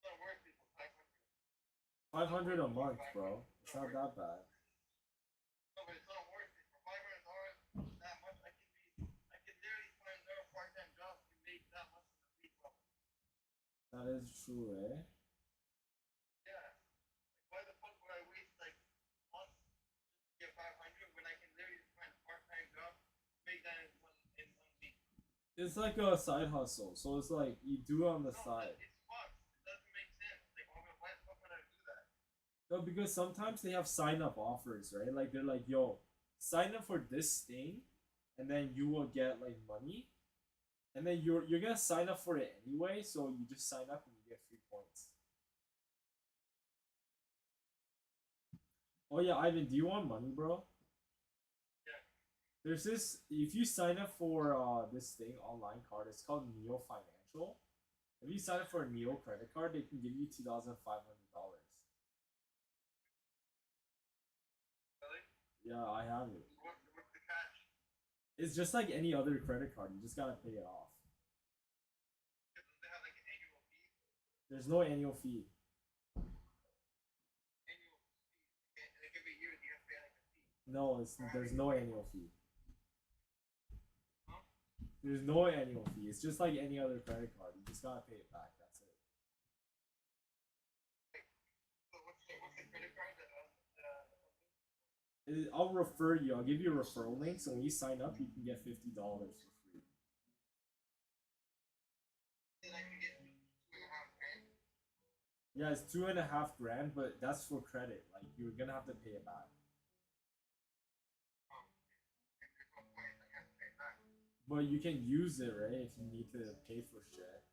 not worth it for 500. 500 a month, bro. It's not that bad. No, but it's not worth it for $500. That much I can literally find another part-time job to make that much in a week. Bro. That is true, eh? Yeah. Like, why the fuck would I waste like months just to get 500 when I can literally find a part-time job, make that in one week? It's like a side hustle, so it's like you do it on the side. It's fucked. It doesn't make sense. Like, why the fuck would I do that? No, because sometimes they have sign up offers, right? Like they're like, yo, sign up for this thing, and then you will get like money, and then you're gonna sign up for it anyway, so you just sign up and you get free points. Oh yeah, Ivan, do you want money, bro? Yeah. There's this, if you sign up for this thing online card, it's called Neo Financial. If you sign up for a Neo credit card, they can give you $2,500. Really? Yeah, I have it. What's the catch? It's just like any other credit card. You just gotta pay it off. Does it have like an annual fee? There's no annual fee. Annual fee. Like every year you have to pay like a fee. No, there's no annual fee. There's no annual fee. It's just like any other credit card. You just gotta pay it back. That's it. So what's the credit card that I'll refer you. I'll give you a referral link. So when you sign up, you can get $50 for free. then I can get 2.5 grand? Yeah, it's 2.5 grand, but that's for credit. Like you're gonna have to pay it back. But you can use it, right? If you need to pay for shit.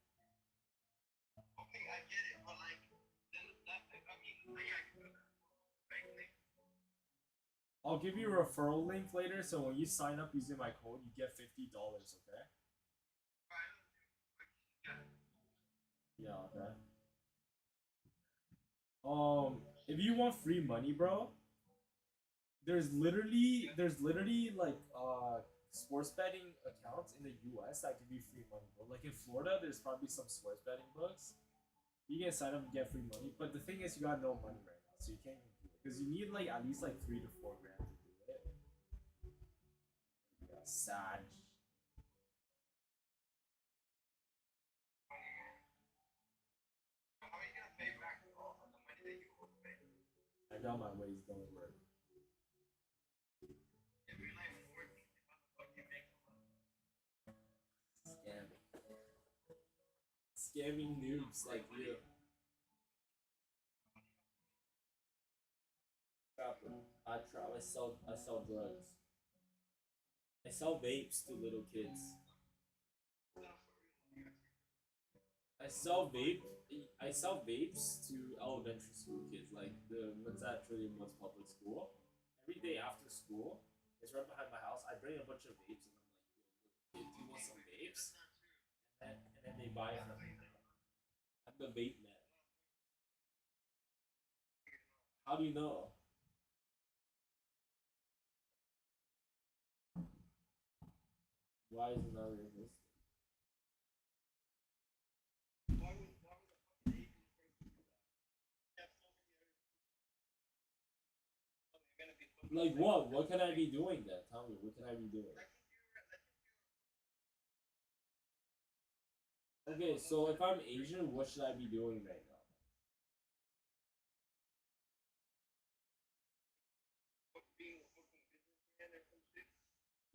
Okay, I get it, but like, then that, I mean, yeah, I can do that. Bank link. I'll give you a referral link later. So when you sign up using my code, you get $50. Okay? Yeah. Okay. If you want free money, bro, there's literally like sports betting accounts in the US that give you free money, bro. Like in Florida, there's probably some sports betting books. You can sign up and get free money, but the thing is, you got no money right now, so you can't even do it because you need like at least like 3 to 4 grand to do it. Yeah, sad. How are you gonna pay back all the money that you owe me? I got my ways, don't worry. If you're not even working, how the fuck you make the money? Scamming noobs like you. I sell drugs. I sell vapes to little kids. I sell vapes to elementary school kids, like the ones at Trillium Woods Public School. Every day after school, it's right behind my house. I bring a bunch of vapes and I'm like, yo, kid, do you want some vapes? And then they buy it from me. I'm the vape man. How do you know? Why is it not realistic? Like what? What can I be doing then? Tell me, what can I be doing? Okay, so if I'm Asian, what should I be doing right now?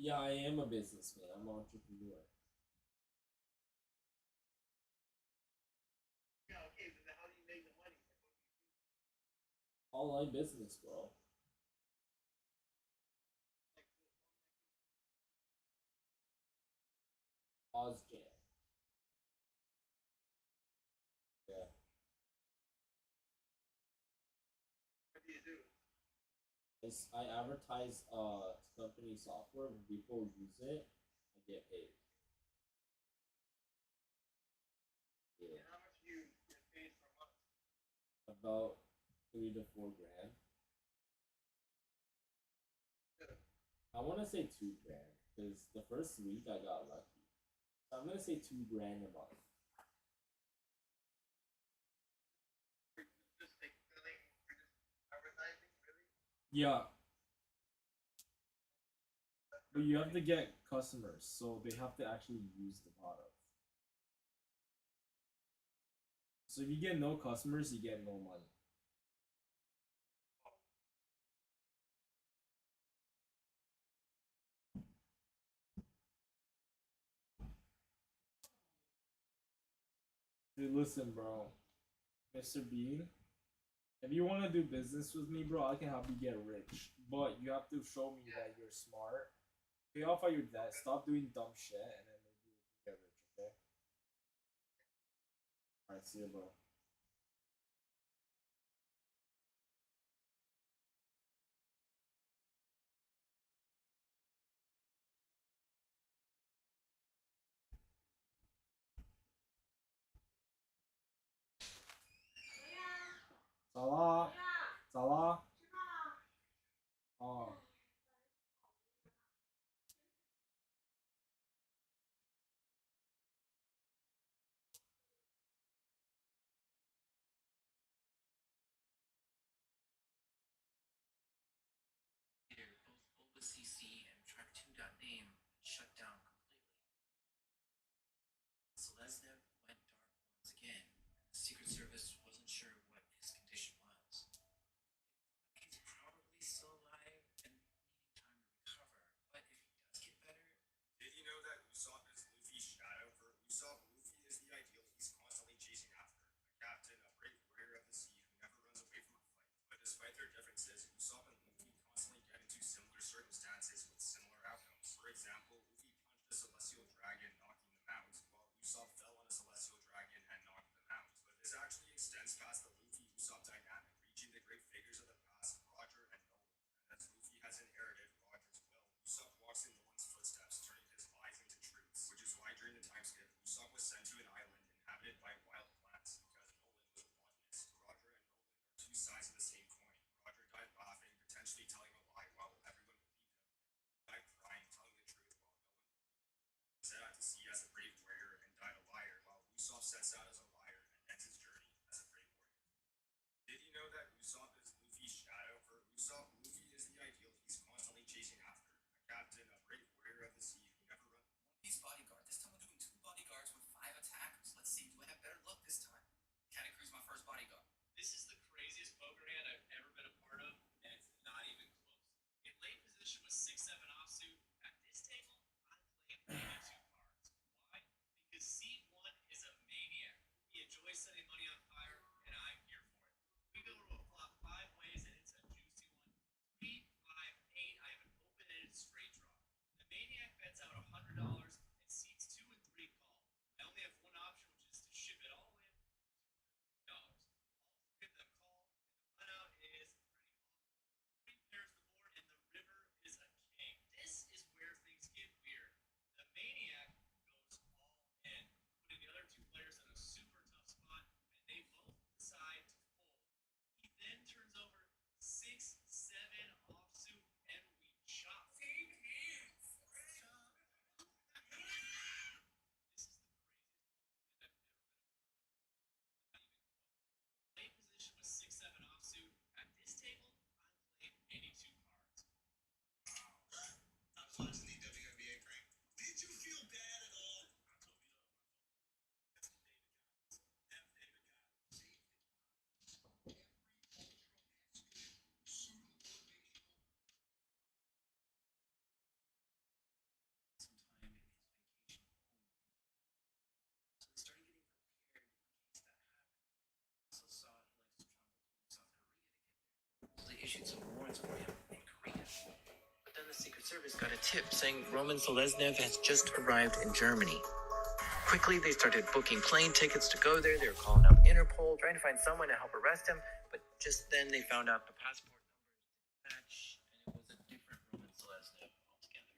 Yeah, I am a businessman. I'm an entrepreneur. Yeah, okay, but how do you make the money? Online business, bro. Ozjan. Yeah. What do you do? I advertise company software. When people use it, I get paid. Yeah. And how much do you get paid per month? About 3 to 4 grand. I want to say 2 grand because the first week I got lucky. So I'm gonna say 2 grand a month. Just like selling, you're just advertising, really? Yeah. But you have to get customers, so they have to actually use the product. So if you get no customers, you get no money. Dude, listen, bro. Mr. Bean, if you want to do business with me, bro, I can help you get rich. But you have to show me that you're smart. Pay off all your debt, stop doing dumb shit, and then maybe we can get rich, okay? Alright, see you, bro. Salah. Salah. Oh. Both OpenCC and Track2.name shut down completely. Selesnev went dark once again. The Secret Service wasn't sure what his condition was. He's probably still alive and needing time to recover, but if he does get better... Did you know that Usopp is Luffy's shadow? For Usopp, Luffy is the ideal he's constantly chasing after. A captain, a brave warrior of the sea who never runs away from a fight. But despite their differences, Usopp and Luffy constantly get into similar circumstances with similar outcomes. For example, Luffy punched a celestial dragon, knocking them out, while Usopp fell on a celestial dragon and knocked them out. But this actually extends past the Luffy-Usopp dynamic, reaching the great figures of the past, Roger and Nolan. And as Luffy has inherited Roger's will, Usopp walks in Nolan's footsteps, turning his lies into truths. Which is why during the time skip, Usopp was sent to an island inhabited by wild plants, because Nolan was a botanist. Roger and Nolan are two sides of the same coin. Roger died laughing, potentially telling a lie while everyone believed him. He died crying, telling the truth while no one believed him. He set out to sea as a brave warrior and died a liar, while Usopp sets out as a liar and ends his journey as a brave warrior. Did you know that Usopp is Luffy's shadow? For Usopp, Luffy is the ideal he's constantly chasing after. A captain, a brave warrior of the sea who never runs. One Piece bodyguard. This time I'm doing 2 bodyguards with 5 attackers. Let's see, do I have better luck this time? Cannon Crew's my first bodyguard. This is the craziest poker hand I've ever been a part of, and it's not even close. In late position with 6-7 offsuit, at this table, I'm playing 82 cards. Why? Because C1 is a maniac. He enjoys setting money on fire, and I'm here for it. We go to a flop 5 ways, and it's a juicy one. 3, 5, 8, I have an open-ended straight draw. The maniac bets out $100 and seats 2 and 3 call. I only have one option, which is to ship it all in. $200. All 3 of them call, and the run out is pretty awesome. 3 pairs the board, and the river is a king. This is where things get weird. The maniac goes all in, putting the other 2 players in a super tough spot, and they both decide to fold. He then turns over 6-7 offsuit, and we chop. Same hands. This is the craziest hand I've ever been a part of. Not even close. Late position with 6-7 offsuit. At this table, I'm playing 82 cards. I was watching the WNBA prank. Did you feel bad at all? That's what David got. That David got. Saved it. Every ultra masculine pseudo-motivational. Some time in his vacation home. So they started getting prepared in case that happened. Also saw he likes to travel to South Korea to get there. So they issued some warrants for him in Korea. But then the Secret Service got a tip saying Roman Selesnev has just arrived in Germany. quickly, they started booking plane tickets to go there. They were calling up Interpol, trying to find someone to help arrest him. But just then, they found out the passport numbers didn't match, and it was a different Roman Selesnya altogether.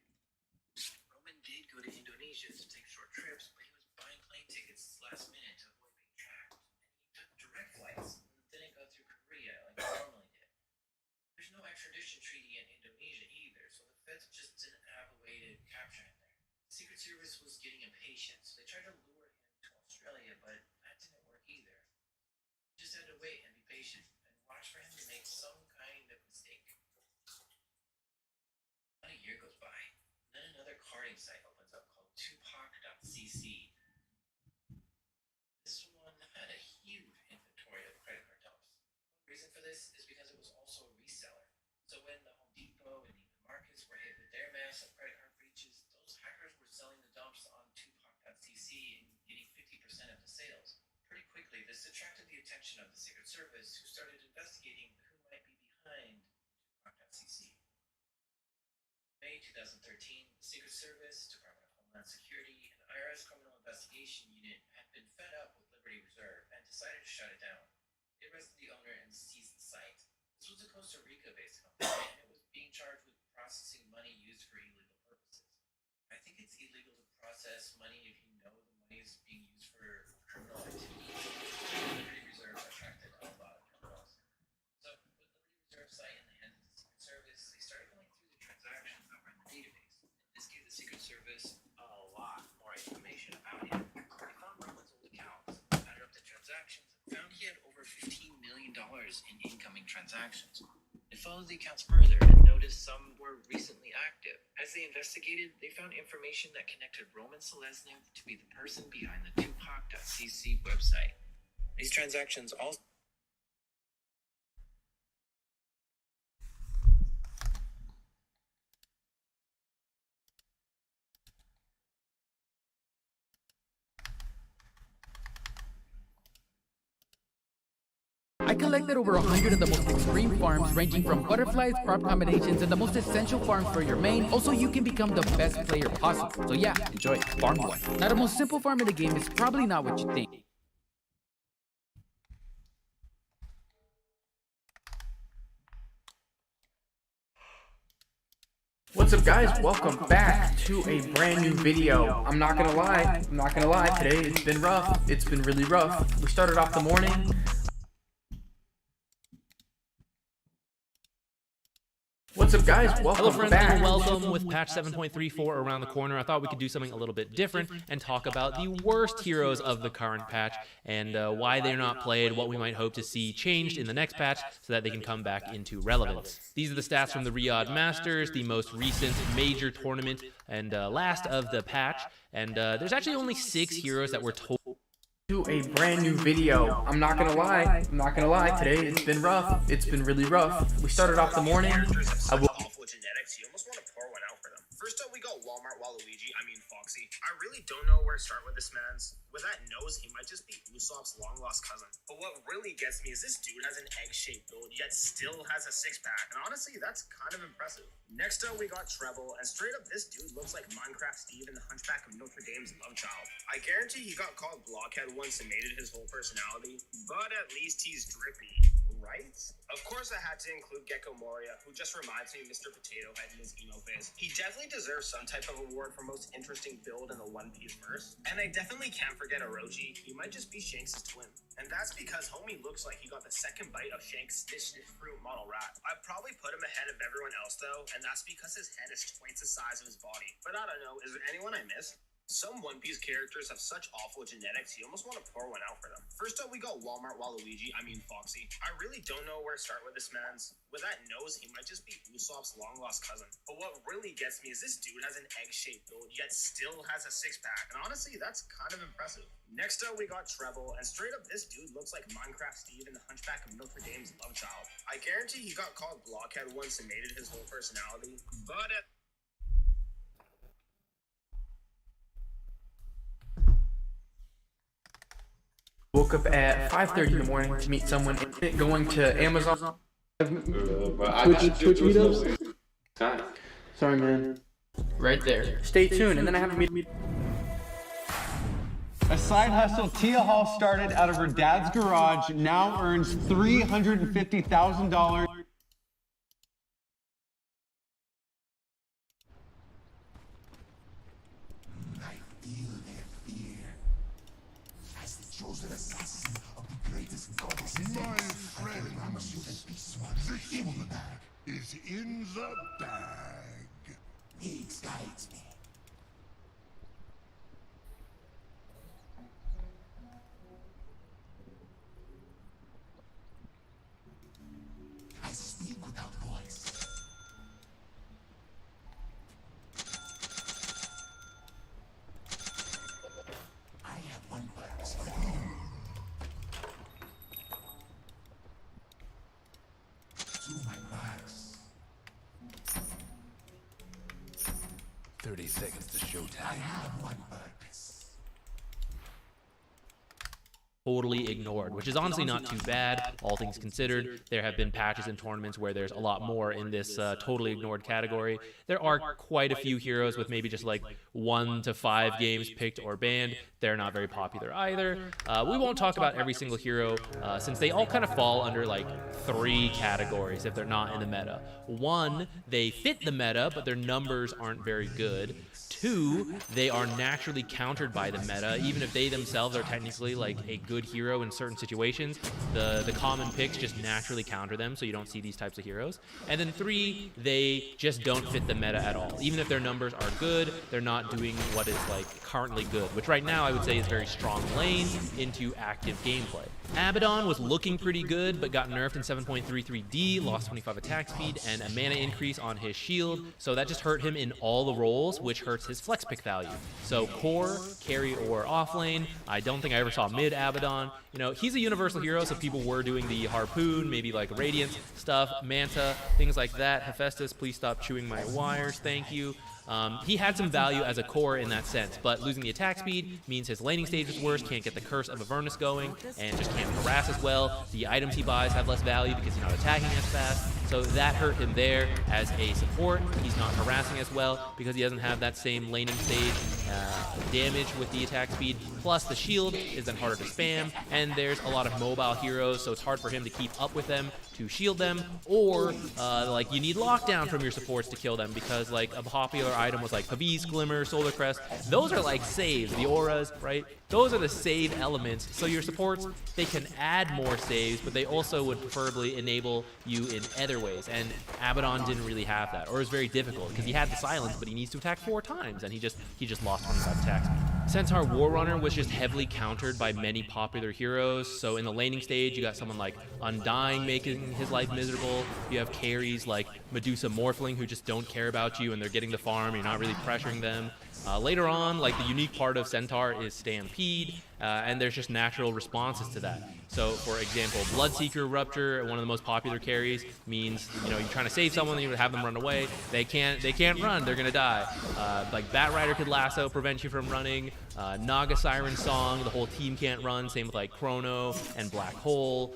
Roman did go to Indonesia to take short trips, but he was buying plane tickets last minute to avoid being tracked. And he took direct flights and didn't go through Korea like he normally did. There's no extradition treaty in Indonesia either, so the feds just didn't have a way to capture him there. The Secret Service was getting impatient, so they tried to lure him to Australia, but that didn't work either. He just had to wait and be patient and watch for him to make some kind of mistake. About a year goes by, and then another carding site opens up called Tupac.cc. This one had a huge inventory of credit card dumps. One reason for this is because it was also a reseller. So when the Home Depot and Neiman Marcus were hit with their massive credit card breaches, those hackers were selling the dumps on Tupac.cc and getting 50% of the sales. Pretty quickly, this attracted the attention of the Secret Service, who started investigating who might be behind Tupac.cc. May 2013, the Secret Service, Department of Homeland Security, and IRS Criminal Investigation Unit had been fed up with Liberty Reserve and decided to shut it down. They arrested the owner and seized the site. This was a Costa Rica-based company, and it was being charged with processing money used for illegal purposes. I think it's illegal to process money if you know the money is being used for criminal activity. Liberty Reserve attracted a lot of criminals. So, with Liberty Reserve site in the hands of the Secret Service, they started going through the transactions that were in the database. And this gave the Secret Service a lot more information about him. They found Roman's old accounts, added up the transactions, and found he had over $15 million in incoming transactions. They followed the accounts further and noticed some were recently active. As they investigated, they found information that connected Roman Selesnya to be the person behind the Tupac.cc website. These transactions also I collected over 100 of the most extreme farms, ranging from butterflies, crop combinations, and the most essential farms for your main. Also, you can become the best player possible. So yeah, enjoy Farm 1. Now, the most simple farm in the game is probably not what you think. What's up guys, welcome back to a brand new video. I'm not gonna lie, today it's been rough, it's been really rough. We started off the morning. What's up guys, welcome Hello friends, back. and welcome with patch 7.34 around the corner. I thought we could do something a little bit different and talk about the worst heroes of the current patch and why they're not played, what we might hope to see changed in the next patch so that they can come back into relevance. These are the stats from the Riyadh Masters, the most recent major tournament and last of the patch, and there's actually only 6 heroes that were told To a brand new video. I'm not gonna lie, today it's been rough, it's been really rough. We started off the morning. Awful genetics, you almost want to pour one out for them. First up, we got Walmart Waluigi, Foxy. I really don't know where to start with this man's. With that nose, he might just be Usopp's long-lost cousin. But what really gets me is this dude has an egg-shaped build, yet still has a six-pack. And honestly, that's kind of impressive. Next up, we got Treble, and straight up, this dude looks like Minecraft Steve in the Hunchback of Notre Dame's love child. I guarantee he got called Blockhead once and made it his whole personality, but at least he's drippy, right? Of course, I had to include Gecko Moria, who just reminds me of Mr. Potato Head in his emo phase. He definitely deserves some type of award for most interesting build in the One Piece verse. And I definitely can't forget Orochi. He might just be Shanks' twin. And that's because homie looks like he got the second bite of Shanks' Snish Fruit model rat. I'd probably put him ahead of everyone else though, and that's because his head is twice the size of his body. But I don't know, is there anyone I missed? Some One Piece characters have such awful genetics, you almost want to pour one out for them. First up, we got Walmart Waluigi, Foxy. I really don't know where to start with this man's. With that nose, he might just be Usopp's long-lost cousin. But what really gets me is this dude has an egg-shaped build, yet still has a six-pack. And honestly, that's kind of impressive. Next up, we got Treble, and straight up, this dude looks like Minecraft Steve in the Hunchback of Notre Dame's love child. I guarantee he got called Blockhead once and made it his whole personality, but Woke up at 5:30 in the morning to meet someone, going to Amazon. Twitch meetups? Sorry, man. Right there. Stay tuned, and then I have a meet. A side hustle Tia Hall started out of her dad's garage now earns $350,000. My friends, the human is in the bag. He excites me. I speak without voice. I have one purpose for you. To my marks. 30 seconds to showtime. I have one purpose. Totally ignored, which is honestly not too bad, all things considered. There have been patches and tournaments where there's a lot more in this totally ignored category. There are quite a few heroes with maybe just like 1 to 5 games picked or banned. They're not very popular either. We won't talk about every single hero since they all kind of fall under like 3 categories if they're not in the meta. 1, they fit the meta, but their numbers aren't very good. 2, they are naturally countered by the meta, even if they themselves are technically like a good hero in certain situations. The common picks just naturally counter them, so you don't see these types of heroes. And then 3, they just don't fit the meta at all. Even if their numbers are good, they're not doing what is like currently good, which right now I would say is very strong lane into active gameplay. Abaddon was looking pretty good, but got nerfed in 7.33D, lost 25 attack speed, and a mana increase on his shield, so that just hurt him in all the roles, which hurts his flex pick value. So core, carry, or offlane, I don't think I ever saw mid Abaddon. You know, he's a universal hero, so people were doing the harpoon, maybe like Radiance stuff, Manta, things like that. Hephaestus, please stop chewing my wires, thank you. He had some value as a core in that sense, but losing the attack speed means his laning stage is worse, can't get the Curse of Avernus going, and just can't harass as well. The items he buys have less value because he's not attacking as fast, so that hurt him there. As a support, he's not harassing as well because he doesn't have that same laning stage damage with the attack speed, plus the shield is then harder to spam, and there's a lot of mobile heroes, so it's hard for him to keep up with them to shield them, or like you need lockdown from your supports to kill them because like a popular item was like Pavis, Glimmer, Solar Crest. Those are like saves, the auras, right? Those are the save elements. So your supports, they can add more saves, but they also would preferably enable you in other ways. And Abaddon didn't really have that, or it was very difficult because he had the silence, but he needs to attack 4 times, and he just lost 25 attacks. Centaur Warrunner was just heavily countered by many popular heroes. So in the laning stage, you got someone like Undying making his life miserable. You have carries like Medusa Morphling who just don't care about you and they're getting the farm, you're not really pressuring them. Later on, like the unique part of Centaur is Stampede, and there's just natural responses to that. So, for example, Bloodseeker Rupture, one of the most popular carries, means you're trying to save someone, you have them run away. They can't run, they're gonna die. Like Batrider could lasso, prevent you from running. Naga Siren Song, the whole team can't run. Same with like Chrono and Black Hole.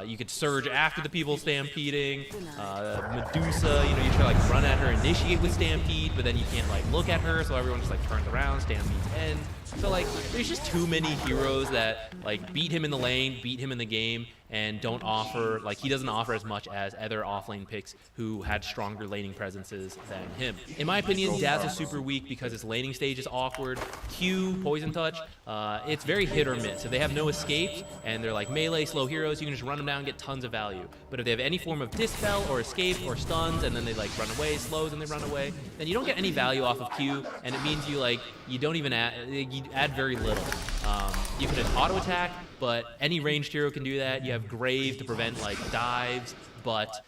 You could surge after the people stampeding. Medusa, you try to like run at her, initiate with Stampede, but then you can't like look at her, so everyone just like turns around, Stampede's end. So like, there's just too many heroes that like beat him in the lane, beat him in the game, and don't offer, like he doesn't offer as much as other offlane picks who had stronger laning presences than him. In my opinion, Dazzle's super weak because his laning stage is awkward. Q, Poison Touch, it's very hit or miss. If they have no escapes and they're like melee slow heroes, you can just run them down and get tons of value. But if they have any form of dispel or escape or stuns and then they like run away, slows and they run away, then you don't get any value off of Q, and it means you don't even you add very little. You can auto attack, but any ranged hero can do that. You have Grave to prevent like dives, but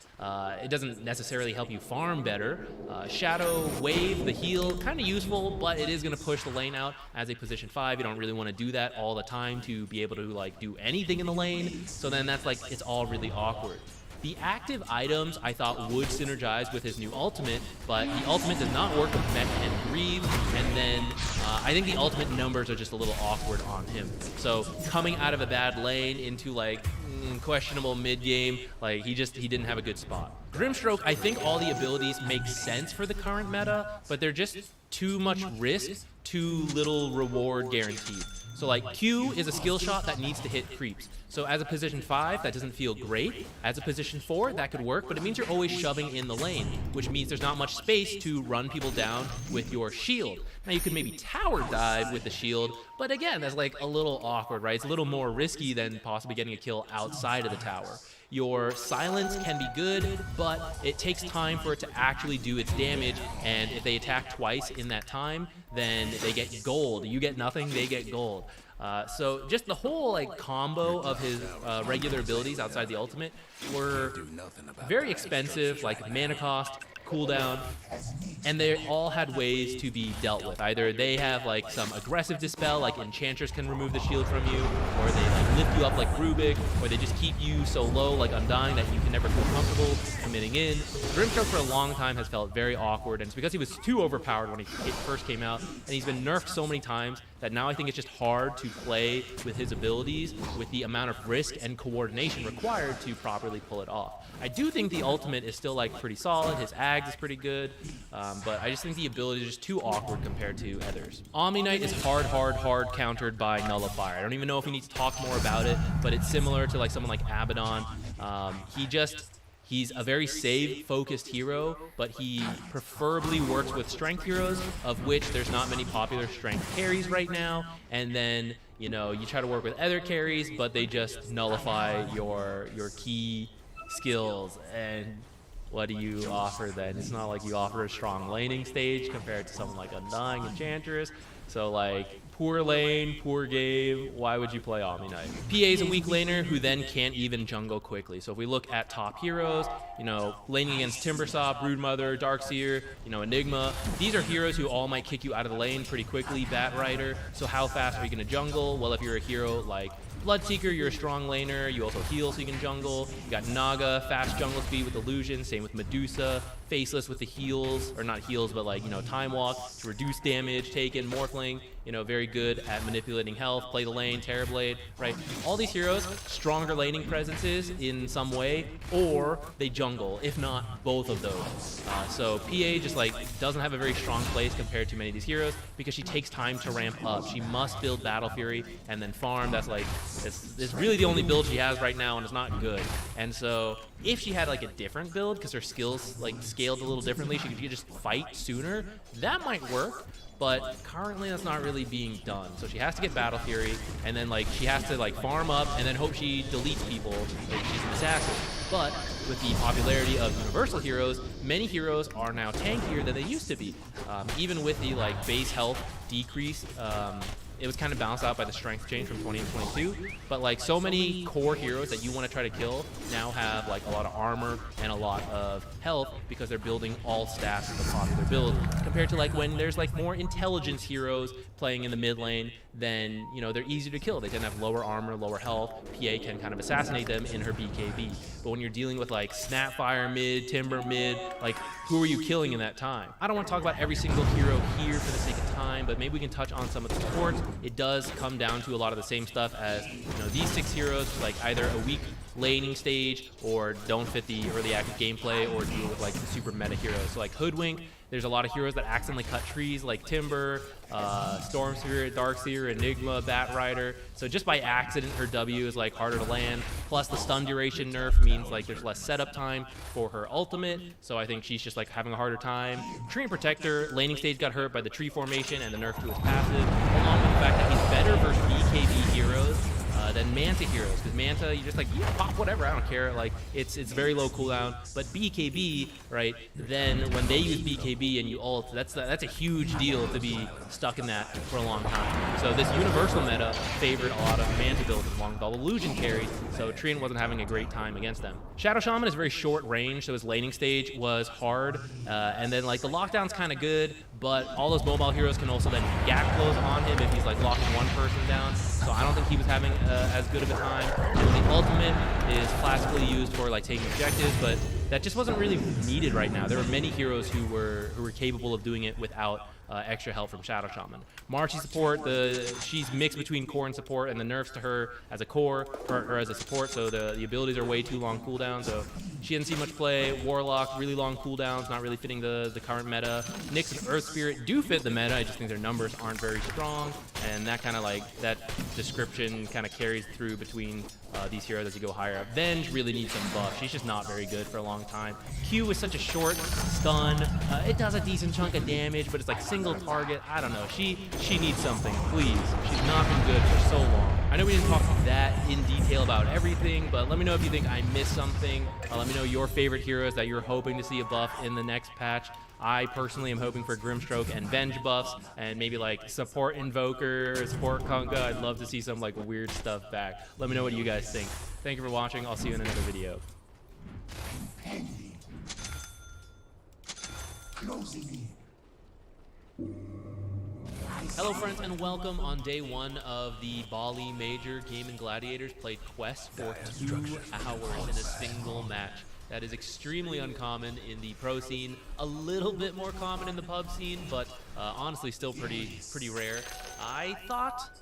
it doesn't necessarily help you farm better. Shadow Wave, the heal, kind of useful, but it is going to push the lane out as a position 5. You don't really want to do that all the time to be able to like do anything in the lane, so then that's like, it's all really awkward. The active items I thought would synergize with his new ultimate, but the ultimate does not work with Mech and Grieve, and then I think the ultimate numbers are just a little awkward on him. So coming out of a bad lane into like questionable mid game, like he didn't have a good spot. Grimstroke, I think all the abilities make sense for the current meta, but they're just too much risk too little reward guaranteed. So like Q is a skill shot that needs to hit creeps. So as a position 5, that doesn't feel great. As a position 4, that could work, but it means you're always shoving in the lane, which means there's not much space to run people down with your shield. Now you could maybe tower dive with the shield, but again, that's like a little awkward, right? It's a little more risky than possibly getting a kill outside of the tower. Your silence can be good, but it takes time for it to actually do its damage, and if they attack twice in that time, then they get gold. You get nothing, they get gold. So just the whole like combo of his regular abilities outside the ultimate were very expensive, like mana cost, cooldown, and they all had ways to be dealt with. Either they have like some aggressive dispel, like enchanters can remove the shield from you, or they like lift you up like Rubik, or they just keep you so low like Undying that you can never feel comfortable committing in. Grimstroke for a long time has felt very awkward, and it's because he was too overpowered when he first came out, and he's been nerfed so many times that now I think it's just hard to play with his abilities with the amount of risk and coordination required to properly pull it off. I do think the ultimate is still like pretty solid, his Ags is pretty good, but I just think the ability is just too awkward compared to others. Omni Knight is hard countered by Nullifier. I don't even know if we need to talk more about it, but it's similar to like someone like Abaddon. He's a very save-focused hero, but he preferably works with strength heroes, of which there's not many popular strength carries right now. And then, you know, you try to work with other carries, but they just nullify your key skills. And what do you offer then? It's not like you offer a strong laning stage compared to someone like Undying Enchantress. So like, poor lane, poor game, why would you play Omni Knight? PA is a weak laner who then can't even jungle quickly. So if we look at top heroes, you know, laning against Timbersop, Broodmother, Darkseer, you know, Enigma, these are heroes who all might kick you out of the lane pretty quickly, Batrider. So how fast are you gonna jungle? Well, if you're a hero like Bloodseeker, you're a strong laner, you also heal so you can jungle. You got Naga, fast jungle speed with Illusion, same with Medusa, Faceless with the heals, or not heals, but like, you know, Time Walk to reduce damage taken, Morphling, you know, very good at manipulating health, play the lane, Terrorblade, right? All these heroes, stronger laning presences in some way, or they jungle, if not both of those. So PA just like doesn't have a very strong place compared to many of these heroes because she takes time to ramp up. She must build Battle Fury and then farm. That's like, it's really the only build she has right now, and it's not good. And so if she had like a different build, because her skills like scaled a little differently, she could just fight sooner, that might work. But currently that's not really being done. So she has to get Battle Fury, and then like she has to like farm up and then hope she deletes people if she's an assassin. But with the popularity of universal heroes, many heroes are now tankier than they used to be. Even with the like base health decrease, it was kind of balanced out by the strength change from 20 and 22, but like so many core heroes that you want to try to kill now have like a lot of armor and a lot of health because they're building all stats of the popular build, compared to like when there's like more intelligence heroes playing in the mid lane, then, you know, they're easier to kill. They tend to have lower armor, lower health. PA can kind of assassinate them in her BKB. But when you're dealing with like Snapfire mid, Timber mid, like who are you killing in that time? I don't want to talk about every single hero here for the sake of time, but maybe we can touch on some of the supports. It does come down to a lot of the same stuff as, you know, these 6 heroes, like either a weak laning stage or don't fit the early active gameplay or deal with like the super meta heroes. So like Hoodwink, there's a lot of heroes that accidentally cut trees like Timber, Storm Spirit, Darkseer, Enigma, Batrider. So just by accident, her W is like harder to land. Plus the stun duration nerf means like there's less setup time for her ultimate. So I think she's just like having a harder time. Tree and Protector, laning stage got hurt by the tree formation and the nerf to his passive, along with the fact that he's better versus BKB heroes than Manta heroes, because Manta, you just like, you pop whatever, I don't care, like it's very low cooldown. But BKB, right, then when they use BKB and you ult, that's a huge deal to be stuck in that for a long time. So this universal meta favored a lot of Manta builds along with all illusion carries, so Trian wasn't having a great time against them. Shadow Shaman is very short range, so his laning stage was hard, and then like the lockdown's kind of good, but all those mobile heroes can also then gap close on him if he's like locking one person down. So I don't think he was having as good of a time. And the ultimate is classically used for like taking objectives, but that just wasn't really needed right now. There were many heroes who were capable of doing it without extra help from Shadow Shaman. Marchi support, she's mixed between core and support, and the nerfs to her as a core or as a support, so the abilities are way too long cooldown, so she didn't see much play. Warlock, really long cooldowns, not really fitting the current meta. Nyx and Earth Spirit do fit the meta, I just think their numbers aren't very strong, and that kind of that description kind of carries through between these heroes as you go higher up. Venge really needs some buff. She's just not very good for a long time. Q is such a short stun. It does a decent chunk of damage, but it's like single target. I don't know. She needs something, please. She's not been good for so long. I know we didn't talk that in detail about everything, but let me know if you think I missed something. Let me know your favorite heroes that you're hoping to see a buff in the next patch. I personally am hoping for Grimstroke and Venge buffs, and maybe like support Invoker, support Kunkka. I'd love to see some like weird stuff back. Let me know what you guys think. Thank you for watching. I'll see you in another video. Hello friends and welcome on day 1 of the Bali Major. Gaming Gladiators played Quest for 2 hours in a single match. That is extremely uncommon in the pro scene, a little bit more common in the pub scene, but honestly still pretty rare. I thought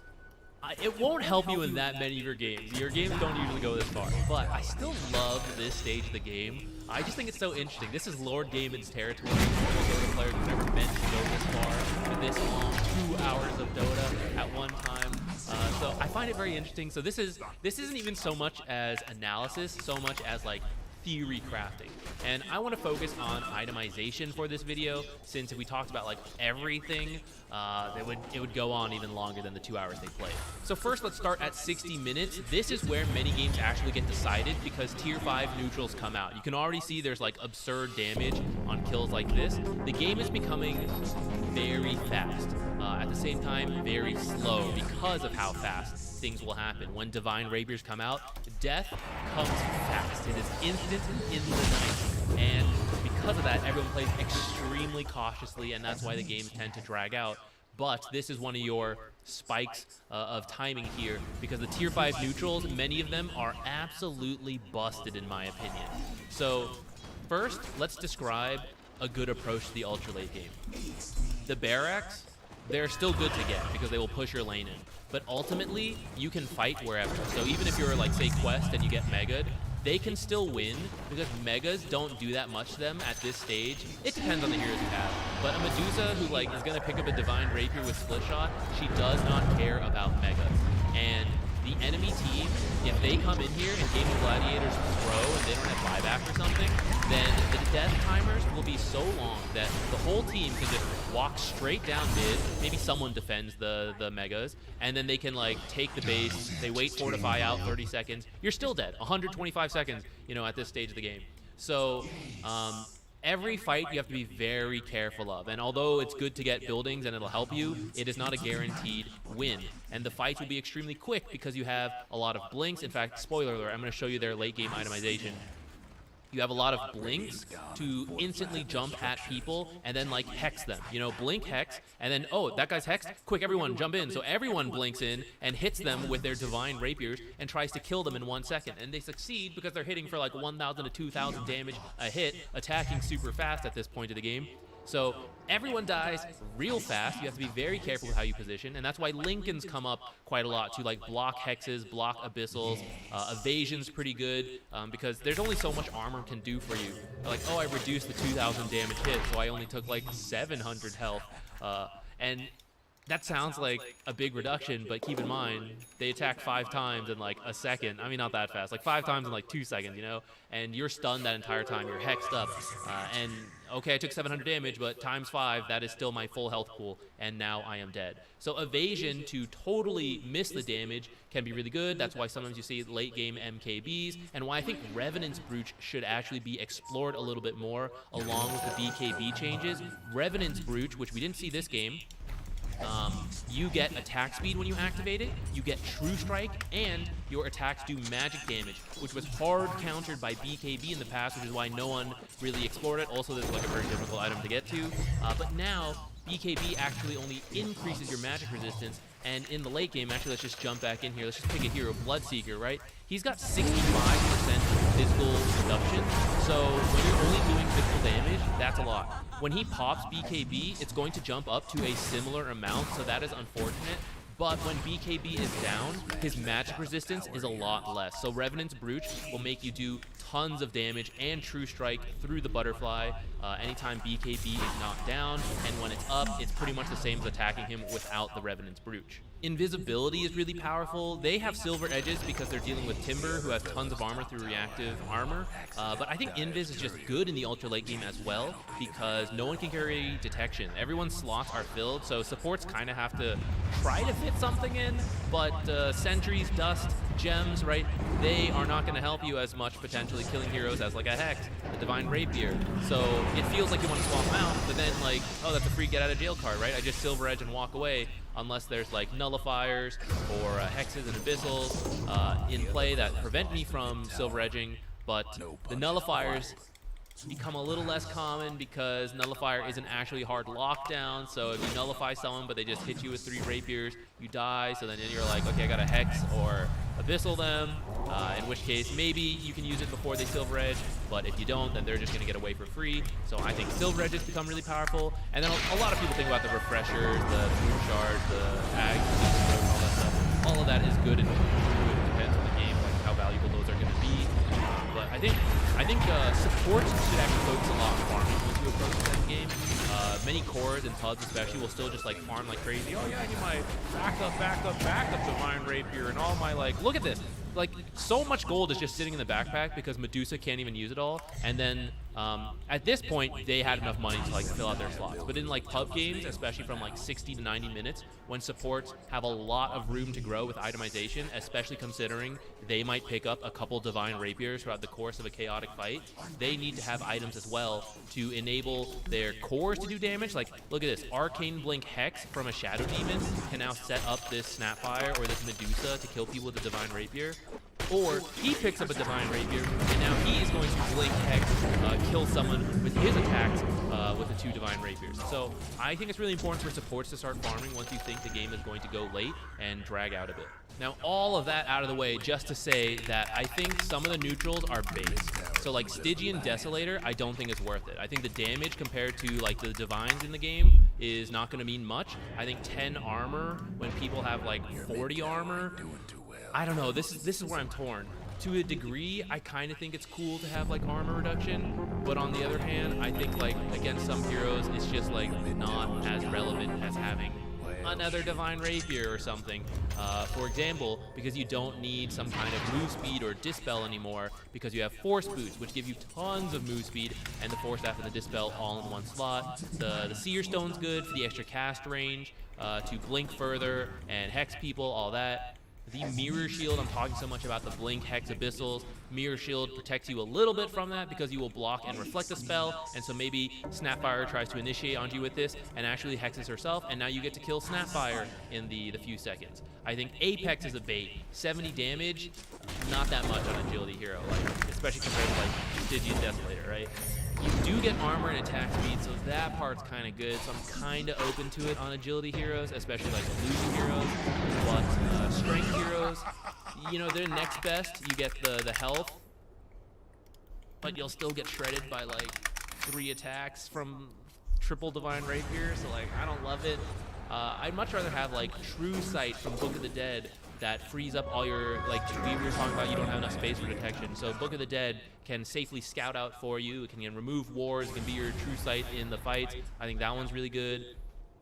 it won't help you in that many of your games. Your games don't usually go this far, but I still love this stage of the game. I just think it's so interesting. This is Lord Gaiman's territory. Dota players have never meant to go this far for this long, 2 hours of Dota at one time. So I find it very interesting. So this isn't even so much as analysis, so much as like theory crafting, and I want to focus on itemization for this video, since if we talked about like everything, it would go on even longer than the 2 hours they played. So first, let's start at 60 minutes. This is where many games actually get decided because tier 5 neutrals come out. You can already see there's like absurd damage on kills like this. The game is becoming very fast, at the same time very slow because of how fast things will happen. When Divine Rapiers come out, death comes fast. It is instant in the night, and because of that, everyone plays extremely cautiously, and that's why the games tend to drag out. But this is one of your spikes of timing here, because the tier 5 neutrals, many of them are absolutely busted in my opinion. So first, let's describe a good approach to the ultra late game. The barracks, they're still good to get because they will push your lane in. But ultimately, you can fight wherever. So even if you're like, say, Quest and you get Mega'd, they can still win because Megas don't do that much to them at this stage. It depends on the heroes you have. But a Medusa who like is gonna pick up a Divine Rapier with Split Shot, she does not care about Megas. And the enemy team, if they come in here and Gaming Gladiators throw and they don't have buyback or something, then the death timers will be so long that the whole team can just walk straight down mid. Maybe someone defends the Megas, and then they can like take the base. They wait, fortify out 30 seconds. You're still dead. 125 seconds, you know, at this stage of the game. So every fight you have to be very careful of, and although it's good to get buildings and it'll help you, it is not a guaranteed win. And the fights will be extremely quick because you have a lot of blinks. In fact, spoiler alert, I'm going to show you their late game itemization. You have a lot of blinks to instantly jump at people and then like hex them. You know, blink, hex, and then, oh, that guy's hexed? Quick, everyone jump in. So everyone blinks in and hits them with their Divine Rapiers and tries to kill them in 1 second. And they succeed because they're hitting for like 1,000 to 2,000 damage a hit, attacking super fast at this point of the game. So everyone dies real fast. You have to be very careful with how you position, and that's why Lincolns come up quite a lot to like block hexes, block abyssals. Evasion's pretty good because there's only so much armor can do for you. Like, oh, I reduced the 2,000 damage hit, so I only took like 700 health. And that sounds like a big reduction, but keep in mind, they attack 5 times in like a second. I mean, not that fast, like 5 times in like 2 seconds, you know? And you're stunned that entire time, you're hexed up. And okay, I took 700 damage, but times 5, that is still my full health pool, and now I am dead. So evasion to totally miss the damage can be really good. That's why sometimes you see late game MKBs, and why I think Revenant's Brooch should actually be explored a little bit more along with the BKB changes. Revenant's Brooch, which we didn't see this game, you get attack speed when you activate it, you get True Strike, and your attacks do magic damage, which was hard countered by BKB in the past, which is why no one really explored it. Also, this is like a very difficult item to get to. But now, BKB actually only increases your magic resistance, and in the late game, actually, let's just jump back in here. Let's just pick a hero, Bloodseeker, right? He's got 65% physical reduction, so when you're only doing physical damage, That's a lot. When he pops BKB, it's going to jump up to a similar amount, so that is unfortunate. But when BKB is down, his magic resistance is a lot less. So Revenant's Brooch will make you do tons of damage and True Strike through the butterfly anytime BKB is knocked down. And when it's up, it's pretty much the same as attacking him without the Revenant's Brooch. Invisibility is really powerful. They have silver edges because they're dealing with Timber, who has tons of armor through reactive armor. But I think Invis is just good in the ultra late game as well because no one can carry detection. Everyone's slots are filled, so supports kind of have to try to fit something in, but sentries, dust, gems, right, they are not going to help you as much potentially killing heroes as like a Hex, the Divine Rapier. So it feels like you want to swap them out, but then like, oh, that's a free get out of jail card, right? I just silver edge and walk away unless there's like nullifiers or hexes and abyssals in play that prevent me from silver edging. But the nullifiers become a little less common because nullifier isn't actually hard lockdown. So if you nullify someone but they just hit you with 3 rapiers, you die. So then you're like, okay, I got to hex or abyssal them, in which case maybe you can use it before they silver edge, but if you don't, then they're just going to get away for free. So I think silver edges become really powerful. And then a lot of people think about the refreshers, the moon shards, the ag, all that stuff. All of that is good and it depends on the game, like how valuable those are going to be. But I think supports should actually focus a lot on farming once you approach the end game. Many cores and tuds especially will still just like farm like crazy. Oh yeah, I need my backup Divine Rapier and all my like, look at this. Like so much gold is just sitting in the backpack because Medusa can't even use it all. And then at this point they had enough money to like fill out their slots. But in like pub games, especially from like 60 to 90 minutes, when supports have a lot of room to grow with itemization, especially considering they might pick up a couple Divine Rapiers throughout the course of a chaotic fight, they need to have items as well to enable their cores to do damage. Like, look at this, Arcane Blink Hex from a Shadow Demon can now set up this Snapfire or this Medusa to kill people with a Divine Rapier. Or he picks up a Divine Rapier, and now he is going to Blink Hex, kill someone with his attacks with the 2 Divine Rapiers. So I think it's really important for supports to start farming once you think the game is going to go late and drag out a bit. Now all of that out of the way just to say that I think some of the neutrals are base. So like Stygian Desolator, I don't think is worth it. I think the damage compared to like the Divines in the game is not going to mean much. I think 10 armor when people have like 40 armor, I don't know, this is where I'm torn. To a degree, I kind of think it's cool to have like armor reduction, but on the other hand, I think like against some heroes, it's just like not as relevant as having another Divine Rapier or something. For example, because you don't need some kind of move speed or dispel anymore because you have Force Boots, which give you tons of move speed, and the Force Staff and the Dispel all in one slot. The Seer Stone's good for the extra cast range, to blink further and hex people, all that. The Mirror Shield, I'm talking so much about the Blink, Hex, Abyssals. Mirror Shield protects you a little bit from that because you will block and reflect the spell, and so maybe Snapfire tries to initiate onto you with this and actually hexes herself, and now you get to kill Snapfire in the few seconds. I think Apex is a bait. 70 damage, not that much on Agility Hero, like especially compared to like Stygian Desolator, right? You do get armor and attack speed, so that part's kind of good. So I'm kind of open to it on agility heroes, especially like illusion heroes. But strength heroes, you know, they're next best. You get the health, but you'll still get shredded by like 3 attacks from triple Divine Rapier. So like, I don't love it. I'd much rather have like True Sight from Book of the Dead that frees up all your, like we were talking about, you don't have enough space for detection. So Book of the Dead can safely scout out for you. It can remove wars. It can be your True Sight in the fights. I think that one's really good.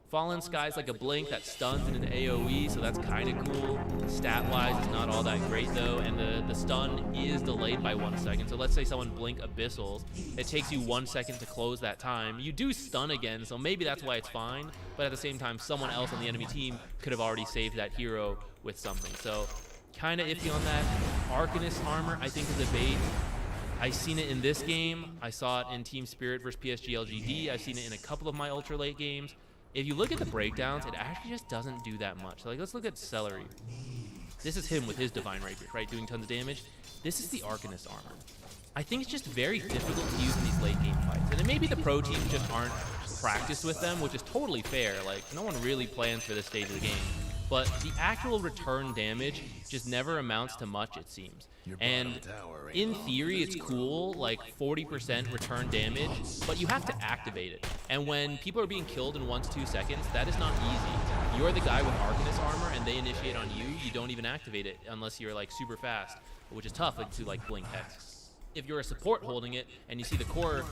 Fallen Sky's like a blink that stuns in an AoE, so that's kind of cool. Stat-wise, it's not all that great though, and the stun is delayed by 1 second. So let's say someone blink Abyssals, it takes you 1 second to close that time. You do stun again, so maybe that's why it's fine, but at the same time, someone else on the enemy team could have already saved that hero with something. So kind of iffy on that. Arcanist armor, I think, is a bait. I've seen it in this game. I saw it in Team Spirit versus PSG LGD. I've seen it in a couple of my ultra late games. If you look at the breakdowns, it actually just doesn't do that much. So like, let's look at Celery. This is him with his Divine Rapier, right? Doing tons of damage. This is the Arcanist armor. I think it's just very difficult to use in these late game fights. And then maybe the pro teams just aren't practiced with them, which is totally fair. Like, no one really plans for this stage of the game. but the actual return damage just never amounts to much, it seems. And in theory, it's cool, like 40% return damage, but you have to activate it. And when people are being killed in 1 to 2 seconds, that is not easy. You're the guy with Arcanist armor, and they initiate on you, you don't even activate it unless you're like super fast, which is tough to like blink Hex. If you're a support holding it and you see the core,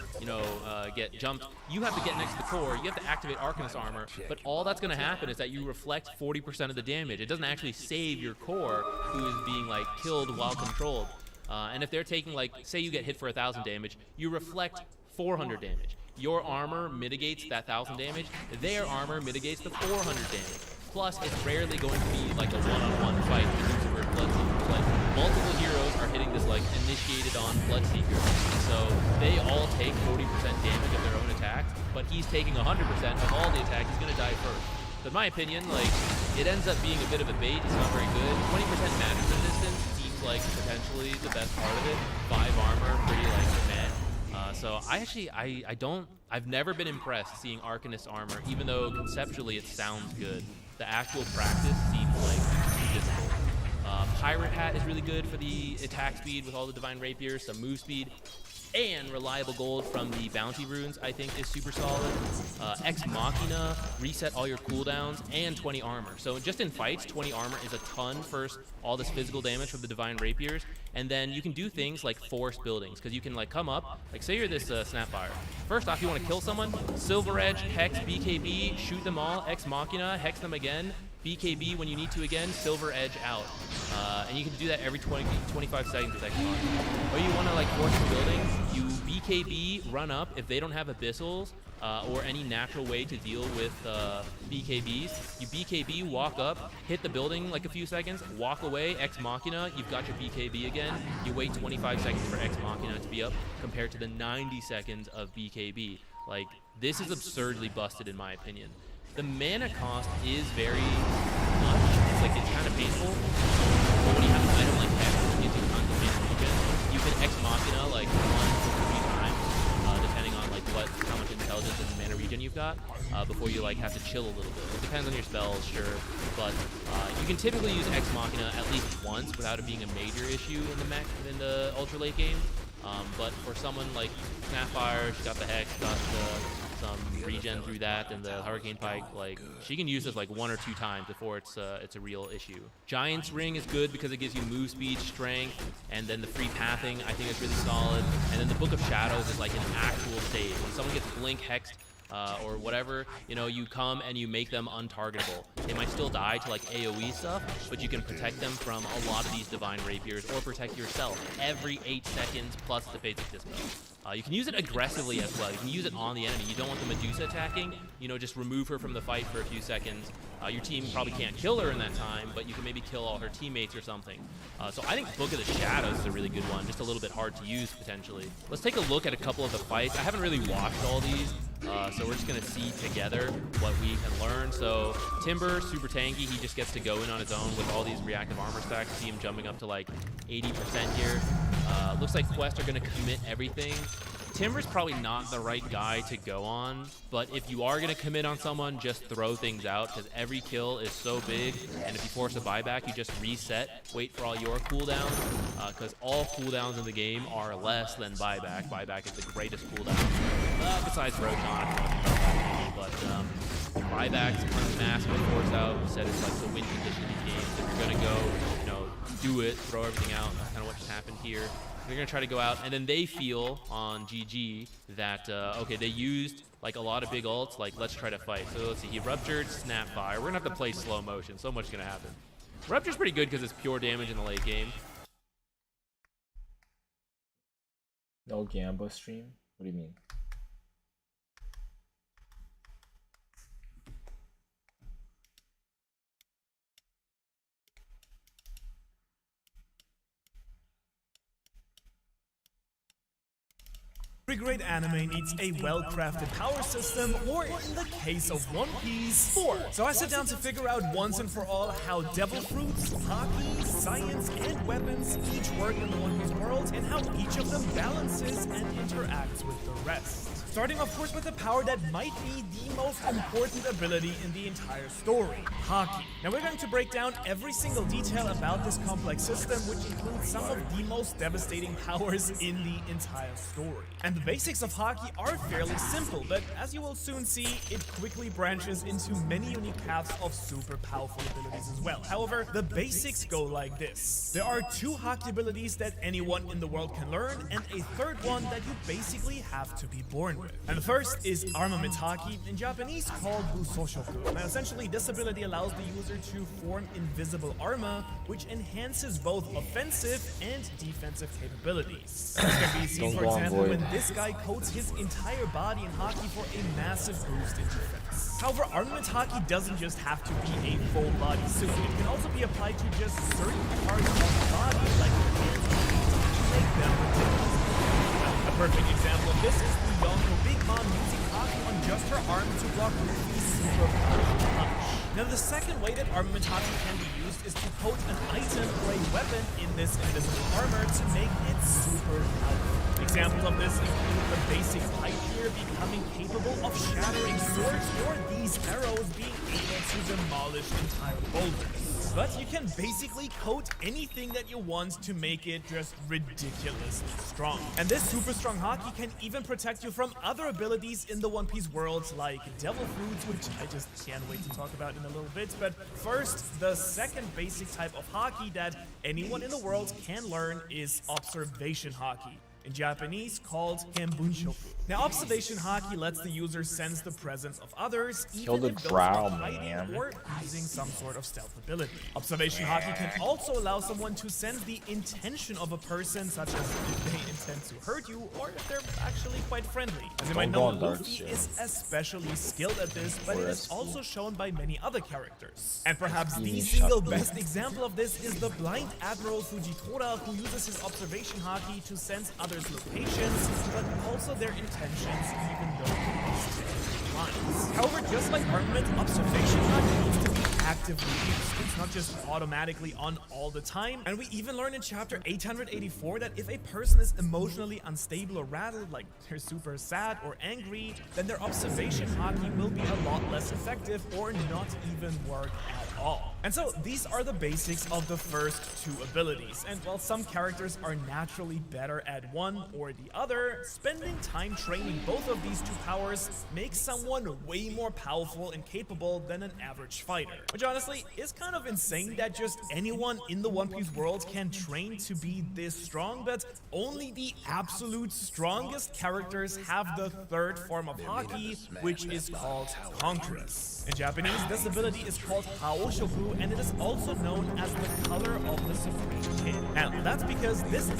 get jumped, you have to get next to the core, you have to activate Arcanist armor, but all that's going to happen is that you reflect 40% of the damage. It doesn't actually save your core, who is being like killed while controlled. And if they're taking, like, say you get hit for 1,000 damage, you reflect 400 damage. Your armor mitigates that 1,000 damage, their armor mitigates the 400 damage. Plus, it's rarely going to be like a one-on-one fight with Lucifer and Bloodseeker. Like, multiple heroes are hitting this like initiated on Bloodseeker, so they all take 40% damage of their own attacks, but he's taking 100% of all the attacks. He's gonna die first. So in my opinion, like, it ends up being a bit of a bait. It's not very good. 20% magic resistance seems like potentially the best part of it. 5 armor, pretty like meh. So I've never been impressed seeing Arcanist armor, even though conceptually it sounds good. The actual practice seems like difficult. Pirate Hat is really good for the attack speed with all the Divine Rapiers, some move speed, and reliable gold from the bounty runes I think is super solid. Ex Machina, reset all your cooldowns, and 20 armor. So just in fights, 20 armor is a ton for all this physical damage from the Divine Rapiers. And then you can do things like force buildings, because you can like come up, like say you're this Snapfire. First off, you want to kill someone, Silver Edge, Hex, BKB, shoot them all, Ex Machina, Hex them again, BKB when you need to again, Silver Edge out. And you can do that every 25 seconds with Ex Machina. Or you want to like force a building, you BKB, run up. If they don't have Abyssals or any natural way to deal with BKBs, you BKB, walk up, hit the building like a few seconds, walk away, Ex Machina, you've got your BKB again. You wait 25 seconds for Ex Machina to be up compared to the 90 seconds of BKB. Like, this is absurdly busted in my opinion. The mana cost is very much. It's kind of painful. But when you have an item like Hex, which gives you tons of mana regen, you can Ex Machina like 1 to 3 times, depending on like how much intelligence and mana regen you've got, before you like have to chill a little bit. It depends on your spells, sure, but you can typically use Ex Machina at least once without it being a major issue in the ultra late game. But for someone like Snapfire, she's got the Hex, got some regen through that, and the Hurricane Pike, like, she can use this like 1 or 2 times before it's a real issue. Giant's Ring is good because it gives you move speed, strength, and then the free pathing I think is really solid. And then the Book of Shadows is like an actual save. When someone gets blink hexed or whatever, you come and you make them untargetable. They might still die to like AoE stuff, but you can protect them from a lot of these Divine Rapiers, or protect yourself every 8 seconds plus the basic dispel. You can use it aggressively as well. You can use it on the enemy. You don't want the Medusa attacking, just remove her from the fight for a few seconds. Your team probably can't kill her in that time, but you can maybe kill all her teammates or something. So I think Book of the Shadows is a really good one, just a little bit hard to use potentially. Let's take a look at a couple of the fights. I haven't really watched all these, so we're just gonna see together what we can learn. So Timber, super tanky. He just gets to go in on his own with all these reactive armor stacks. See him jumping up to like 80% here. Looks like Quest are gonna commit everything. Timber's probably not the right guy to go on, but if you are going to commit on someone, just throw things out, because every kill is so big, and if you force a buyback, you just reset, wait for all your cooldowns, because all cooldowns in the game are less than buyback. Buyback is the greatest cooldown, besides Roton, but buybacks, unmask, and force out. We said it's like the win condition in games. If you're going to go, do it, throw everything out. That's kind of what just happened here. They're going to try to go out, and then they feel on GG that, okay, they used like a lot of big ults, like let's try to fight. So let's see, he Ruptured, Snapfire. We're going to have to play slow motion. So much is going to happen. Rupture's pretty good because it's pure damage in the late game. No Gamba stream? What do you mean? Every great anime needs a well-crafted power system, or in the case of One Piece, 4. So I sat down to figure out once and for all how devil fruits, hockey, science, and weapons each work in the One Piece world, and how each of them balances and interacts with the rest. Starting of course with a power that might be the most important ability in the entire story, Haki. Now we're going to break down every single detail about this complex system, which includes some of the most devastating powers in the entire story. And the basics of Haki are fairly simple, but as you will soon see, it quickly branches into many unique paths of super powerful abilities as well. However, the basics go like this. There are 2 Haki abilities that anyone in the world can learn, and a third one that you basically have to be born with. And the first is Armament Haki, in Japanese called Busoshoku. Now essentially this ability allows the user to form invisible armor, which enhances both offensive and defensive capabilities. This can be seen, for example, when this guy coats his entire body in Haki for a massive boost in defense. However, Armament Haki doesn't just have to be a full body suit. It can also be applied to just certain parts of the body, like the hands and feet, to make them ridiculous. A perfect example of this is the Yonko Big Mom using Haki on just her arm to block Luffy's super powerful punch. Now the second way that Armament Haki can be used is to coat an item or a weapon in this invisible armor to make it super powerful. Examples of this include the basic pipe here becoming capable of shattering swords, or these arrows being able to demolish entire boulders. But you can basically coat anything that you want to make it just ridiculously strong. And this super strong Haki can even protect you from other abilities in the One Piece world, like Devil Fruits, which I just can't wait to talk about in a little bit. But first, the second basic type of Haki that anyone in the world can learn is Observation Haki, in Japanese called Kenbunshoku. Now, Observation Haki lets the user sense the presence of others, even if those are hiding or using some sort of stealth ability. Observation Haki can also allow someone to sense the intention of a person, such as if they intend to hurt you or if they're actually quite friendly. As you might know, Luffy is especially skilled at this, but it is also shown by many other characters. And perhaps the single best example of this is the blind Admiral Fujitora, who uses his Observation Haki to sense others' locations, but also their intentions, even though it's lines. However, just like Armament, Observation Haki needs to be actively used. It's not just automatically on all the time. And we even learn in chapter 884 that if a person is emotionally unstable or rattled, like they're super sad or angry, then their Observation Haki will be a lot less effective or not even work at all. And so these are the basics of the first 2 abilities. And while some characters are naturally better at one or the other, spending time training both of these 2 powers makes someone way more powerful and capable than an average fighter. Which honestly is kind of insane that just anyone in the One Piece world can train to be this strong, but only the absolute strongest characters have the third form of Haki, which is called Conquerors. In Japanese, this ability is called Haoshoku, and it is also known as the color of the Supreme King. Now, that's because this is a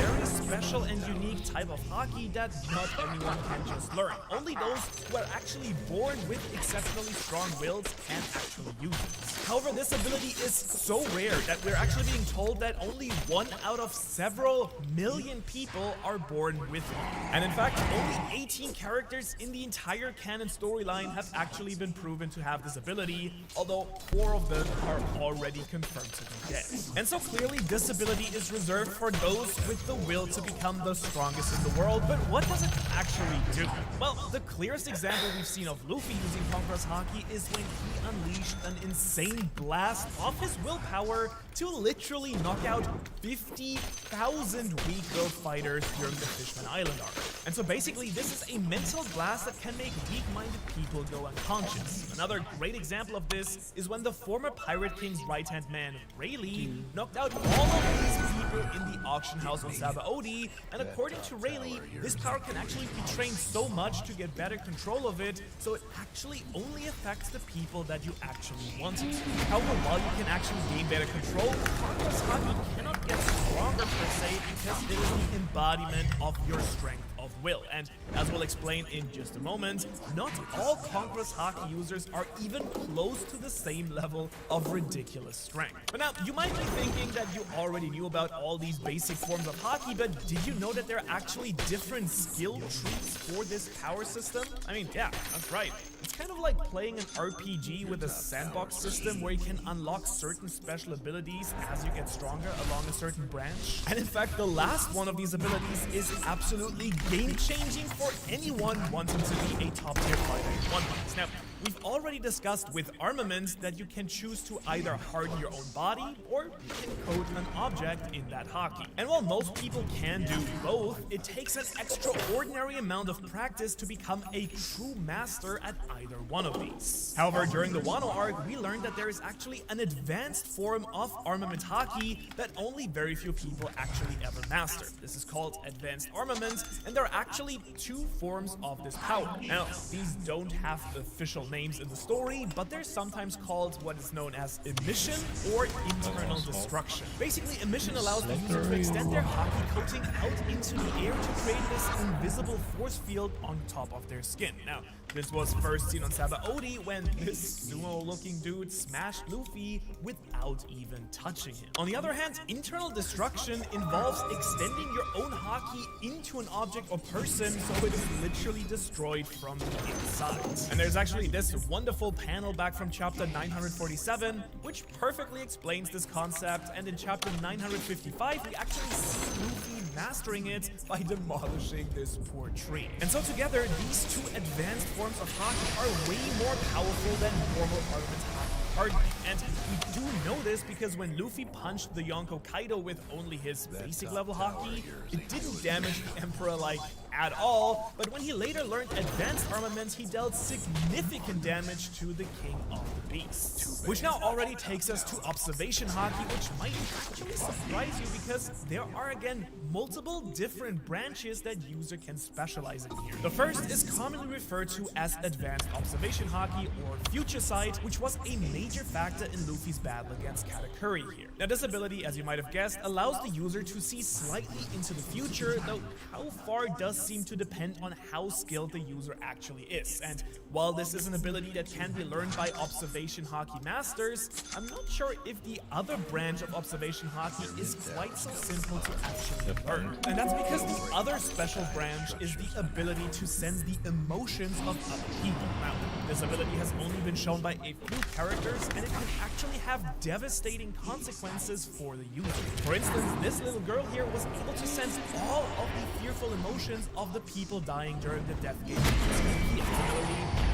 very special and unique type of Haki that not anyone can just learn. Only those who are actually born with exceptionally strong wills can actually use it. However, this ability is so rare that we're actually being told that only 1 out of several million people are born with it. And in fact, only 18 characters in the entire canon storyline have actually been proven to have this ability, although 4 of them are already confirmed to be dead. And so clearly this ability is reserved for those with the will to become the strongest in the world, but what does it actually do? Well, the clearest example we've seen of Luffy using Conqueror's Haki is when he unleashed an insane blast of his willpower to literally knock out 50,000 weak-willed fighters during the Fishman Island arc. And so basically this is a mental blast that can make weak-minded people go unconscious. Another great example of this is when the former Pirate King's right-hand man, Rayleigh, knocked out all of these people in the auction house on Sabaody, and according to Rayleigh, this power can actually be trained so much to get better control of it, so it actually only affects the people that you actually want it to. However, while you can actually gain better control, Conqueror's Haki cannot get stronger per se because it is the embodiment of your strength of will. And as we'll explain in just a moment, not all Conqueror's Haki users are even close to the same level of ridiculous strength. But now, you might be thinking that you already knew about all these basic forms of Haki, but did you know that there are actually different skill trees for this power system? I mean, yeah, that's right. It's kind of like playing an RPG with a sandbox system where you can unlock certain special abilities as you get stronger along a certain branch. And in fact, the last one of these abilities is absolutely game-changing for anyone wanting to be a top-tier fighter in One Piece. Now, we've already discussed with armaments that you can choose to either harden your own body or you can coat an object in that haki. And while most people can do both, it takes an extraordinary amount of practice to become a true master at either one of these. However, during the Wano arc, we learned that there is actually an advanced form of armament haki that only very few people actually ever master. This is called advanced armaments, and there are actually two forms of this power. Now, these don't have official names in the story, but they're sometimes called what is known as emission or internal destruction. Basically, emission allows the user to extend their haki coating out into the air to create this invisible force field on top of their skin. Now, this was first seen on Sabaody when this sumo-looking dude smashed Luffy without even touching him. On the other hand, internal destruction involves extending your own haki into an object or person so it is literally destroyed from the inside. And there's actually this wonderful panel back from chapter 947, which perfectly explains this concept, and in chapter 955, we actually see Luffy mastering it by demolishing this poor tree. And so together, these two advanced forms of haki are way more powerful than normal armament haki hardening. And we do know this because when Luffy punched the Yonko Kaido with only his basic level haki, it didn't damage the Emperor like at all, but when he later learned advanced armaments, he dealt significant damage to the King of the Beasts. Which now already takes us to observation haki, which might actually surprise you because there are again multiple different branches that user can specialize in here. The first is commonly referred to as advanced observation haki or future sight, which was a major factor in Luffy's battle against Katakuri here. Now this ability, as you might have guessed, allows the user to see slightly into the future, though how far does seem to depend on how skilled the user actually is. And while this is an ability that can be learned by observation haki masters, I'm not sure if the other branch of observation haki is quite so simple to actually learn. And that's because the other special branch is the ability to sense the emotions of other people. Now, this ability has only been shown by a few characters, and it can actually have devastating consequences for the user. For instance, this little girl here was able to sense all of the fearful emotions of the people dying during the Death Gate.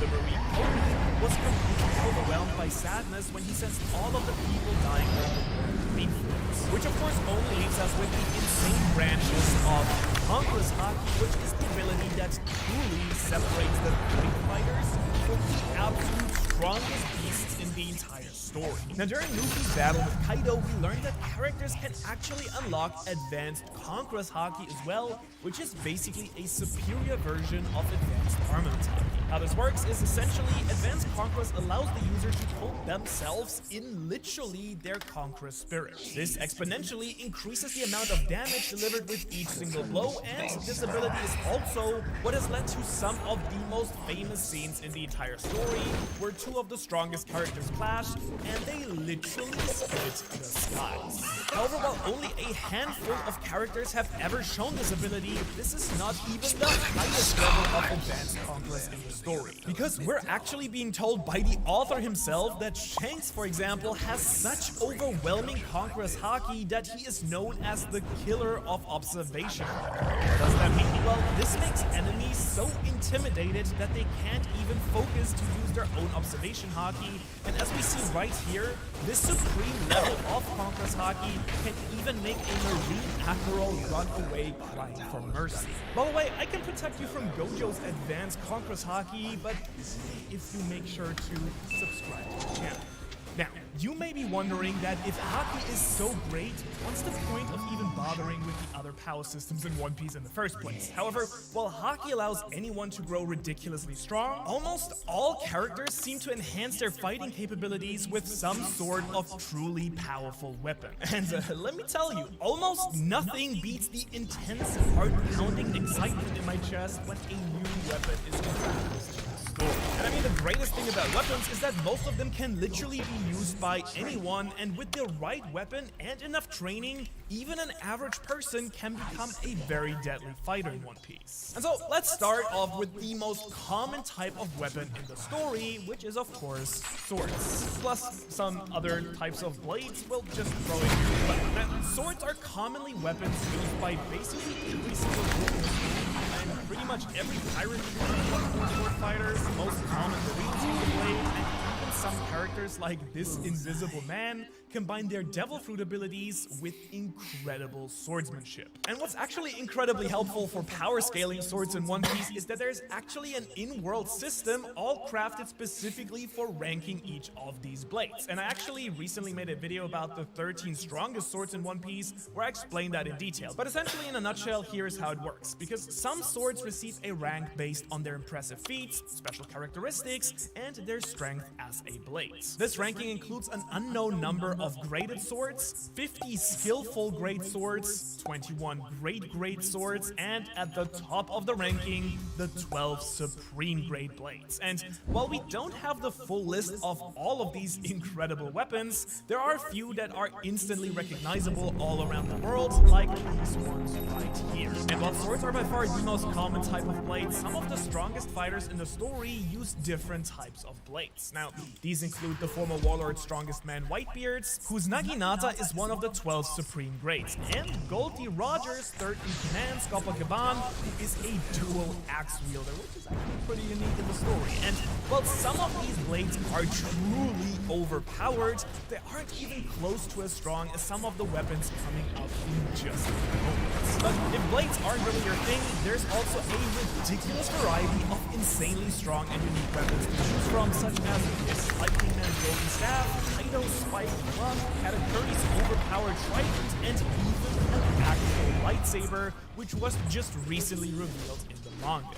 The Marine Cody was completely overwhelmed by sadness when he sensed all of the people dying during the Green Flames. Which of course only leaves us with the insane branches of Conqueror's Haki, which is the ability that truly separates the great fighters from the absolute strongest beasts in the entire story. Now during Luffy's battle with Kaido, we learned that characters can actually unlock advanced Conqueror's Haki as well, which is basically a superior version of advanced armament haki. How this works is essentially advanced Conquerors allows the user to coat themselves in literally their Conqueror spirit. This exponentially increases the amount of damage delivered with each single blow, and this ability is also what has led to some of the most famous scenes in the entire story, where two of the strongest characters clash, and they literally split the skies. However, while only a handful of characters have ever shown this ability, this is not even the highest level of advanced Conquerors in the story. Because we're actually being told by the author himself that Shanks, for example, has such overwhelming Conqueror's Haki that he is known as the killer of observation. What does that mean? Well, this makes enemies so intimidated that they can't even focus to use their own observation Haki, and as we see right here, this supreme level of Conqueror's Haki can even make a Marine Admiral run away crying for mercy. By the way, I can protect you from Gojo's advanced Conqueror's Haki, but if you make sure to subscribe to the channel. Now, you may be wondering that if Haki is so great, what's the point of even bothering with the other power systems in One Piece in the first place? However, while Haki allows anyone to grow ridiculously strong, almost all characters seem to enhance their fighting capabilities with some sort of truly powerful weapon. And let me tell you, almost nothing beats the intense, heart-pounding excitement in my chest when a new weapon is introduced. And I mean, the greatest thing about weapons is that most of them can literally be used by anyone, and with the right weapon and enough training, even an average person can become a very deadly fighter in One Piece. And so let's start off with the most common type of weapon in the story, which is of course swords. Plus some other types of blades we'll just throw in here. Now, swords are commonly weapons used by basically every single group, and much every pirate sword fighters, most common marines use the blade, and even some characters like this invisible man combine their devil fruit abilities with incredible swordsmanship. And what's actually incredibly helpful for power scaling swords in One Piece is that there's actually an in-world system all crafted specifically for ranking each of these blades. And I actually recently made a video about the 13 strongest swords in One Piece where I explained that in detail. But essentially, in a nutshell, here's how it works. Because some swords receive a rank based on their impressive feats, special characteristics, and their strength as a blade. This ranking includes an unknown number of graded swords, 50 skillful great swords, 21 great swords, and at the top of the ranking, the 12 supreme grade blades. And while we don't have the full list of all of these incredible weapons, there are a few that are instantly recognizable all around the world, like these ones right here. And while swords are by far the most common type of blade, some of the strongest fighters in the story use different types of blades. Now, these include the former warlord's strongest man, Whitebeard's, whose Naginata is one of the 12 supreme grades, and Goldie Rogers' third in command, Scopa-Gaban, who is a dual axe wielder, which is actually pretty unique in the story. And while some of these blades are truly overpowered, they aren't even close to as strong as some of the weapons coming up in just a moment. But if blades aren't really your thing, there's also a ridiculous variety of insanely strong and unique weapons to choose from, such as this Lightning Man's Golden Staff, Kaido's Spike Club, Katakuri's overpowered trident, and even an actual lightsaber, which was just recently revealed in the manga.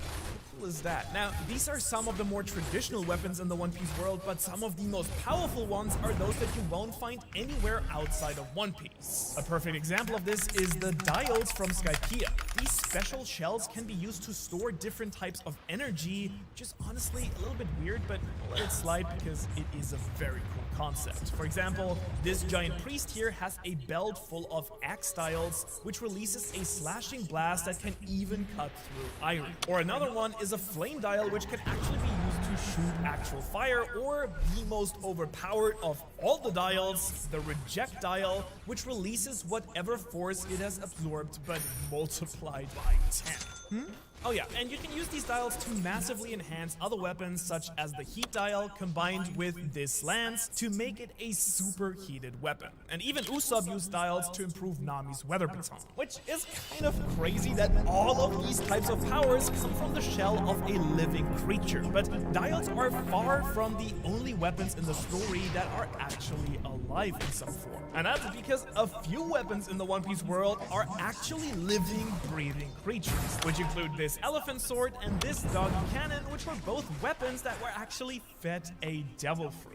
Is that. Now, these are some of the more traditional weapons in the One Piece world, but some of the most powerful ones are those that you won't find anywhere outside of One Piece. A perfect example of this is the dials from Skypiea. These special shells can be used to store different types of energy, which is honestly a little bit weird, but I'll let it slide because it is a very cool concept. For example, this giant priest here has a belt full of axe dials, which releases a slashing blast that can even cut through iron. Or another one is a flame dial, which can actually be used to shoot actual fire, or the most overpowered of all the dials, the reject dial, which releases whatever force it has absorbed but multiplied by 10. Oh yeah, and you can use these dials to massively enhance other weapons, such as the heat dial combined with this lance to make it a super heated weapon. And even Usopp used dials to improve Nami's weather baton, which is kind of crazy that all of these types of powers come from the shell of a living creature. But dials are far from the only weapons in the story that are actually alive in some form. And that's because a few weapons in the One Piece world are actually living, breathing creatures, which include this elephant sword and this doggy cannon, which were both weapons that were actually fed a devil fruit.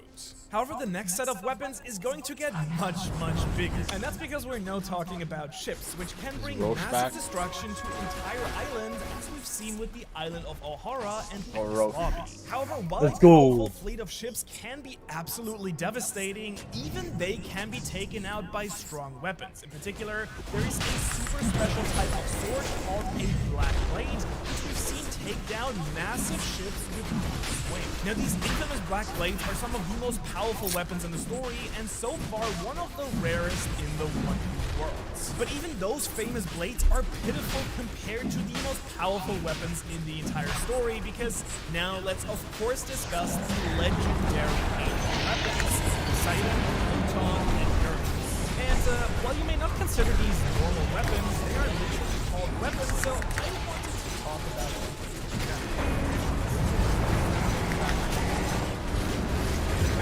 However, the next set of weapons is going to get much bigger. And that's because we're now talking about ships, which can bring massive destruction to entire islands, as we've seen with the island of Ohara and Lobby. However, while a powerful fleet of ships can be absolutely devastating, even they can be taken out by strong weapons. In particular, there is a super special type of sword called a Black Blade, which we've seen take down massive ships with one swing. Now, these infamous Black Blades are some of the most powerful weapons in the story, and so far one of the rarest in the One Piece world. But even those famous blades are pitiful compared to the most powerful weapons in the entire story, because now let's of course discuss the legendary ancient weapons, Poseidon, Pluton, and Uranus. And while you may not consider these normal weapons, they are literally called weapons, so I wanted to talk about them.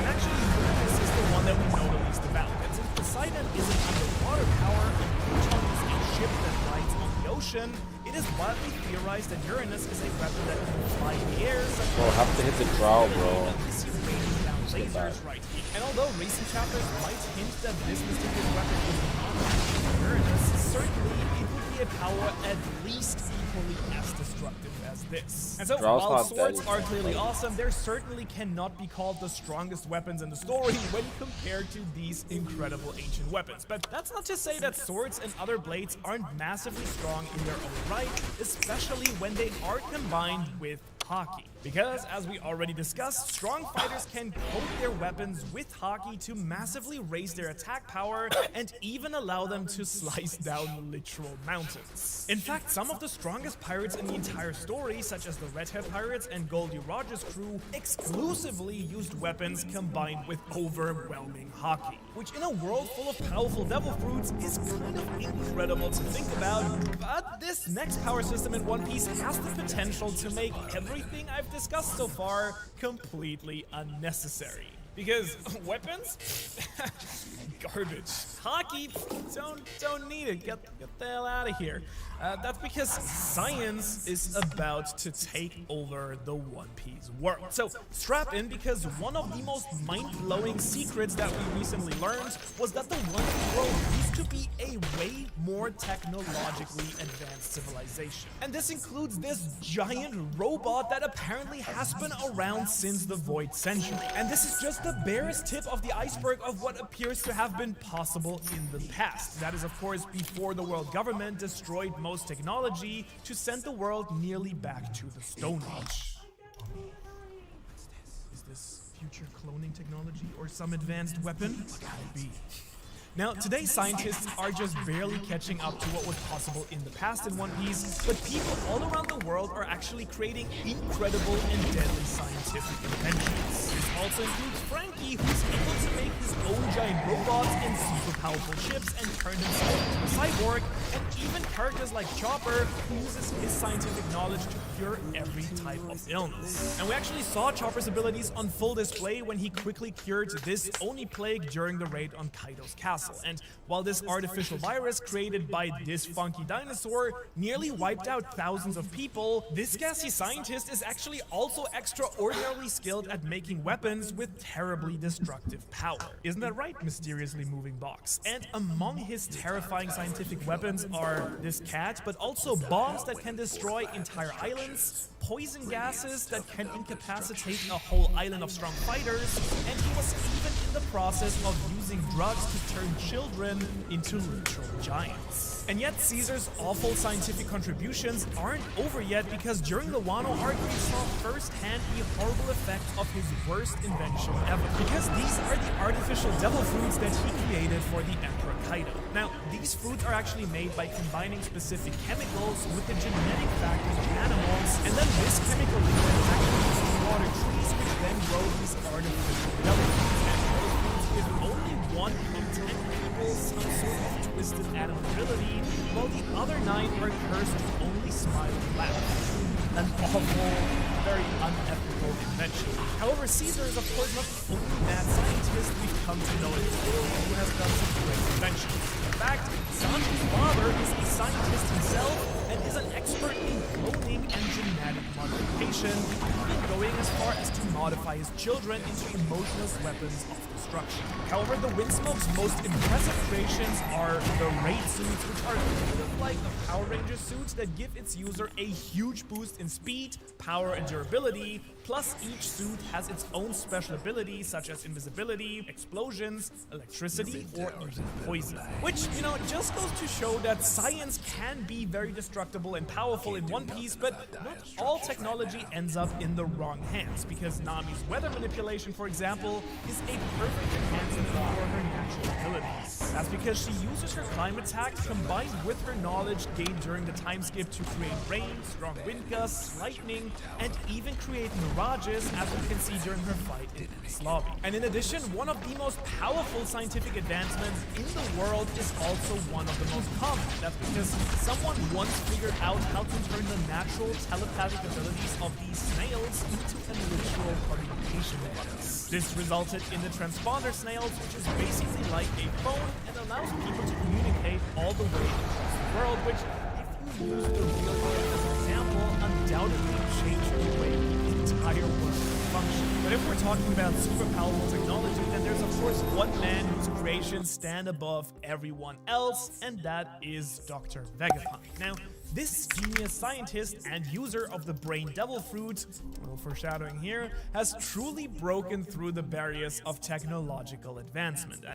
And actually, Uranus is the one that we know the least about. And since Poseidon is an underwater power and Pluton is a ship that rides on the ocean, it is widely theorized that Uranus is a weapon that can fly in the air. Bro, have to hit the draw, bro. Lasers right here. And although recent chapters might hint that this mysterious weapon is not actually Uranus, certainly it would be a power at least equally as destructive as this. And so, while swords are clearly awesome, they certainly cannot be called the strongest weapons in the story when compared to these incredible ancient weapons. But that's not to say that swords and other blades aren't massively strong in their own right, especially when they are combined with Haki. Because, as we already discussed, strong fighters can coat their weapons with Haki to massively raise their attack power and even allow them to slice down literal mountains. In fact, some of the strongest pirates in the entire story, such as the Redhead Pirates and Goldie Roger's crew, exclusively used weapons combined with overwhelming Haki, which in a world full of powerful devil fruits is kind of incredible to think about. But this next power system in One Piece has the potential to make everything I've discussed so far completely unnecessary. Because weapons? Garbage. Haki? Don't need it. Get the hell out of here. That's because science is about to take over the One Piece world. So strap in, because one of the most mind-blowing secrets that we recently learned was that the One Piece world used to be a way more technologically advanced civilization. And this includes this giant robot that apparently has been around since the Void Century. And this is just the barest tip of the iceberg of what appears to have been possible in the past. That is, of course, before the world government destroyed most technology to send the world nearly back to the Stone Age. What's this? Is this future cloning technology or some advanced weapon? What could it be? Now, today scientists are just barely catching up to what was possible in the past in One Piece, but people all around the world are actually creating incredible and deadly scientific inventions. This also includes Frankie, who's able to make his own giant robots and super powerful ships and turn himself into a cyborg, and even characters like Chopper, who uses his scientific knowledge to cure every type of illness. And we actually saw Chopper's abilities on full display when he quickly cured this Oni plague during the raid on Kaido's castle. And while this artificial virus created by this funky dinosaur nearly wiped out thousands of people, this gassy scientist is actually also extraordinarily skilled at making weapons with terribly destructive power. Isn't that right, mysteriously moving box? And among his terrifying scientific weapons are this cat, but also bombs that can destroy entire islands, poison gases that can incapacitate a whole island of strong fighters, and he was even in the process of using drugs to turn children into literal giants. And yet Caesar's awful scientific contributions aren't over yet, because during the Wano arc we saw firsthand the horrible effect of his worst invention ever. Because these are the artificial devil fruits that he created for the Emperor Kaido. Now, these fruits are actually made by combining specific chemicals with the genetic factors of animals, and then this chemical liquid is actually used to water trees, which then grow these artificial devil fruits. And those fruits give only 1 in 10 people some sort of twisted animal ability, while the other 9 are cursed to only smile and laugh. An awful, very unethical invention. However, Caesar is of course not the only mad scientist we've come to know in this world who has done some great inventions. In fact, Sanji's father is a scientist himself and is an expert in cloning and genetic modification, even going as far as to modify his children into emotionless weapons of destruction. However, the Windsmoke's most impressive creations are the Raid suits, which are kind of like the Power Ranger suits that give its user a huge boost in speed, power, and durability. Plus, each suit has its own special abilities, such as invisibility, explosions, electricity, or even poison. Which, you know, just goes to show that science can be very destructible and powerful in One Piece, but not all technology ends up in the wrong hands, because Nami's weather manipulation, for example, is a perfect enhancement for her natural abilities. That's because she uses her climate attack combined with her knowledge gained during the time skip to create rain, strong wind gusts, lightning, and even create mirages, as you can see during her fight in this lobby. And in addition, one of the most powerful scientific advancements in the world is also one of the most common. That's because someone once figured out how to turn the natural telepathic abilities of these snails into a literal communication device. This resulted in the transponder snails, which is basically like a phone and allows people to communicate all the way across the world, which, if you use the real world as an example, undoubtedly changed the way the entire world functions. But if we're talking about super powerful technology, then there's of course one man whose creations stand above everyone else, and that is Dr. Vegapunk. Now, this genius scientist and user of the Brain Devil Fruit, a little foreshadowing here, has truly broken through the barriers of technological advancement.